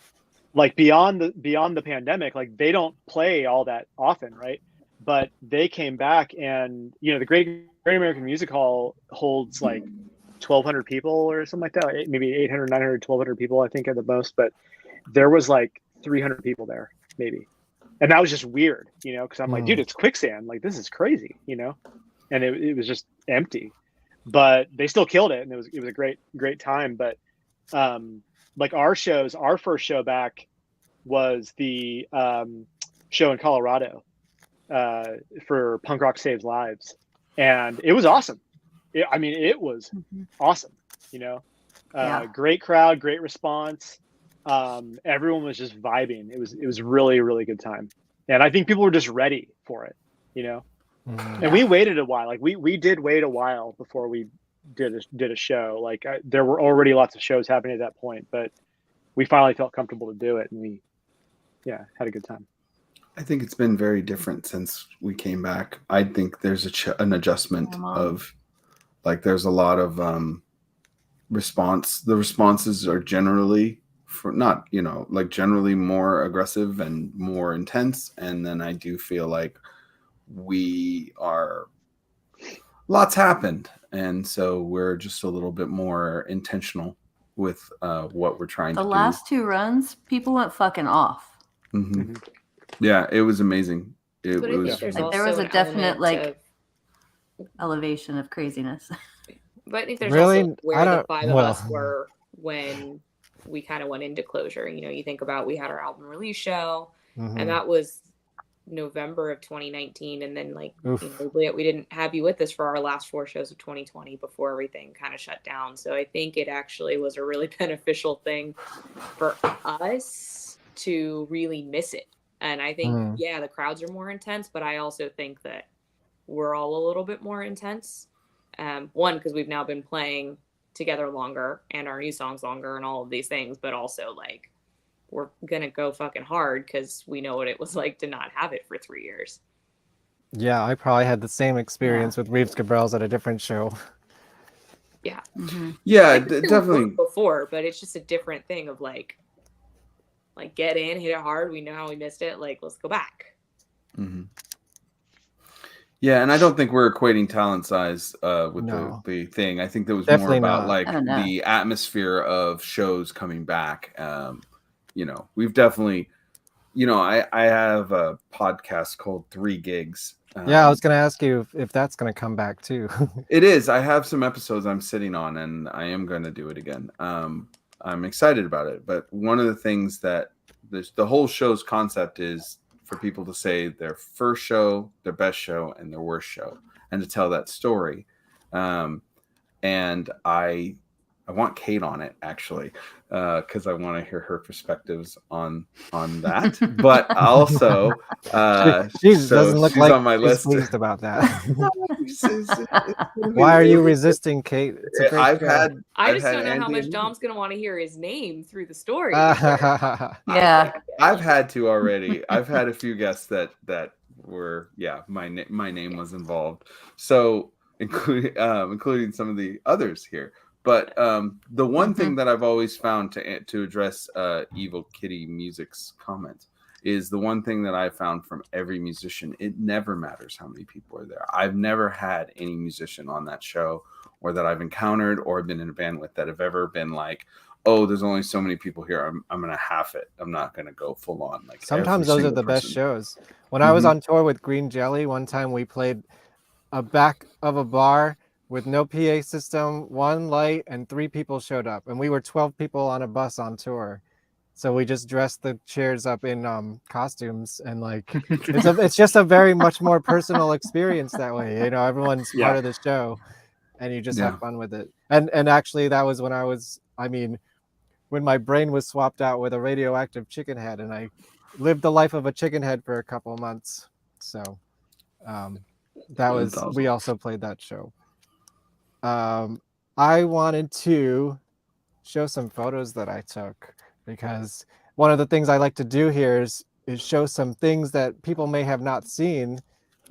Like, beyond the pandemic, like, they don't play all that often, right? But they came back, and, you know, the Great American Music Hall holds like 1,200 people or something like that, maybe 800, 900, 1,200 people, I think, at the most. But there was like 300 people there, maybe. And that was just weird, you know, because I'm like, dude, it's Quicksand. Like, this is crazy, you know? And it was just empty. But they still killed it, and it was a great time. But like, our first show back was the show in Colorado for Punk Rock Saves Lives, and it was awesome. It was awesome, you know. Great crowd, great response. Everyone was just vibing. It was really, really good time, and I think people were just ready for it, you know. And we waited a while. Like, we did wait a while before we did a show. Like, there were already lots of shows happening at that point, but we finally felt comfortable to do it, and we had a good time. I think it's been very different since we came back. I think there's an adjustment of, like, there's a lot of response. The responses are generally generally more aggressive and more intense. And then I do feel like lots happened. And so we're just a little bit more intentional with what we're trying to do. The last two runs, people went fucking off. Mm-hmm. Yeah, it was amazing. It was like, there was a definite elevation of craziness. But I think there's also where the five of us were when we kind of went into closure. You know, you think about, we had our album release show, and that was November of 2019, and then we didn't have you with us for our last 4 shows of 2020 before everything kind of shut down. So I think it actually was a really beneficial thing for us to really miss it. And I think the crowds are more intense, but I also think that we're all a little bit more intense. One, because we've now been playing together longer and our new songs longer and all of these things, but also like, we're gonna go fucking hard because we know what it was like to not have it for 3 years. Yeah, I probably had the same experience with Reeves Gabrels at a different show. Yeah. Yeah, definitely. Before, but it's just a different thing of like get in, hit it hard. We know how we missed it. Like, let's go back. Yeah, and I don't think we're equating talent size with No. the thing. I think that was Definitely more about not. like Oh, no. the atmosphere of shows coming back. We've definitely, I have a podcast called 3 Gigs. Yeah, I was going to ask you if that's going to come back too. It is. I have some episodes I'm sitting on, and I am going to do it again. I'm excited about it. But one of the things that the whole show's concept is for people to say their first show, their best show, and their worst show, and to tell that story. And I want Kate on it actually, because I want to hear her perspectives on that. But also, she doesn't look she's like on my she's list. pleased about that. Why are you resisting, Kate? It's a great show. I just don't know how much Dom's going to want to hear his name through the story. Yeah. I've had to already. I've had a few guests that were, my name was involved. So including some of the others here. But the one thing that I've always found to address Evil Kitty Music's comments is the one thing that I found from every musician. It never matters how many people are there. I've never had any musician on that show or that I've encountered or been in a band with that have ever been like, oh, there's only so many people here. I'm going to half it. I'm not going to go full on. Like sometimes those are the best shows. When I was on tour with Green Jelly, one time we played a back of a bar with no PA system, 1 light, and 3 people showed up. And we were 12 people on a bus on tour. So we just dressed the chairs up in costumes, and like it's just a very much more personal experience that way. Everyone's part of the show, and you just have fun with it. And actually, that was when my brain was swapped out with a radioactive chicken head, and I lived the life of a chicken head for a couple of months. So that was awesome. We also played that show. I wanted to show some photos that I took, because one of the things I like to do here is show some things that people may have not seen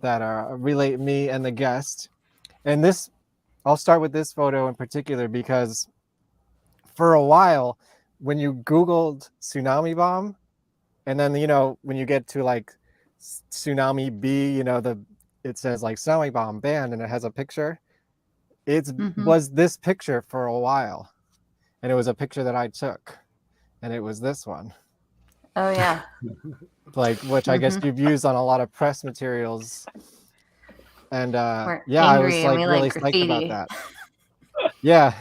that relate me and the guest. And I'll start with this photo in particular, because for a while, when you Googled Tsunami Bomb, and then, when you get to like Tsunami B, it says like Tsunami Bomb band, and it has a picture. It was this picture for a while, and it was a picture that I took. And it was this one. Oh yeah. Which I guess you've used on a lot of press materials. And I was really psyched about that. Yeah.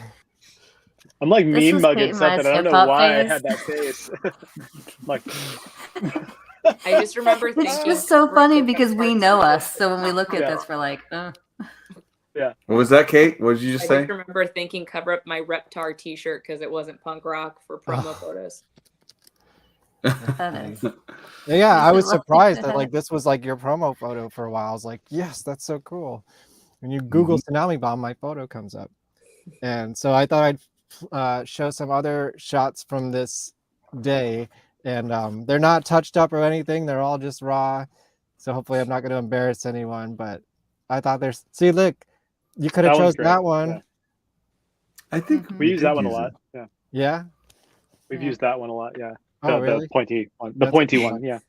I'm like mean mugging something. I don't know why I had that face. I just remember thinking it's just so funny because we know us. So when we look at this, we're like, Yeah. What was that, Kate? What did you just say? I just remember thinking cover up my Reptar t-shirt because it wasn't punk rock for promo photos. Yeah, I was surprised that this was like your promo photo for a while. I was like, yes, that's so cool. When you Google Tsunami Bomb, my photo comes up. And so I thought I'd show some other shots from this day. And they're not touched up or anything. They're all just raw. So hopefully I'm not going to embarrass anyone. But I thought see, look. You could have chose that one. Yeah. I think we use that one a lot. Yeah. Yeah. We've used that one a lot. Yeah. Oh, really? The pointy one. The pointy one. Yeah.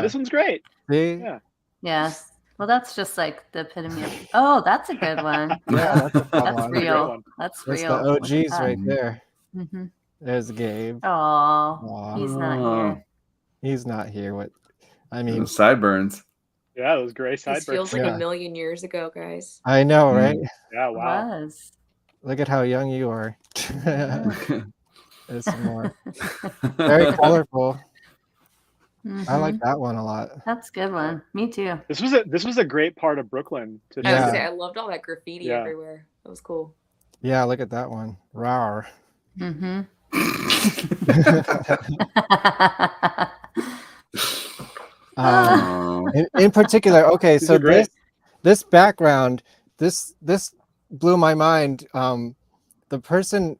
This one's great. See? Yeah. Yeah. Well, that's just like the epitome of. Oh, that's a good one. Yeah, that's a fun one. Real. That's real. That's the OGs right there. There's Gabe. Oh, he's not here. He's not here. Sideburns. Yeah, those gray sideburns. This feels like a million years ago, guys. I know, right? Yeah, wow. It was. Look at how young you are. There's some more. Very colorful. I like that one a lot. That's a good one. Me too. This was a great part of Brooklyn to show. I loved all that graffiti everywhere. That was cool. Yeah, look at that one. Rawr. In particular, okay, so this background, this blew my mind. The person,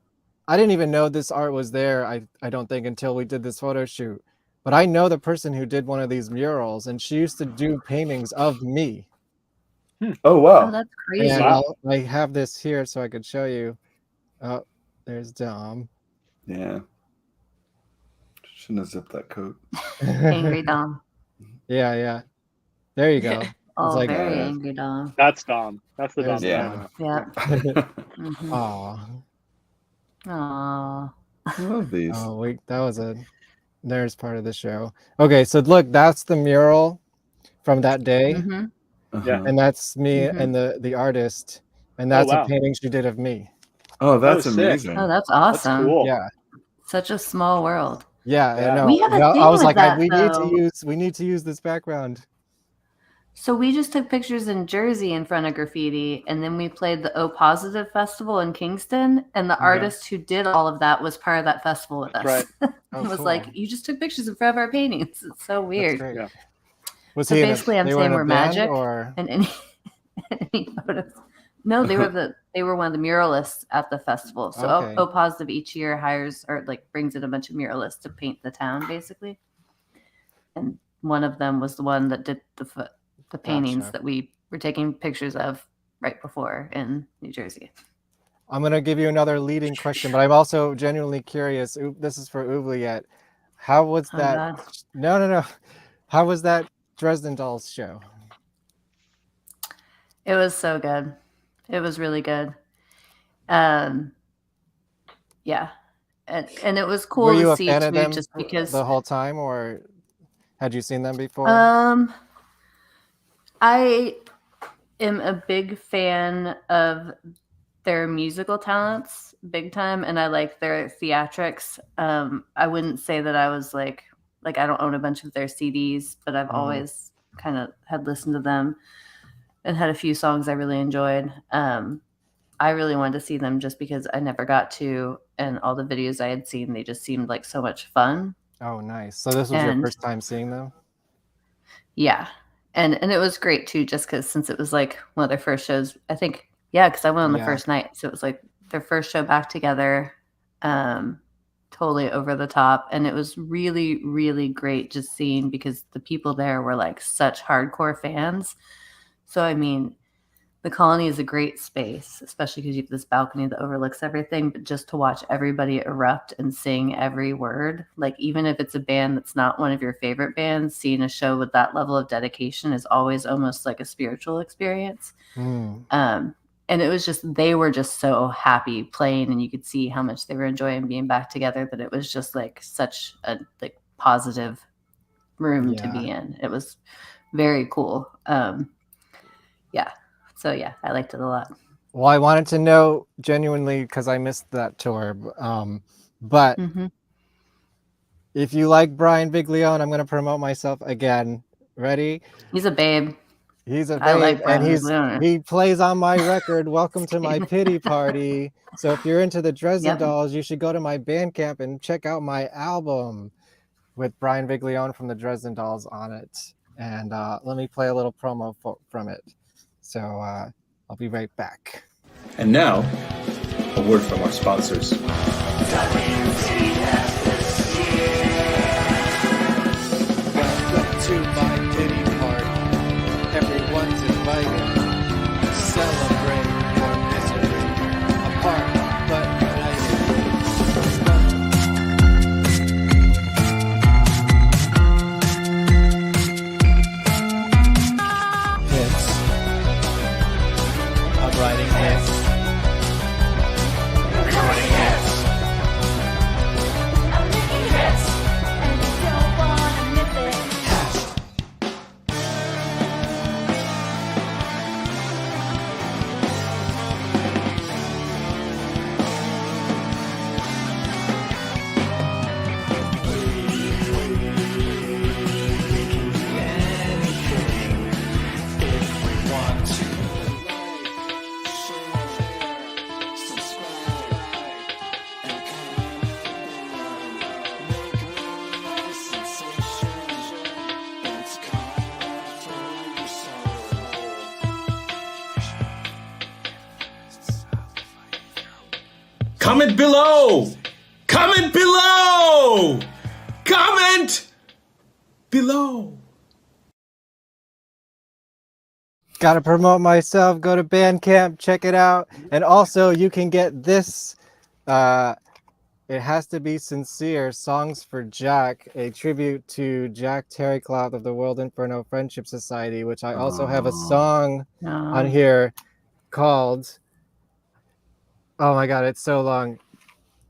I didn't even know this art was there. I don't think until we did this photo shoot. But I know the person who did one of these murals, and she used to do paintings of me. Oh wow, that's crazy! And I have this here so I could show you. Oh, there's Dom. Yeah. Shouldn't have zipped that coat. Angry Dom. Yeah. There you go. Oh, like, very angry Dom. That's Dom. That's the Dom. Dom. Yeah. Mm-hmm. Aw. Aww. I love these. Oh wait, there's part of the show. Okay, so look, that's the mural from that day. Mm-hmm. Yeah. And that's me Mhm. and the artist. And that's wow. a painting she did of me. Oh, that's sick. amazing. Oh, that's awesome. That's cool. Yeah. Such a small world. Yeah, I know. We have a I thing was with like, that, we though. need to use this background. So we just took pictures in Jersey in front of graffiti, and then we played the O Positive Festival in Kingston, and the artist who did all of that was part of that festival with us. Right. Oh, was cool. like, you just took pictures in front of our paintings. It's so weird. That's great. Yeah. Was So he basically, I'm they were saying in a we're band, magic, or and any photos. No, they were one of the muralists at the festival. So Okay. O Positive each year hires or like brings in a bunch of muralists to paint the town, basically. And one of them was the one that did the paintings that we were taking pictures of right before in New Jersey. I'm going to give you another leading question, but I'm also genuinely curious. This is for Oubliette. How was that? God. No. How was that Dresden Dolls show? It was so good. It was really good. Yeah. And it was cool Were you to a see fan of too, them just because the whole time, or had you seen them before? I am a big fan of their musical talents, big time, and I like their theatrics. I wouldn't say that I was like I don't own a bunch of their CDs, but I've always kind of had listened to them and had a few songs I really enjoyed. I really wanted to see them just because I never got to, and all the videos I had seen, they just seemed like so much fun. Oh, nice. So this was your first time seeing them? Yeah. And it was great too, just because since it was like one of their first shows, I think, because I went on the first night. So it was like their first show back together, totally over the top. And it was really, really great just seeing, because the people there were like such hardcore fans. So, I mean, the Colony is a great space, especially because you have this balcony that overlooks everything. But just to watch everybody erupt and sing every word, like even if it's a band that's not one of your favorite bands, seeing a show with that level of dedication is always almost like a spiritual experience. And it was just, they were just so happy playing, and you could see how much they were enjoying being back together, that it was just like such a like positive room to be in. It was very cool. So yeah, I liked it a lot. Well, I wanted to know genuinely, because I missed that tour, but if you like Brian Biglione, I'm going to promote myself again. Ready? He's a babe. He's a babe, I like and Brian he plays on my record, Welcome to My Pity Party. So if you're into the Dresden Dolls, you should go to my Bandcamp and check out my album with Brian Biglione from the Dresden Dolls on it. And let me play a little promo from it. So I'll be right back. And now, a word from our sponsors. Welcome to my pity party. Everyone's invited. Celebrate your misery. Apart but united. Hits. I'm writing hits. Recording hits. I'm making hits. And you don't wanna miss it. Comment below! Comment below! Comment below! Gotta promote myself. Go to Bandcamp, check it out. And also you can get this It Has to Be Sincere, Songs for Jack, a tribute to Jack Terrycloth of the World Inferno Friendship Society, which I also have a song on here called, oh my God, it's so long.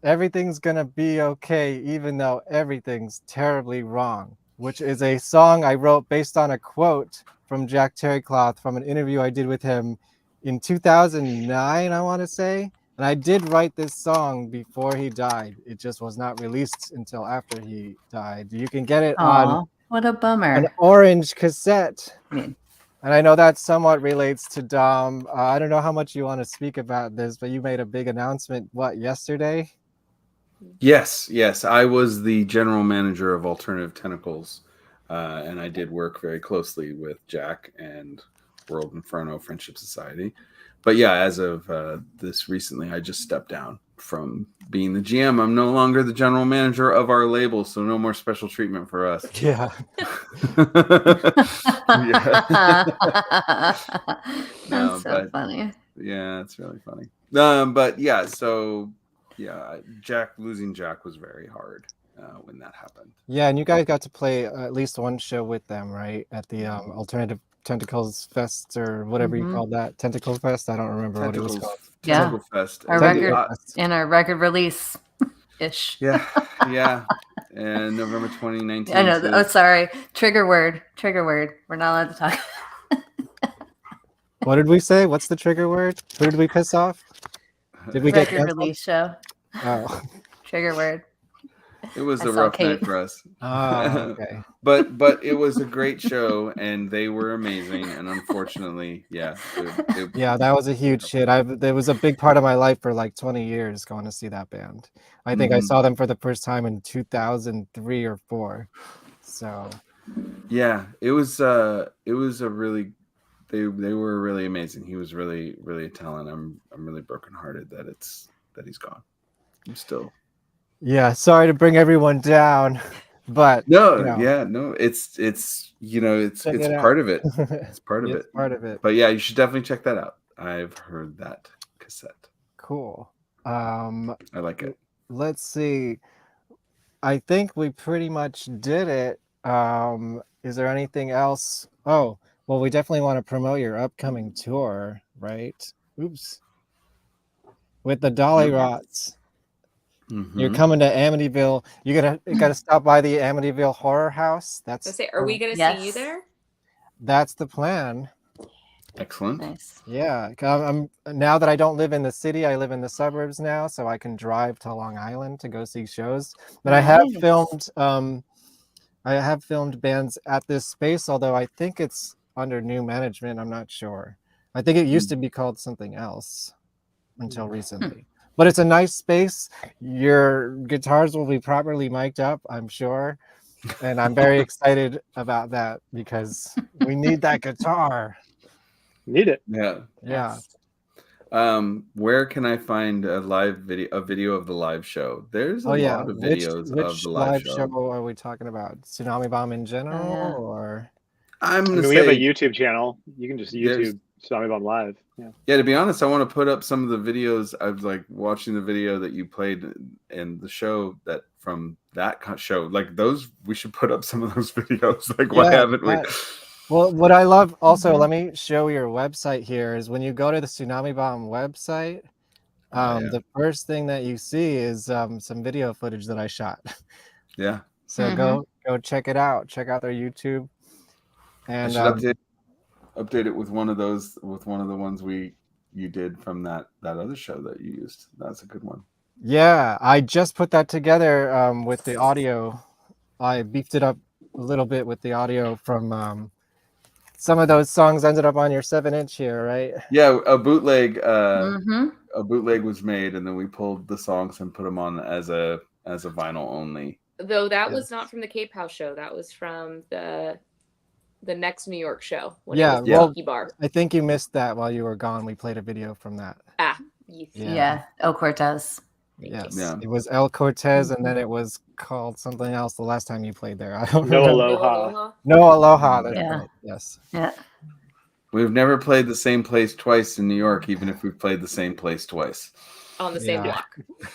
Everything's Gonna Be Okay, Even Though Everything's Terribly Wrong, which is a song I wrote based on a quote from Jack Terrycloth from an interview I did with him in 2009, I want to say. And I did write this song before he died. It just was not released until after he died. You can get it on what a bummer. an orange cassette. And I know that somewhat relates to Dom. I don't know how much you want to speak about this, but you made a big announcement, yesterday? Yes. I was the general manager of Alternative Tentacles, and I did work very closely with Jack and World Inferno Friendship Society. But yeah, as of this recently, I just stepped down from being the GM. I'm no longer the general manager of our label, so no more special treatment for us. Yeah. That's so funny. Yeah, it's really funny. But yeah, so yeah, losing Jack was very hard when that happened. Yeah, and you guys got to play at least one show with them, right? At the Alternative Tentacles Fest or whatever you called that. Tentacle Fest? I don't remember what it was called. Tentacle Fest. Our record release ish. Yeah. And November 2019. I know. Oh, sorry. Trigger word. We're not allowed to talk. What did we say? What's the trigger word? Who did we piss off? Did we get record release show? Oh. Trigger word. It was a rough night for us. Oh, okay. but it was a great show, and they were amazing. And unfortunately, yeah, that was a huge hit. There was a big part of my life for like 20 years going to see that band. I think I saw them for the first time in 2003 or 4. So, yeah, it was a really. They were really amazing. He was really, really a talent. I'm really brokenhearted that he's gone. I'm still. Yeah, sorry to bring everyone down, but it's part of it. It's part of it. Part of it. But yeah, you should definitely check that out. I've heard that cassette. Cool. I like it. Let's see. I think we pretty much did it. Is there anything else? Oh, well, we definitely want to promote your upcoming tour, right? Oops. With the Dolly Rots. You're coming to Amityville. You gotta stop by the Amityville Horror House. Are we gonna see you there? That's the plan. Excellent. Nice. Yeah, I'm now that I don't live in the city, I live in the suburbs now, so I can drive to Long Island to go see shows. But I have filmed bands at this space, although I think it's under new management. I'm not sure. I think it used to be called something else until recently. But it's a nice space. Your guitars will be properly mic'd up, I'm sure. And I'm very excited about that because we need that guitar. Need it. Yeah. Where can I find a video of the live show? There's a lot of videos of the live show. Are we talking about? Tsunami Bomb in general, or? We have a YouTube channel. You can just YouTube Tsunami Bomb live. Yeah. To be honest, I want to put up some of the videos. I was like watching the video that you played in the show that from that show. Like those, we should put up some of those videos. Like, why haven't we? Well, what I love also, let me show your website here, is when you go to the Tsunami Bomb website, the first thing that you see is some video footage that I shot. Yeah. So go check it out. Check out their YouTube. And I should update it with one of the ones you did from that other show that you used. That's a good one. Yeah, I just put that together with the audio. I beefed it up a little bit with the audio from some of those songs ended up on your 7-inch here, right? Yeah, a bootleg was made, and then we pulled the songs and put them on as a vinyl only. Though that was not from the Cape House show. That was from the next New York show. Tiki Bar. I think you missed that while you were gone. We played a video from that. Yeah. El Cortez. Yes. Yeah. It was El Cortez, and then it was called something else the last time you played there. I don't No remember. Aloha. No Aloha. That's right. Yes. Yeah. We've never played the same place twice in New York, even if we've played the same place twice. on the same Yeah.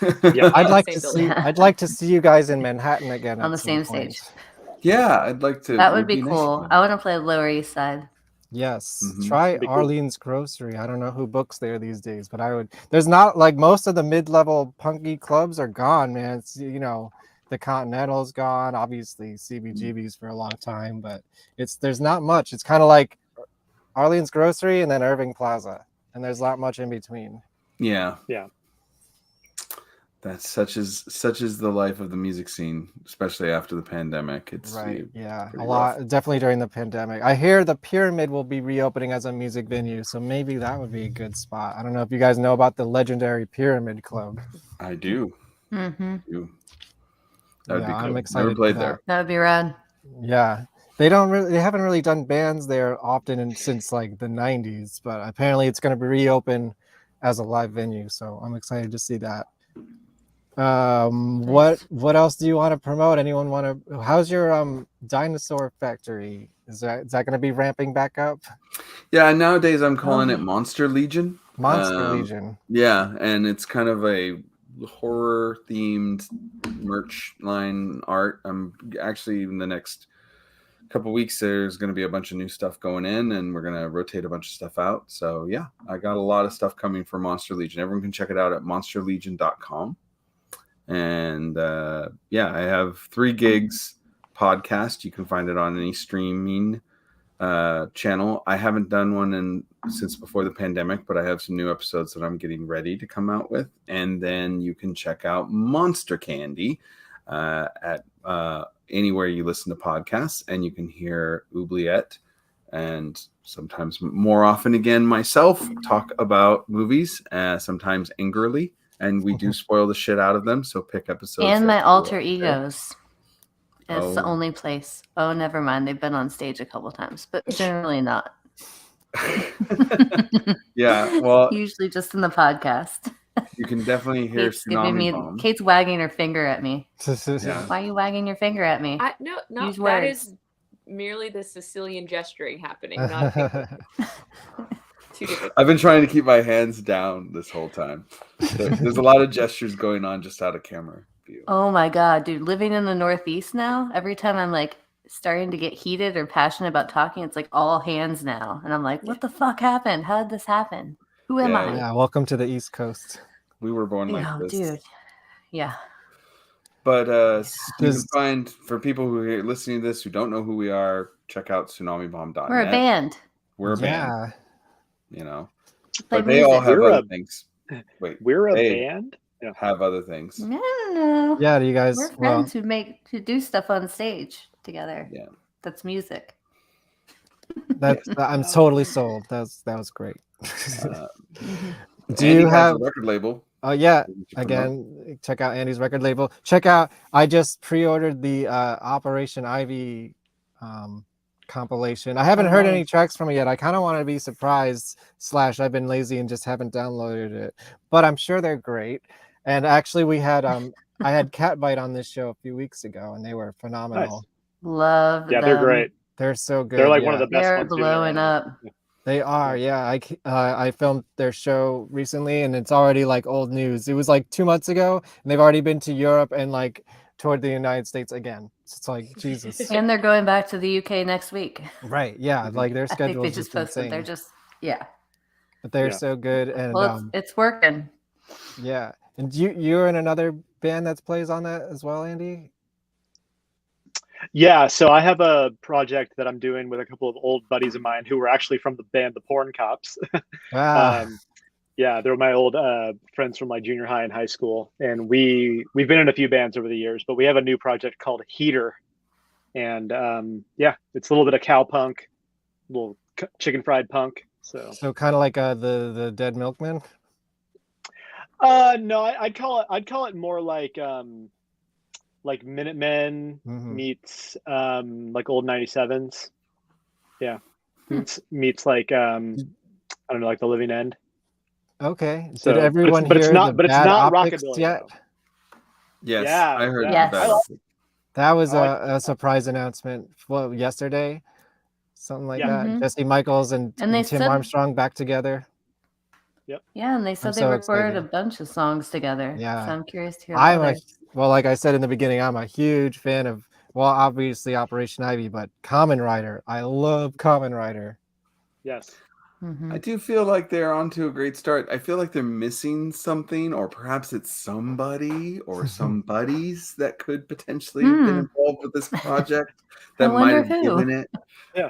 block. Yeah. I'd like Same to building. see. I'd like to see you guys in Manhattan again On at the some same point. stage. Yeah, I'd like to. That it would be nice cool. to- I want to play Lower East Side. Yes, Mhm. try That'd be cool. Arlene's Grocery. I don't know who books there these days, but I would. There's not like most of the mid-level punky clubs are gone, man. It's, the Continental's gone, obviously CBGB's for a long time, but there's not much. It's kind of like Arlene's Grocery and then Irving Plaza, and there's not much in between. Yeah. Yeah. That's such is the life of the music scene, especially after the pandemic. It's Right. Yeah. A pretty lot, rough. definitely during the pandemic. I hear the Pyramid will be reopening as a music venue, so maybe that would be a good spot. I don't know if you guys know about the legendary Pyramid Club. I do. Mm-hmm. That'd be cool. I'm Never excited played for there. that. That would be rad. Yeah. They haven't really done bands there often since like the 90s, but apparently it's going to be reopened as a live venue, so I'm excited to see that. What else do you want to promote? Anyone want to? How's your Dinosaur Factory? Is that going to be ramping back up? Yeah, nowadays I'm calling it Monster Legion. Monster Legion. Yeah, and it's kind of a horror themed merch line art. I'm actually in the next couple weeks there's going to be a bunch of new stuff going in, and we're going to rotate a bunch of stuff out. So yeah, I got a lot of stuff coming for Monster Legion. Everyone can check it out at monsterlegion.com. And yeah, I have 3 gigs podcast. You can find it on any streaming channel. I haven't done one since before the pandemic, but I have some new episodes that I'm getting ready to come out with. And then you can check out Monster Candy at anywhere you listen to podcasts, and you can hear Oubliette and sometimes more often again myself talk about movies, sometimes angrily. And we do spoil the shit out of them, so pick episodes. And my alter there. egos. It's the only place. Oh, never mind. They've been on stage a couple times, but generally not. Yeah, well, usually just in the podcast. You can definitely hear Tsunami Bomb. Kate's wagging her finger at me. Yeah. Why are you wagging your finger at me? No, Use that words. is merely the Sicilian gesturing happening. Not a finger. Two different. I've been trying to keep my hands down this whole time. There's a lot of gestures going on just out of camera view. Oh my god, dude! Living in the Northeast now, every time I'm like starting to get heated or passionate about talking, it's like all hands now, and I'm like, what the fuck happened? How did this happen? Who am I? Yeah, welcome to the East Coast. We were born like this, dude. Yeah. But you can find, for people who are listening to this who don't know who we are, check out tsunamibomb.net. We're a band. We're a band. Yeah. You know, Play but they all have We're other a- things. Wait, We're a they band? Yeah. have other things. No. Yeah, do you guys? We're friends who do stuff on stage together. Yeah. That's music. I'm totally sold. That was great. Do Andy you has have a record label? Oh yeah. to promote. Again, check out Andy's record label. Check out. I just pre-ordered the Operation Ivy compilation. I haven't heard any tracks from it yet. I kind of want to be surprised. / I've been lazy and just haven't downloaded it, but I'm sure they're great. And actually, we had I had Catbite on this show a few weeks ago, and they were phenomenal. Nice. Love Yeah, them. they're great. They're so good. They're like one of the best They're ones doing it blowing right up. They are, yeah. I filmed their show recently, and it's already like old news. It was like 2 months ago, and they've already been to Europe and like toured the United States again. It's like Jesus. And they're going back to the UK next week. Right? Yeah, like their I think schedule they is just just posted. insane. They're just But they're Yeah. so good, and well, it's working. yeah. And you're in another band that plays on that as well, Andy? Yeah, so I have a project that I'm doing with a couple of old buddies of mine who were actually from the band The Porn Cops. Yeah, they're my old friends from like junior high and high school, and we've been in a few bands over the years. But we have a new project called Heater, and yeah, it's a little bit of cow punk, little chicken fried punk. So kind of like the Dead Milkmen. no, I'd call it more like Minutemen meets like old 97s. Yeah, meets like I don't know, like The Living End. Okay. So, Did everyone but hear it's not, the but it's Bad not Optics rockabilly yet? though. Yes, Yeah, I heard yes. that. That was a surprise announcement. Well, yesterday, something like Yeah. that. Mhm. Jesse Michaels and And they Tim said- Armstrong back together. Yep. Yeah, and they said I'm they so recorded excited. a bunch of songs together. Yeah. So I'm curious to hear about others. Well, like I said in the beginning, I'm a huge fan of, well, obviously Operation Ivy, but Kamen Rider. I love Kamen Rider. Yes. I do feel like they're onto a great start. I feel like they're missing something, or perhaps it's somebody or somebodies that could potentially have been involved with this project that might have given it. Yeah.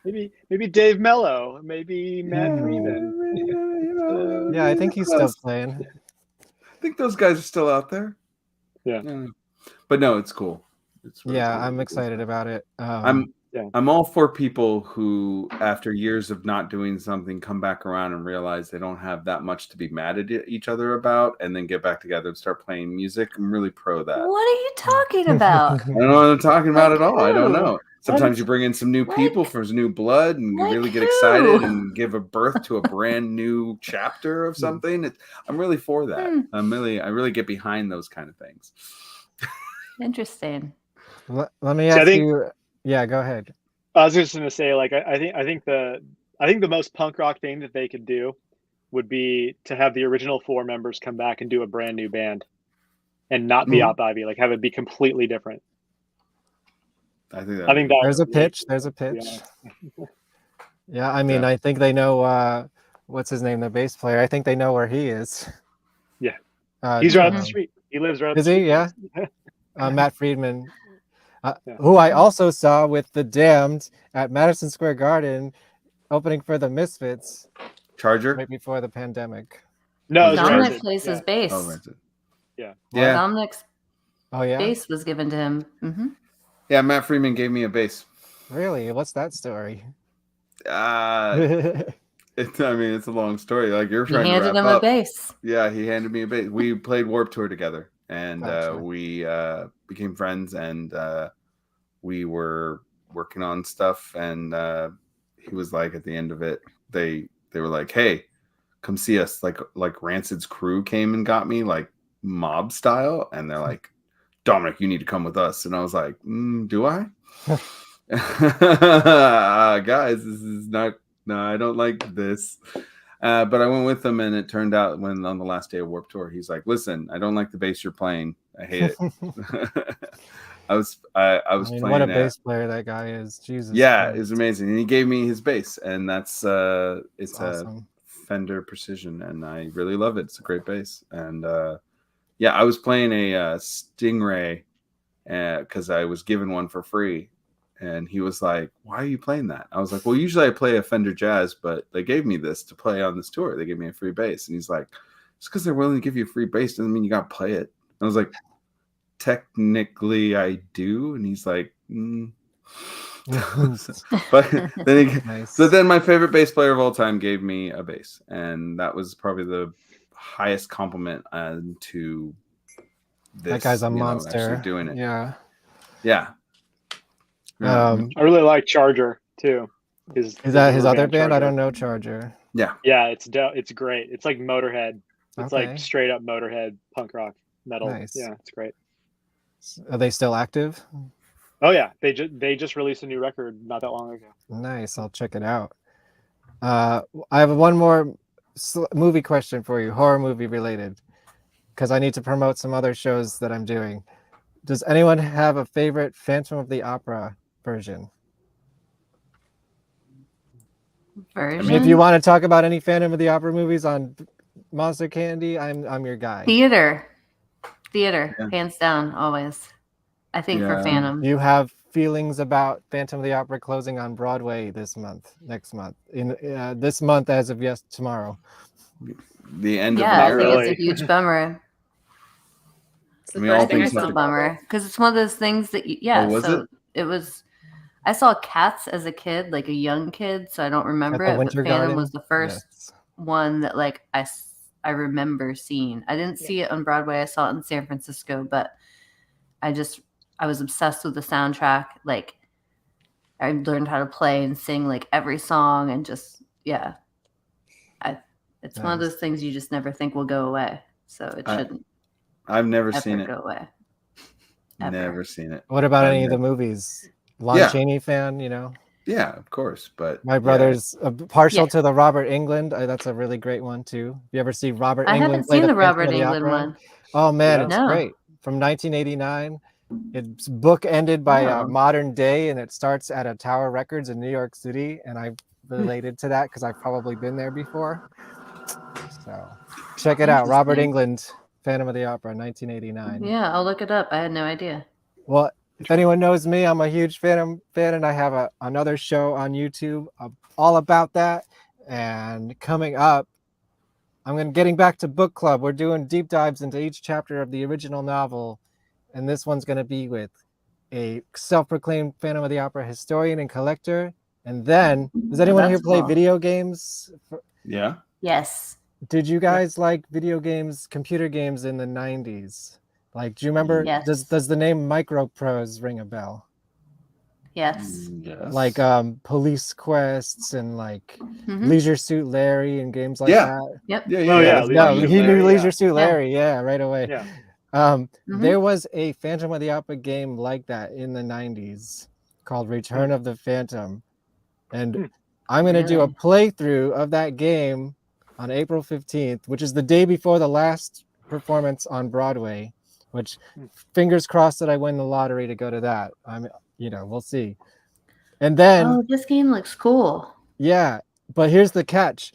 Maybe Dave Mello, maybe Matt Freeman. Yeah, I think he's still playing. I think those guys are still out there. Yeah. But no, it's cool. It's really cool. I'm excited about it. I'm all for people who, after years of not doing something, come back around and realize they don't have that much to be mad at each other about, and then get back together and start playing music. I'm really pro that. What are you talking about? I don't know what I'm talking about at all. I don't who? know. Sometimes you bring in some new people for new blood, and you really get excited and give a birth to a brand new chapter of something. I'm really for that. I really get behind those kind of things. Interesting. Let me ask you. Yeah, go ahead. I was just gonna say, like, I think the most punk rock thing that they could do would be to have the original 4 members come back and do a brand new band, and not be Op Ivy. Like, have it be completely different. I think that there's a pitch. There's a pitch. Yeah, I mean, I think they know what's his name, the bass player. I think they know where he is. Yeah, he's right up the street. He lives right up the street. Is he? Yeah. Matt Friedman. Who I also saw with the Damned at Madison Square Garden, opening for the Misfits. Charger? Right before the pandemic. No, Dominic plays his bass. Yeah. Dominic's bass was given to him. Mm-hmm. Yeah, Matt Freeman gave me a bass. Really? What's that story? It's a long story. Like, you're trying to wrap up. He handed him a bass. Yeah, he handed me a bass. We played Warped Tour together, and we became friends, and we were working on stuff, and he was like, at the end of it, they were like, "Hey, come see us." Like Rancid's crew came and got me, like mob style, and they're like, "Dominic, you need to come with us." And I was like, "Do I?" Guys, this is not. No, I don't like this. But I went with him, and it turned out, when on the last day of Warped Tour, he's like, "Listen, I don't like the bass you're playing. I hate it." I was playing. What a bass player that guy is! Jesus. Yeah, it's amazing, and he gave me his bass, and it's awesome. A Fender Precision, and I really love it. It's a great bass, and I was playing a Stingray because I was given one for free, and he was like, "Why are you playing that?" I was like, "Well, usually I play a Fender Jazz, but they gave me this to play on this tour. They gave me a free bass," and he's like, "Just because they're willing to give you a free bass doesn't mean you got to play it." I was like, "Technically I do," and he's like, but then so then my favorite bass player of all time gave me a bass, and that was probably the highest compliment to this. That guy's a monster. Actually doing it. Yeah. I really like Charger too. Is that his other band? Charger. I don't know Charger. Yeah, it's great. It's like Motorhead. It's like straight up Motorhead punk rock metal. Nice. Yeah, it's great. Are they still active? Oh yeah, they just released a new record not that long ago. Nice, I'll check it out. I have one more movie question for you, horror movie related, because I need to promote some other shows that I'm doing. Does anyone have a favorite Phantom of the Opera version? I mean, if you want to talk about any Phantom of the Opera movies on Monster Candy, I'm your guy. Theater, hands down, always. I think for Phantom. You have feelings about Phantom of the Opera closing on Broadway next month, this month as of tomorrow. The end of I think it's a huge bummer. It's the first thing I saw. Bummer because it's one of those things that it was. I saw Cats as a kid, like a young kid, so I don't remember it. But Phantom was the first one that I remember seeing. I didn't see it on Broadway. I saw it in San Francisco, but I was obsessed with the soundtrack. Like, I learned how to play and sing like every song, and it's one of those things you just never think will go away. So it shouldn't. I've never seen it. Go away. Never seen it. What about any of the movies? Lon Chaney fan, Yeah, of course. But my brother's partial to the Robert England. That's a really great one too. You ever see Robert I England haven't play seen the Phantom Robert of the England Opera? one. Oh man, Yeah. it's No. great. From 1989. It's bookended by Wow. modern day, and it starts at a Tower Records in New York City. And I related to that because I've probably been there before. So check it out. Robert Interesting. England, Phantom of the Opera, 1989. Yeah, I'll look it up. I had no idea. Well, if anyone knows me, I'm a huge fan, and I have another show on YouTube all about that. And coming up, getting back to book club. We're doing deep dives into each chapter of the original novel, and this one's going to be with a self-proclaimed Phantom of the Opera historian and collector. And then, does anyone here play video games? Yeah. Yes. Did you guys like video games, computer games in the 90s? Like, do you remember, Yes. does the name Microprose ring a bell? Yes. Yes. Like Police Quests and like Leisure Suit Larry and games like Yeah. that? Yep. Yeah. Oh, yeah. No, Leisure Suit he knew Larry, Leisure yeah. Suit Larry, yeah, right away. Yeah. There was a Phantom of the Opera game like that in the 90s called Return of the Phantom. And I'm going to do a playthrough of that game on April 15th, which is the day before the last performance on Broadway, which fingers crossed that I win the lottery to go to that. We'll see. And then, oh, this game looks cool. Yeah, but here's the catch.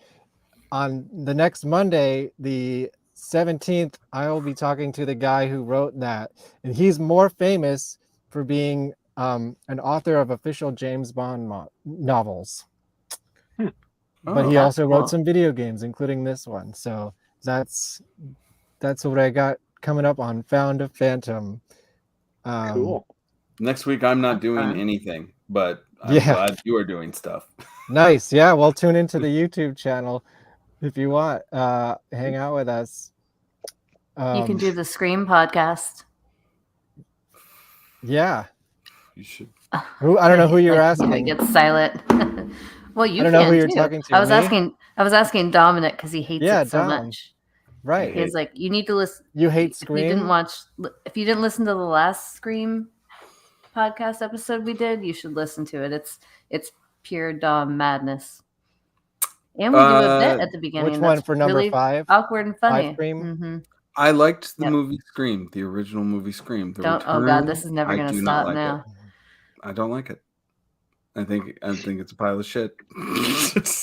On the next Monday, the 17th, I will be talking to the guy who wrote that. And he's more famous for being an author of official James Bond novels. But he also wrote some video games, including this one. So that's what I got coming up on Found a Phantom. Cool. Next week, I'm not doing anything, but I'm glad you are doing stuff. Nice. Yeah, well, tune into the YouTube channel if you want. Hang out with us. You can do the Scream podcast. Yeah. You should. I don't know who you're asking. It gets silent. Well, you I don't can know who you're too. talking to. I was asking Dominic because he hates it so Dom. much. Right. He's like, you need to listen. You hate Scream? If you didn't listen to the last Scream podcast episode we did, you should listen to it. It's pure Dom madness. And we do a bit at the beginning. Which one for number really 5? Awkward and funny. 5 Scream? I liked the movie Scream, the original movie Scream. Oh God, this is never going to stop now. I don't like it. I think it's a pile of shit.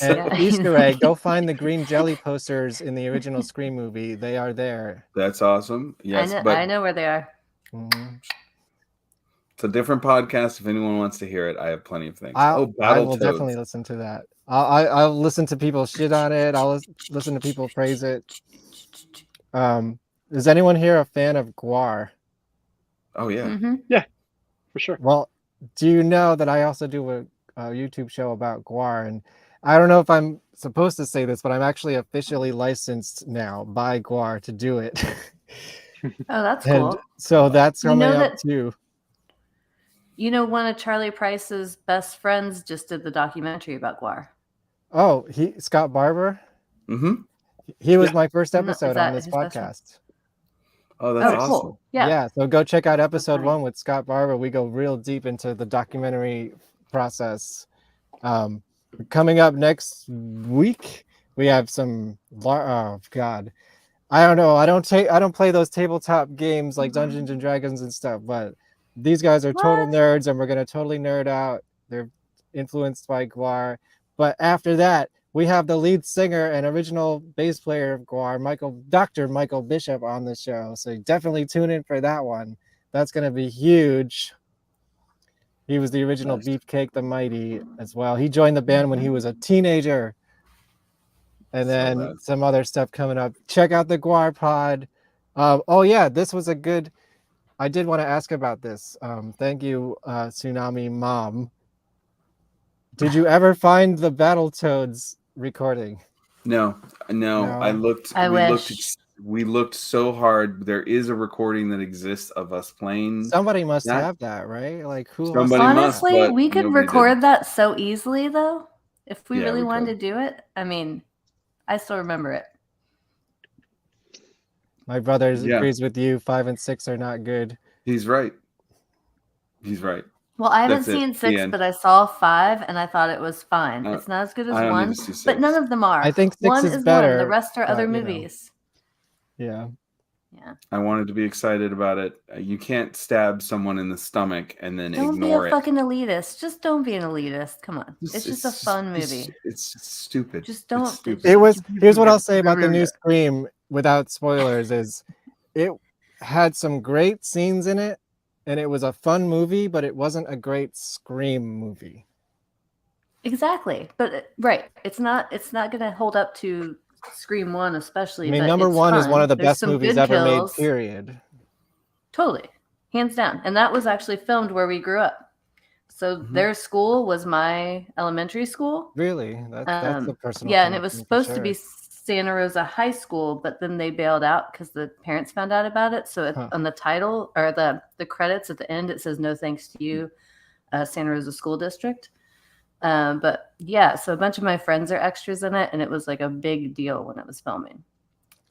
And Easter egg, go find the green jelly posters in the original Scream movie. They are there. That's awesome. Yes, I know where they are. It's a different podcast. If anyone wants to hear it, I have plenty of things. I will definitely listen to that. I'll listen to people shit on it. I'll listen to people praise it. Is anyone here a fan of Gwar? Oh yeah. Yeah, for sure. Well, do you know that I also do a YouTube show about Gwar? And I don't know if I'm supposed to say this, but I'm actually officially licensed now by Gwar to do it. Oh, that's and cool. So that's coming up too. You know, one of Charlie Price's best friends just did the documentary about Gwar. Oh, Scott Barber? Mm-hmm. He was my first episode on this podcast. Oh, that's awesome. Cool. Yeah. So go check out episode 1 with Scott Barber. We go real deep into the documentary process. Coming up next week, we have some. Oh God, I don't know. I don't play those tabletop games like Dungeons and Dragons and stuff. But these guys are total nerds, and we're gonna totally nerd out. They're influenced by Gwar. But after that, we have the lead singer and original bass player of Gwar, Dr. Michael Bishop, on the show. So definitely tune in for that one. That's going to be huge. He was the original Beefcake the Mighty as well. He joined the band when he was a teenager. And then some other stuff coming up. Check out the Gwar Pod. Oh, yeah, this was a good... I did want to ask about this. Thank you, Tsunami Mom. Did you ever find the Battletoads recording? No. I looked. We looked so hard. There is a recording that exists of us playing. Somebody must have that, right? Like who? Honestly, we could record that so easily, though. If we really wanted to do it, I mean, I still remember it. My brother agrees with you. 5 and 6 are not good. He's right. Well, I haven't That's it. seen The 6, end. but I saw 5, and I thought it was fine. It's not as good as I don't 1, need to see but none 6. of them are. I think 6 1 is is 1. better, The rest are other but, you know. movies. Yeah. Yeah. I wanted to be excited about it. You can't stab someone in the stomach and then Don't be ignore a it. fucking elitist. Just don't be an elitist. Come on. It's just a fun movie. It's stupid. Just don't. It's stupid. It was. Here's what I'll say about the new Scream without spoilers: is it had some great scenes in it, and it was a fun movie, but it wasn't a great Scream movie. Exactly, but right, it's not going to hold up to Scream 1, especially. I mean, but number it's 1 is fun. one of the There's best some movies good ever made. kills. Period. Totally, hands down, and that was actually filmed where we grew up. So their school was my elementary school. Really, that's a personal. Yeah, and it was connection for supposed to sure. be Santa Rosa High School, but then they bailed out because the parents found out about it. So on the title or the credits at the end, it says "No thanks to you, Santa Rosa School District." But yeah, so a bunch of my friends are extras in it, and it was like a big deal when it was filming.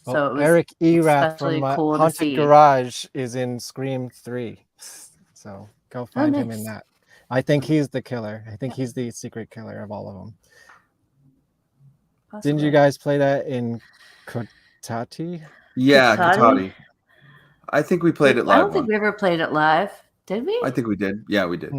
Well, So it was Eric Erath especially from cool to Haunted see. Garage is in Scream 3, so go find him in nice. that. I think he's the killer. I think he's the secret killer of all of them. Possibly. Didn't you guys play that in Kotati? Yeah, Kotati? Kotati. I think we played it live. I don't think we ever played it live. Did we? I think we did. Yeah, we did.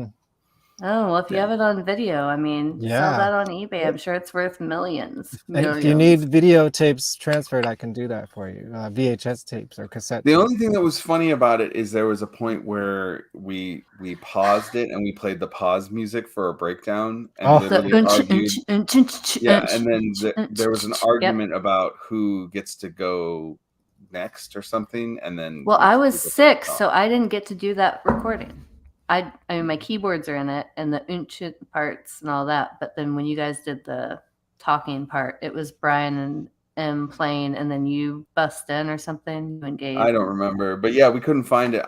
Oh, well, if you have it on video, I mean, sell that on eBay. I'm sure it's worth millions. And if you need videotapes transferred, I can do that for you. VHS tapes or cassette The tapes. only thing that was funny about it is there was a point where we paused it and we played the pause music for a breakdown and literally argued. Yeah, and then there was an argument about who gets to go next or something, and then well, I was sick, so I didn't get to do that recording. I mean, my keyboards are in it and the parts and all that, but then when you guys did the talking part, it was Brian and M playing, and then you bust in or something. You and Gabe. I don't remember, but yeah, we couldn't find it.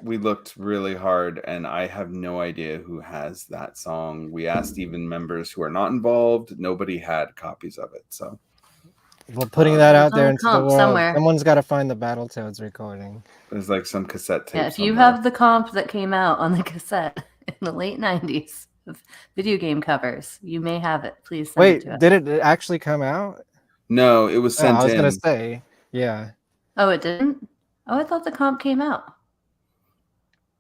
We looked really hard, and I have no idea who has that song. We asked even members who are not involved. Nobody had copies of it, so. Well, putting that out there into the world, somewhere. Someone's got to find the Battletoads recording. There's like some cassette tape. Yeah, if you have the comp that came out on the cassette in the late 90s of video game covers, you may have it. Please send it to us. Did it actually come out? No, it was sent in. I was going to say, yeah. Oh, it didn't? Oh, I thought the comp came out.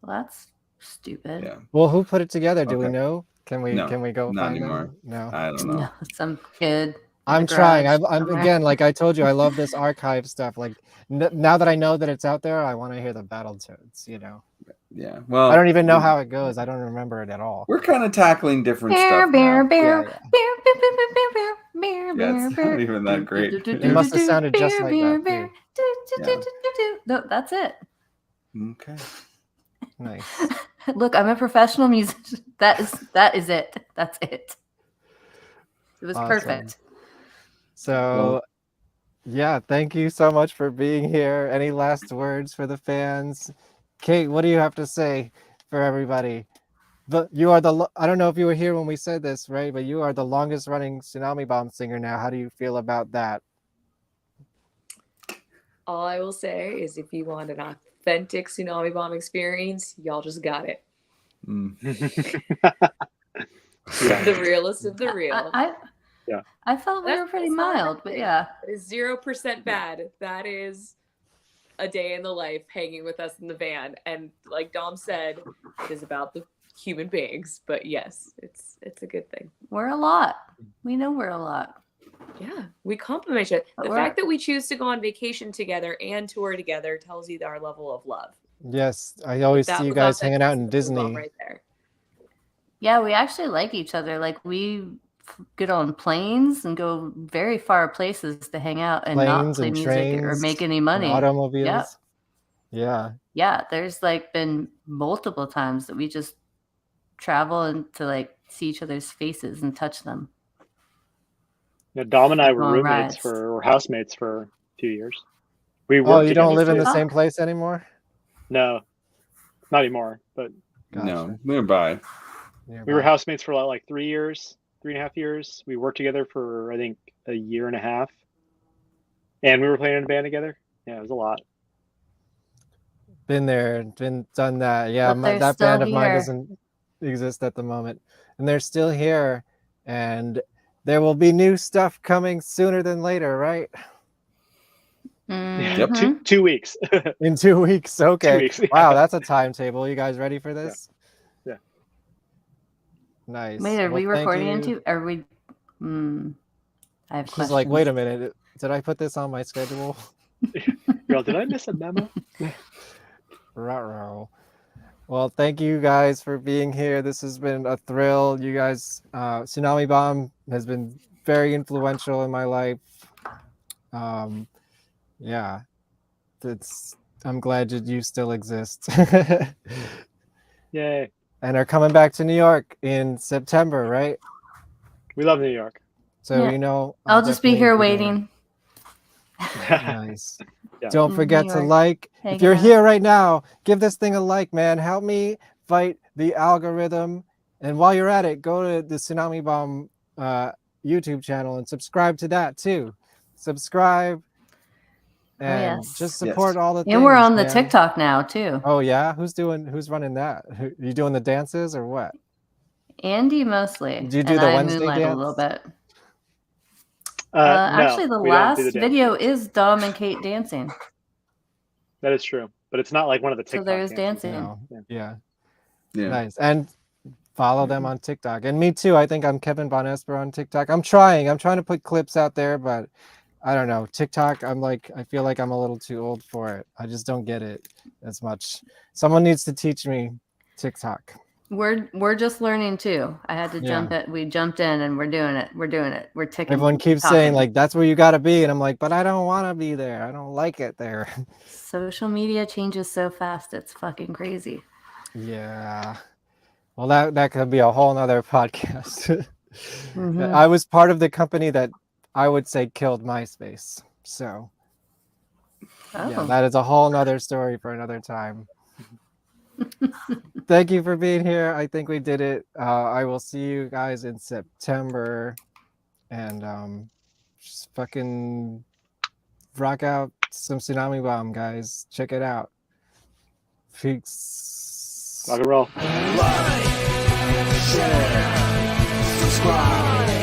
Well, that's stupid. Yeah. Well, who put it together? Do we know? Can we go not find anymore. them? No. I don't know. No, some kid. I'm trying. I'm again, like I told you, I love this archive stuff. Like now that I know that it's out there, I want to hear the Battletoads. You know. Yeah. Well, I don't even know how it goes. I don't remember it at all. We're kind of tackling different stuff. It's not even that great. It must have sounded just like that. No, that's it. Okay. Nice. Look, I'm a professional musician. That is it. That's it. It was perfect. So, yeah, thank you so much for being here. Any last words for the fans? Kate, what do you have to say for everybody? But you are I don't know if you were here when we said this, right? But you are the longest running Tsunami Bomb singer now. How do you feel about that? All I will say is if you want an authentic Tsunami Bomb experience, y'all just got it. The realest of the real. I felt we were pretty mild, but yeah. It is 0% bad. That is a day in the life hanging with us in the van. And like Dom said, it is about the human beings. But yes, it's a good thing. We're a lot. We know we're a lot. Yeah, we compliment each other. The fact that we choose to go on vacation together and tour together tells you our level of love. Yes, I always see you guys hanging out in Disney. Right there. Yeah, we actually like each other. Like we get on planes and go very far places to hang out and not play music or make any money. Automobiles. Yep. Yeah. Yeah, there's like been multiple times that we just travel and to like see each other's faces and touch them. Yeah, Dom and I were housemates for 2 years. We you don't live in the same place anymore? No, not anymore. But no, nearby. We were housemates for like 3 years. 3.5 years. We worked together for I think a year and a half, and we were playing in a band together. Yeah, it was a lot. Been there, done that. Yeah, that band of mine doesn't. exist at the moment, and they're still here, and there will be new stuff coming sooner than later, right? Yep. 2 weeks. In 2 weeks. Okay. 2 weeks, yeah. Wow, that's a timetable. You guys ready for this? Yeah. Nice. Wait, are we Well, thank recording you. into? Are we? I have She's questions. like, wait a minute. Did I put this on my schedule? Girl, did I miss a memo? Ruh-roh. Well, thank you guys for being here. This has been a thrill. You guys, Tsunami Bomb has been very influential in my life. Yeah, I'm glad that you still exist. Yay. And are coming back to New York in September, right? We love New York. So, Yeah. I'll just be here waiting. Nice. Yeah. Don't forget New to York, like. If hanging you're out. here right now, give this thing a like, man. Help me fight the algorithm. And while you're at it, go to the Tsunami Bomb YouTube channel and subscribe to that too. Subscribe and yes. just support all the things. And we're on the man. TikTok now too. Oh yeah, who's running that? You doing the dances or what? Andy mostly. Do you do and the I Wednesday moonlight dance? a little bit. No, Actually, the we don't last do the dance. video is Dom and Kate dancing. That is true, but it's not like one of the TikTok So there's dances. dancing. No. Yeah. Nice. And follow them on TikTok. And me too. I think I'm Kevin Vonesper on TikTok. I'm trying to put clips out there, but I don't know. TikTok, I feel like I'm a little too old for it. I just don't get it as much. Someone needs to teach me TikTok. We're just learning too. I had to jump it. We jumped in and we're doing it. We're ticking. Everyone keeps saying like, that's where you got to be. And I'm like, but I don't want to be there. I don't like it there. Social media changes so fast. It's fucking crazy. Yeah. Well, that could be a whole nother podcast. Mhm. I was part of the company that I would say killed MySpace. So yeah, that is a whole nother story for another time. Thank you for being here. I think we did it. I will see you guys in September, and just fucking rock out some Tsunami Bomb, guys. Check it out. Peace. Rock and roll. Like, share, subscribe.